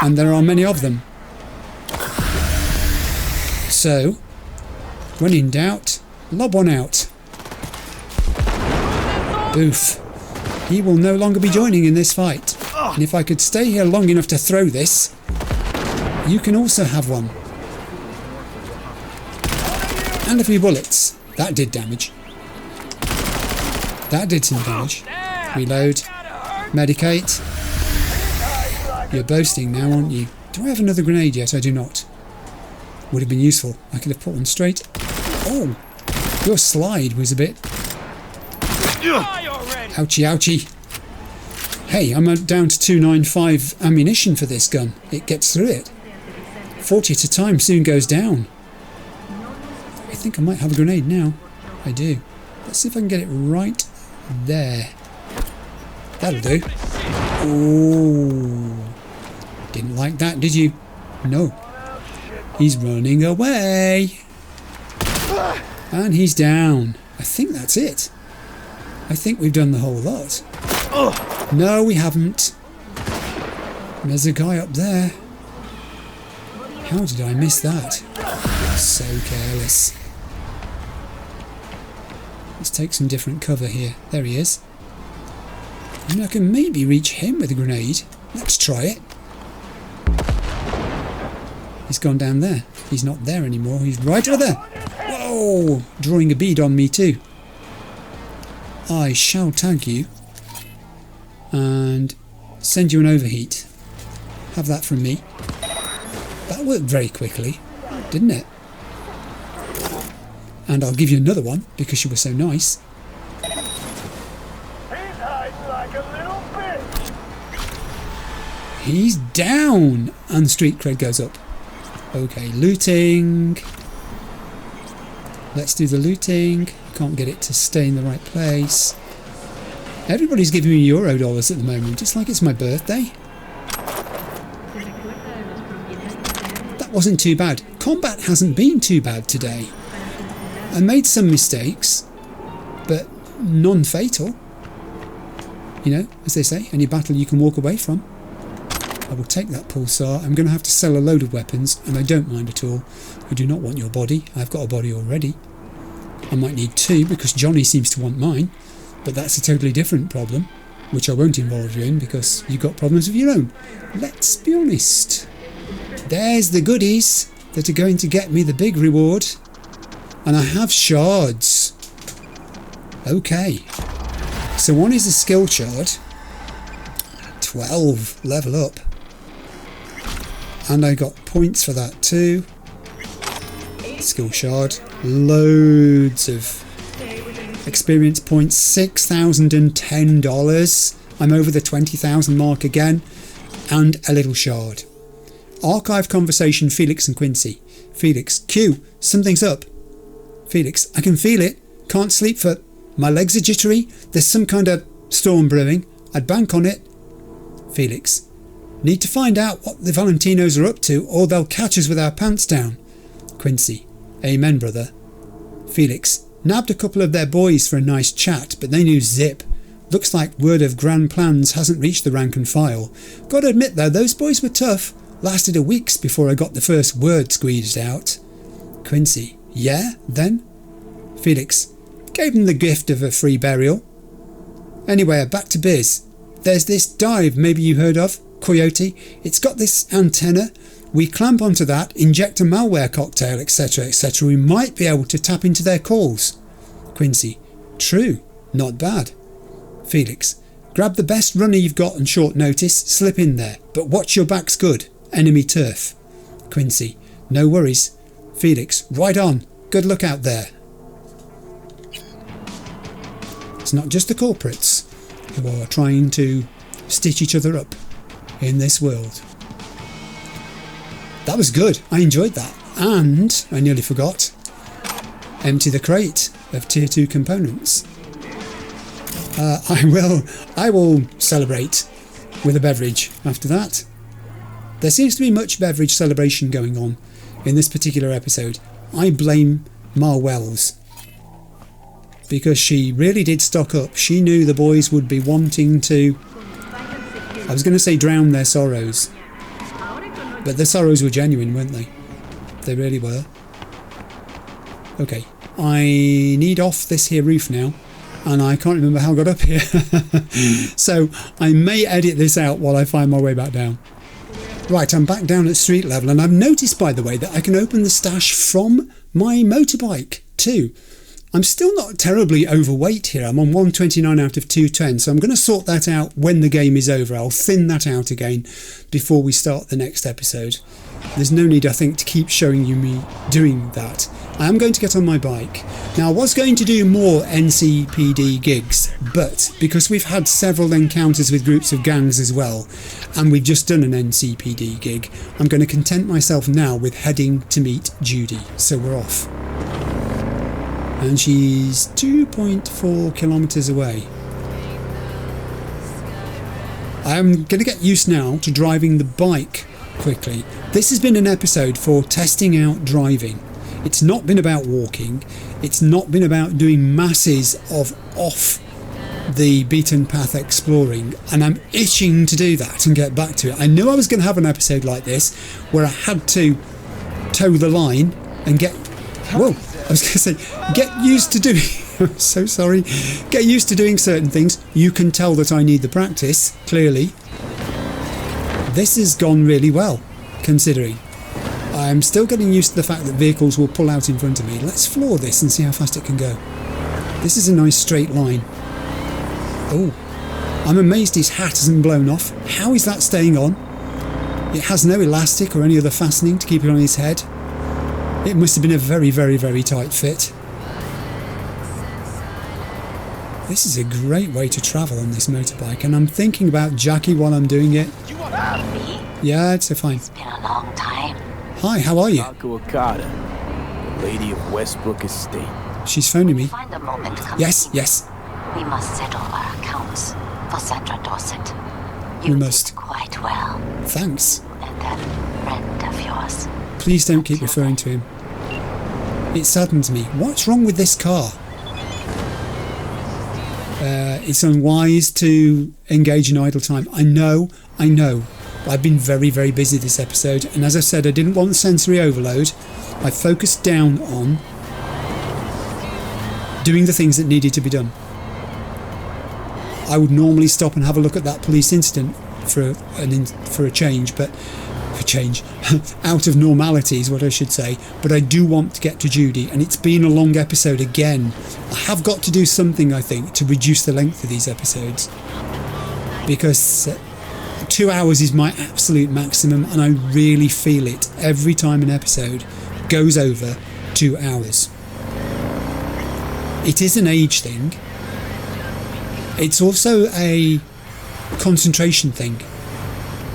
And there are many of them. So, when in doubt, lob one out. Boof. He will no longer be joining in this fight. And if I could stay here long enough to throw this, you can also have one. And a few bullets. That did damage. That did some damage. Reload. Medicate. You're boasting now, aren't you? Do I have another grenade yet? I do not. Would have been useful. I could have put one straight. Oh! Your slide was a bit... Ouchie, ouchie. Hey, I'm down to 295 ammunition for this gun. It gets through it. 40 at a time soon goes down. I think I might have a grenade now. I do. Let's see if I can get it right there. That'll do. Oh! Didn't like that, did you? No. He's running away. And he's down. I think that's it. I think we've done the whole lot. No, we haven't. There's a guy up there. How did I miss that? So careless. Let's take some different cover here. There he is. And I can maybe reach him with a grenade. Let's try it. He's gone down there. He's not there anymore. He's right over there. Whoa! Drawing a bead on me too. I shall tag you and send you an overheat. Have that from me. That worked very quickly, didn't it? And I'll give you another one because you were so nice. He's down! And street cred goes up. Okay, looting. Let's do the looting. Can't get it to stay in the right place. Everybody's giving me euro dollars at the moment. It's like it's my birthday. That wasn't too bad. Combat hasn't been too bad today. I made some mistakes, but none fatal. You know, as they say, any battle you can walk away from. I will take that pulsar. I'm going to have to sell a load of weapons, and I don't mind at all. I do not want your body. I've got a body already. I might need two because Johnny seems to want mine, but that's a totally different problem, which I won't involve you in because you've got problems of your own. Let's be honest. There's the goodies that are going to get me the big reward, and I have shards. Okay. So one is a skill shard. 12 level up. And I got points for that too. Skill shard. Loads of experience points. $6,010. I'm over the 20,000 mark again. And a little shard. Archive conversation Felix and Quincy. Felix, Q, something's up. Felix, I can feel it. Can't sleep for... My legs are jittery. There's some kind of storm brewing. I'd bank on it. Felix, need to find out what the Valentinos are up to or they'll catch us with our pants down. Quincy, amen, brother. Felix, nabbed a couple of their boys for a nice chat, but they knew zip. Looks like word of grand plans hasn't reached the rank and file. Gotta admit though, those boys were tough. Lasted a weeks before I got the first word squeezed out. Quincy, yeah, then? Felix, gave them the gift of a free burial. Anyway, back to biz. There's this dive maybe you heard of, Coyote. It's got this antenna. We clamp onto that, inject a malware cocktail, etc, etc. We might be able to tap into their calls. Quincy, true, not bad. Felix, grab the best runner you've got on short notice, slip in there, but watch your back's good. Enemy turf. Quincy, no worries. Felix, right on. Good luck out there. It's not just the corporates who are trying to stitch each other up in this world. That was good. I enjoyed that. And I nearly forgot. Empty the crate of tier 2 components. I will celebrate with a beverage after that. There seems to be much beverage celebration going on in this particular episode. I blame Ma Wells, because she really did stock up. She knew the boys would be wanting to, I was going to say drown their sorrows, but their sorrows were genuine, weren't they? They really were. Okay, I need off this here roof now, and I can't remember how I got up here. So I may edit this out while I find my way back down. Right, I'm back down at street level, and I've noticed, by the way, that I can open the stash from my motorbike too. I'm still not terribly overweight here. I'm on 129 out of 210, so I'm going to sort that out when the game is over. I'll thin that out again before we start the next episode. There's no need, I think, to keep showing you me doing that. I am going to get on my bike. Now, I was going to do more NCPD gigs, but because we've had several encounters with groups of gangs as well, and we've just done an NCPD gig, I'm going to content myself now with heading to meet Judy. So we're off. And she's 2.4 kilometres away. I'm going to get used now to driving the bike quickly. This has been an episode for testing out driving. It's not been about walking. It's not been about doing masses of off the beaten path exploring, and I'm itching to do that and get back to it. I knew I was going to have an episode like this where I had to toe the line and get... Whoa! I was going to say, get used to doing... I'm so sorry. Get used to doing certain things. You can tell that I need the practice, clearly. This has gone really well, considering. I'm still getting used to the fact that vehicles will pull out in front of me. Let's floor this and see how fast it can go. This is a nice straight line. Oh, I'm amazed his hat hasn't blown off. How is that staying on? It has no elastic or any other fastening to keep it on his head. It must have been a very, very, very tight fit. This is a great way to travel on this motorbike, and I'm thinking about Jackie while I'm doing it. Yeah, it's fine. It's been a long time. Hi, how are you? Okada, the lady of Westbrook Estate. She's phoning me. Find a moment to come Yes, see me. yes. We must settle our accounts for Sandra Dorset. We You must. did quite well. Thanks. And that friend of yours. Please don't keep referring to him. It saddens me. What's wrong with this car? It's unwise to engage in idle time. I know. I've been very, very busy this episode, and as I said, I didn't want sensory overload. I focused down on doing the things that needed to be done. I would normally stop and have a look at that police incident for a change, but out of normality is what I should say. But I do want to get to Judy, and it's been a long episode again. I have got to do something, I think, to reduce the length of these episodes, because 2 hours is my absolute maximum, and I really feel it every time an episode goes over 2 hours. It is an age thing. It's also a concentration thing,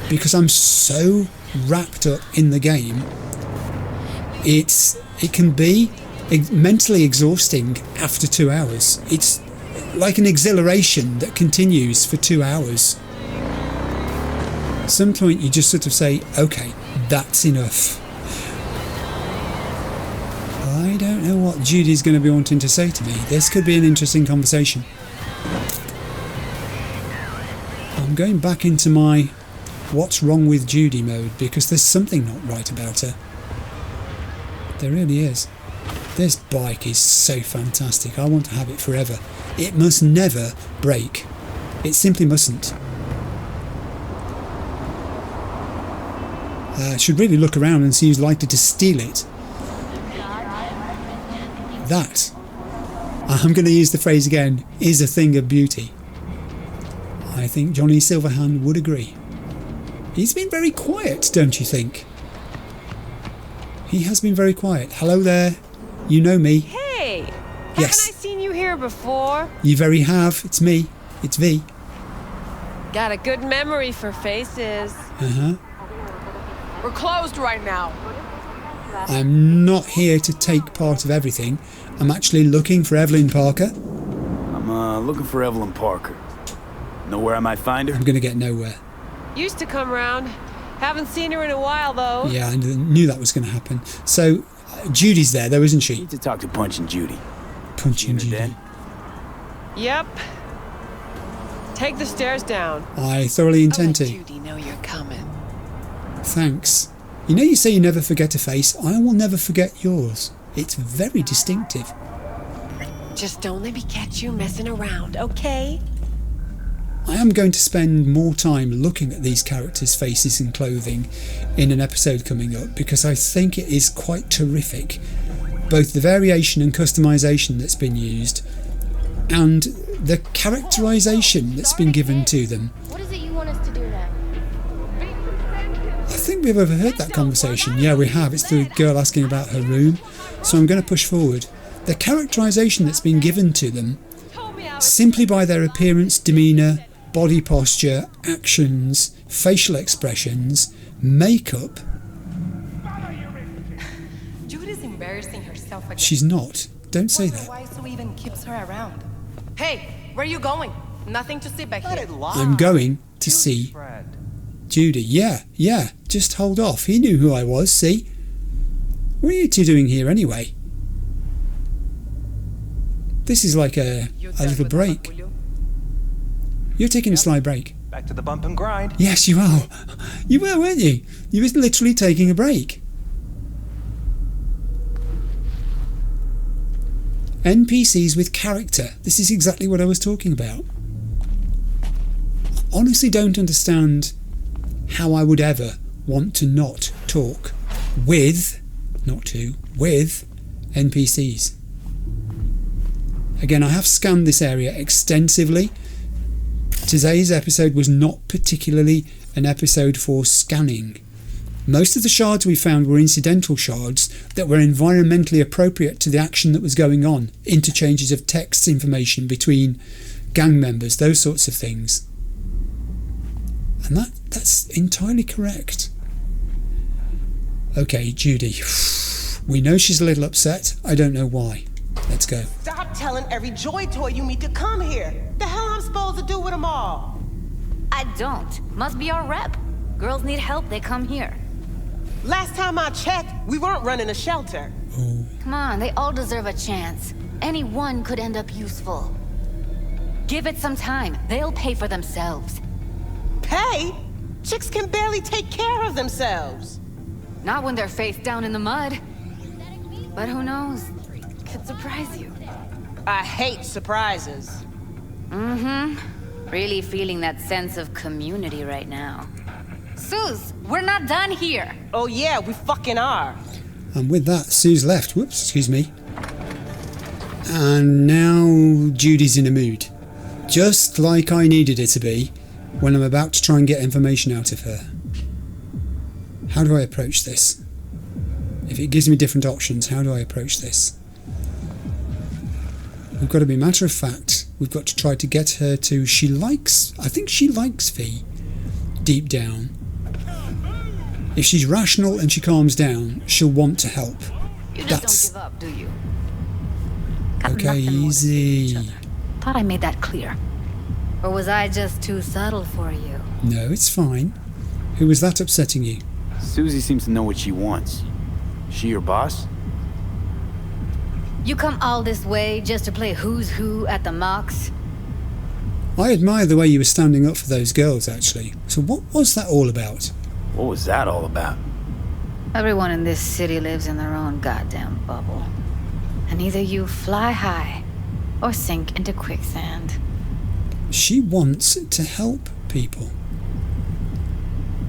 because I'm so wrapped up in the game. It can be mentally exhausting after 2 hours. It's like an exhilaration that continues for 2 hours. At some point you just sort of say, okay, that's enough. I don't know what Judy's going to be wanting to say to me. This could be an interesting conversation. I'm going back into my what's wrong with Judy mode because there's something not right about her. There really is. This bike is so fantastic. I want to have it forever. It must never break. It simply mustn't. I should really look around and see who's likely to steal it. That, I'm going to use the phrase again, is a thing of beauty. I think Johnny Silverhand would agree. He's been very quiet, don't you think? He has been very quiet. Hello there. You know me. Hey! Yes. Haven't I seen you here before? You very have. It's me. It's V. Got a good memory for faces. Uh-huh. We're closed right now. I'm not here to take part of everything. I'm actually looking for Evelyn Parker. I'm looking for Evelyn Parker. Know where I might find her? I'm going to get nowhere. Used to come round. Haven't seen her in a while, though. Yeah, I knew that was going to happen. So, Judy's there, though, isn't she? Need to talk to Punchin' Judy. Punchin' Judy. Dead? Yep. Take the stairs down. I thoroughly intend to. Judy know you're coming. Thanks. You know you say you never forget a face. I will never forget yours. It's very distinctive. Just don't let me catch you messing around, okay? I am going to spend more time looking at these characters' faces and clothing in an episode coming up because I think it is quite terrific. Both the variation and customization that's been used and the characterization that's been given to them. What is it you want us to do now? I think we've overheard that conversation. Yeah, we have. It's the girl asking about her room. So I'm going to push forward. The characterization that's been given to them simply by their appearance, demeanour, body posture, actions, facial expressions, makeup. Judy's embarrassing herself again. She's not. Don't say that. Why so even keeps her around? Hey, where are you going? Nothing to see back here. I'm going to see Judy. Yeah. Just hold off. He knew who I was, see? What are you two doing here anyway? This is like a little break. You're taking a sly break. Back to the bump and grind. Yes, you are. You were, weren't you? You were literally taking a break. NPCs with character. This is exactly what I was talking about. I honestly don't understand how I would ever want to not talk with, not to, with NPCs. Again, I have scanned this area extensively. Today's episode was not particularly an episode for scanning. Most of the shards we found were incidental shards that were environmentally appropriate to the action that was going on. Interchanges of text information between gang members, those sorts of things. And that's entirely correct. Okay, Judy. We know she's a little upset. I don't know why. Let's go. Stop telling every joy toy you meet to come here. The hell I'm supposed to do with them all? I don't. Must be our rep. Girls need help, they come here. Last time I checked, we weren't running a shelter. Come on, they all deserve a chance. Any one could end up useful. Give it some time. They'll pay for themselves. Pay? Chicks can barely take care of themselves. Not when they're face down in the mud. But who knows? Could surprise you. I hate surprises. Really feeling that sense of community right now. Suze, we're not done here. Oh yeah, we fucking are. And with that, Sue's left. Whoops, excuse me. And now Judy's in a mood. Just like I needed her to be when I'm about to try and get information out of her. How do I approach this? If it gives me different options, how do I approach this? We've got to be matter of fact. We've got to try to get her to... I think she likes V. Deep down. If she's rational and she calms down, she'll want to help. You just don't give up, do you? Okay, easy. Thought I made that clear. Or was I just too subtle for you? No, it's fine. Who was that upsetting you? Susie seems to know what she wants. She your boss? You come all this way just to play who's who at the mocks? I admire the way you were standing up for those girls, actually. So what was that all about? What was that all about? Everyone in this city lives in their own goddamn bubble. And either you fly high or sink into quicksand. She wants to help people.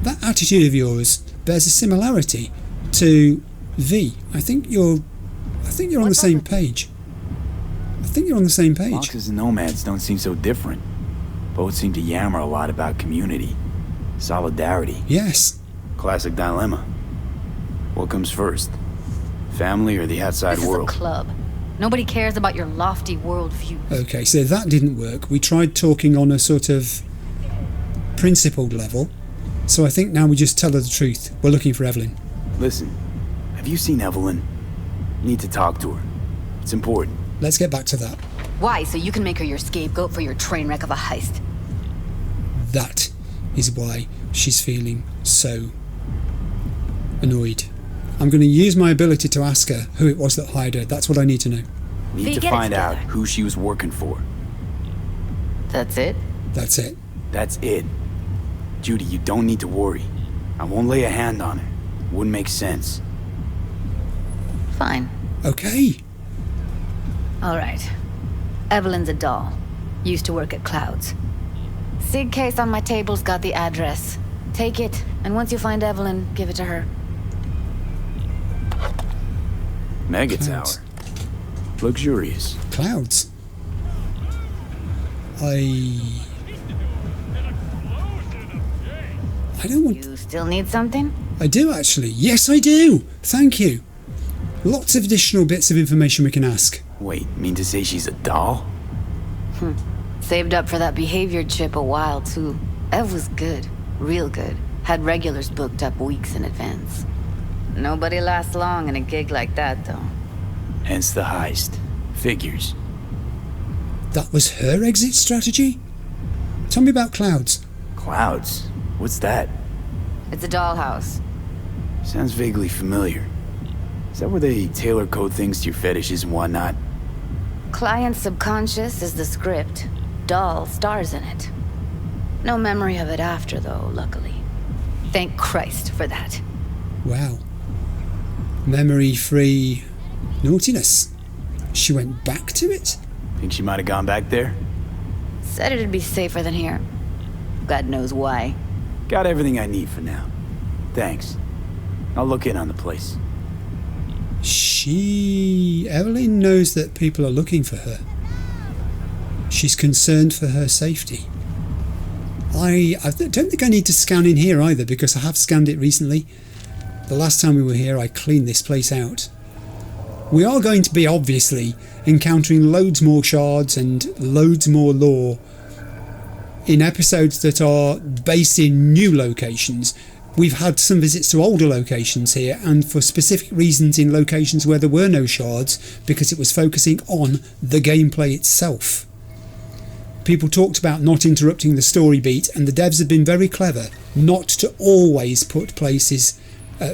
That attitude of yours bears a similarity to V. I think you're on the same page. Foxes and nomads don't seem so different. Both seem to yammer a lot about community, solidarity. Yes. Classic dilemma. What comes first? Family or the outside world? This is a club. Nobody cares about your lofty worldview. Okay, so that didn't work. We tried talking on a sort of principled level. So I think now we just tell her the truth. We're looking for Evelyn. Listen, have you seen Evelyn? Need to talk to her. It's important. Let's get back to that. Why? So you can make her your scapegoat for your train wreck of a heist? That is why she's feeling so annoyed. I'm going to use my ability to ask her who it was that hired her. That's what I need to know. Need to find out who she was working for. That's it? That's it. That's it. Judy, you don't need to worry. I won't lay a hand on her. Wouldn't make sense. Fine. Okay. Alright. Evelyn's a doll. Used to work at Clouds. Sig case on my table's got the address. Take it, and once you find Evelyn, give it to her. Mega Tower. Luxurious. Clouds. I don't want... You still need something? I do, actually. Yes, I do. Thank you. Lots of additional bits of information we can ask. Wait, mean to say she's a doll? Saved up for that behavior chip a while, too. Ev was good. Real good. Had regulars booked up weeks in advance. Nobody lasts long in a gig like that, though. Hence the heist. Figures. That was her exit strategy? Tell me about Clouds. Clouds? What's that? It's a dollhouse. Sounds vaguely familiar. Is that where they tailor code things to your fetishes and whatnot? Client's subconscious is the script. Doll stars in it. No memory of it after, though, luckily. Thank Christ for that. Wow. Memory-free naughtiness. She went back to it? Think she might have gone back there? Said it'd be safer than here. God knows why. Got everything I need for now. Thanks. I'll look in on the place. Evelyn knows that people are looking for her. She's concerned for her safety. I don't think I need to scan in here either, because I have scanned it recently. The last time we were here, I cleaned this place out. We are going to be, obviously, encountering loads more shards and loads more lore in episodes that are based in new locations. We've had some visits to older locations here, and for specific reasons in locations where there were no shards, because it was focusing on the gameplay itself. People talked about not interrupting the story beat, and the devs have been very clever not to always put places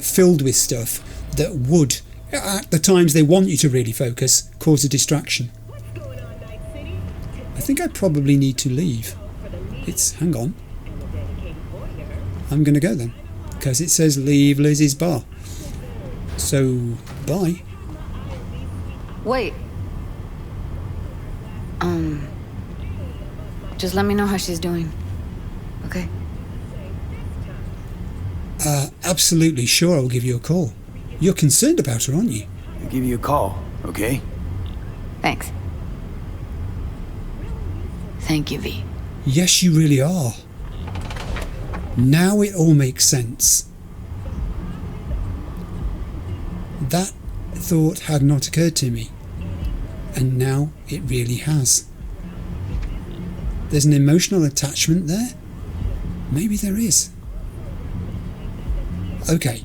filled with stuff that would, at the times they want you to really focus, cause a distraction. I think I probably need to leave. Hang on. I'm going to go then, because it says leave Lizzie's bar. So, bye. Wait. Just let me know how she's doing. Okay? Absolutely sure I'll give you a call. You're concerned about her, aren't you? I'll give you a call, okay? Thanks. Thank you, V. Yes, you really are. Now it all makes sense. That thought had not occurred to me, and now it really has. There's an emotional attachment there? Maybe there is. Okay,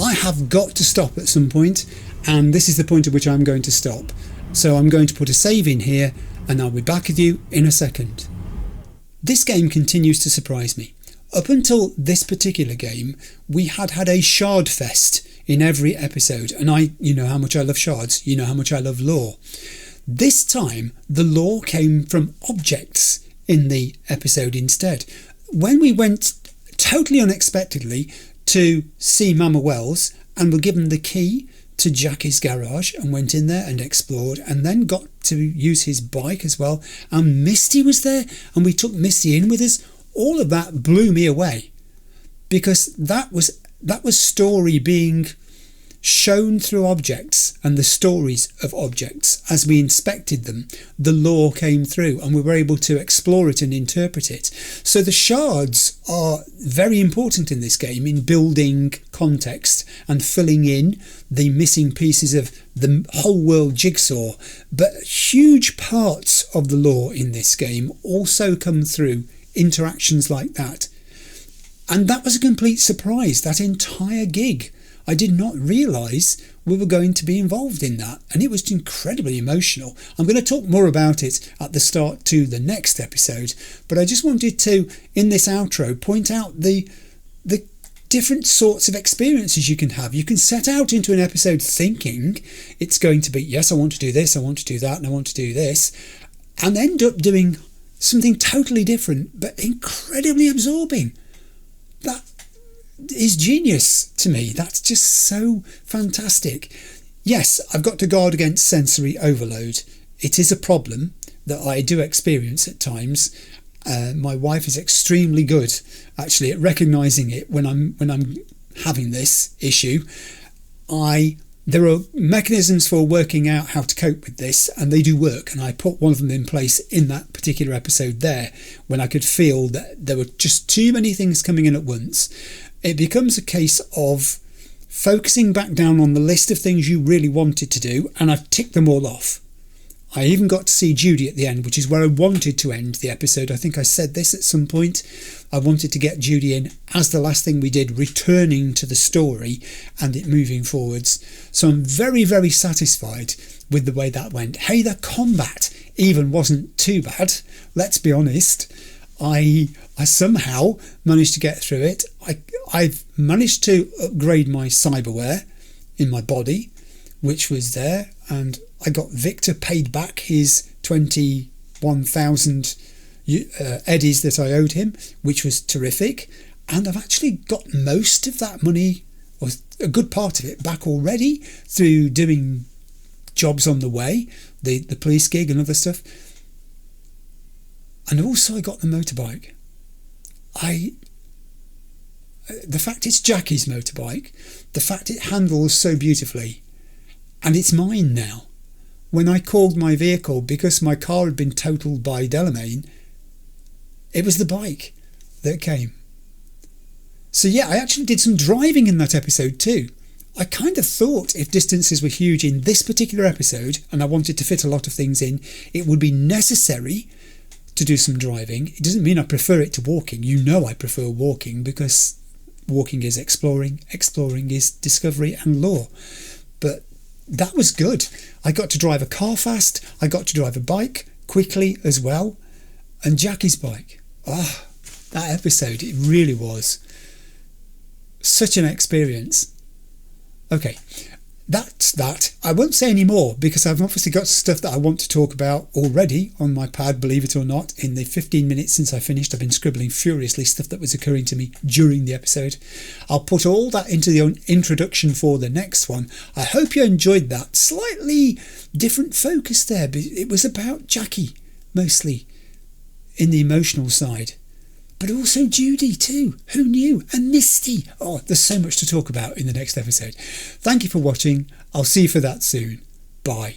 I have got to stop at some point, and this is the point at which I'm going to stop. So I'm going to put a save in here and I'll be back with you in a second. This game continues to surprise me. Up until this particular game, we had a shard fest in every episode, and you know how much I love shards, you know how much I love lore. This time, the lore came from objects in the episode instead. When we went totally unexpectedly to see Mama Wells and were given the key to Jackie's garage and went in there and explored and then got to use his bike as well, and Misty was there and we took Misty in with us, all of that blew me away, because that was story being shown through objects and the stories of objects. As we inspected them, the lore came through and we were able to explore it and interpret it. So the shards are very important in this game in building context and filling in the missing pieces of the whole world jigsaw. But huge parts of the lore in this game also come through interactions like that. And that was a complete surprise, that entire gig. I did not realise we were going to be involved in that, and it was incredibly emotional. I'm going to talk more about it at the start to the next episode, but I just wanted to, in this outro, point out the different sorts of experiences you can have. You can set out into an episode thinking it's going to be, yes, I want to do this, I want to do that, and I want to do this, and end up doing something totally different, but incredibly absorbing. That is genius to me. That's just so fantastic. Yes, I've got to guard against sensory overload. It is a problem that I do experience at times. My wife is extremely good actually at recognising it when I'm having this issue. There are mechanisms for working out how to cope with this, and they do work, and I put one of them in place in that particular episode there when I could feel that there were just too many things coming in at once. It becomes a case of focusing back down on the list of things you really wanted to do, and I've ticked them all off. I even got to see Judy at the end, which is where I wanted to end the episode. I think I said this at some point. I wanted to get Judy in as the last thing we did, returning to the story and it moving forwards. So I'm very, very satisfied with the way that went. Hey, the combat even wasn't too bad, let's be honest. I somehow managed to get through it. I've managed to upgrade my cyberware in my body, which was there, and I got Viktor paid back his 21,000 eddies that I owed him, which was terrific. And I've actually got most of that money, or a good part of it, back already through doing jobs on the way, the police gig and other stuff. And also I got the motorbike. The fact it's Jackie's motorbike, the fact it handles so beautifully, and it's mine now. When I called my vehicle, because my car had been totaled by Delamain, it was the bike that came. So yeah, I actually did some driving in that episode too. I kind of thought if distances were huge in this particular episode, and I wanted to fit a lot of things in, it would be necessary to do some driving. It doesn't mean I prefer it to walking. You know I prefer walking, because walking is exploring is discovery and lore. But that was good. I got to drive a car fast, I got to drive a bike quickly as well, and Jackie's bike. That episode, it really was such an experience. Okay, that's that. I won't say any more, because I've obviously got stuff that I want to talk about already on my pad, believe it or not. In the 15 minutes since I finished, I've been scribbling furiously stuff that was occurring to me during the episode. I'll put all that into the introduction for the next one. I hope you enjoyed that. Slightly different focus there, but it was about Jackie, mostly, in the emotional side. But also Judy too, who knew? And Misty. There's so much to talk about in the next episode. Thank you for watching. I'll see you for that soon. Bye.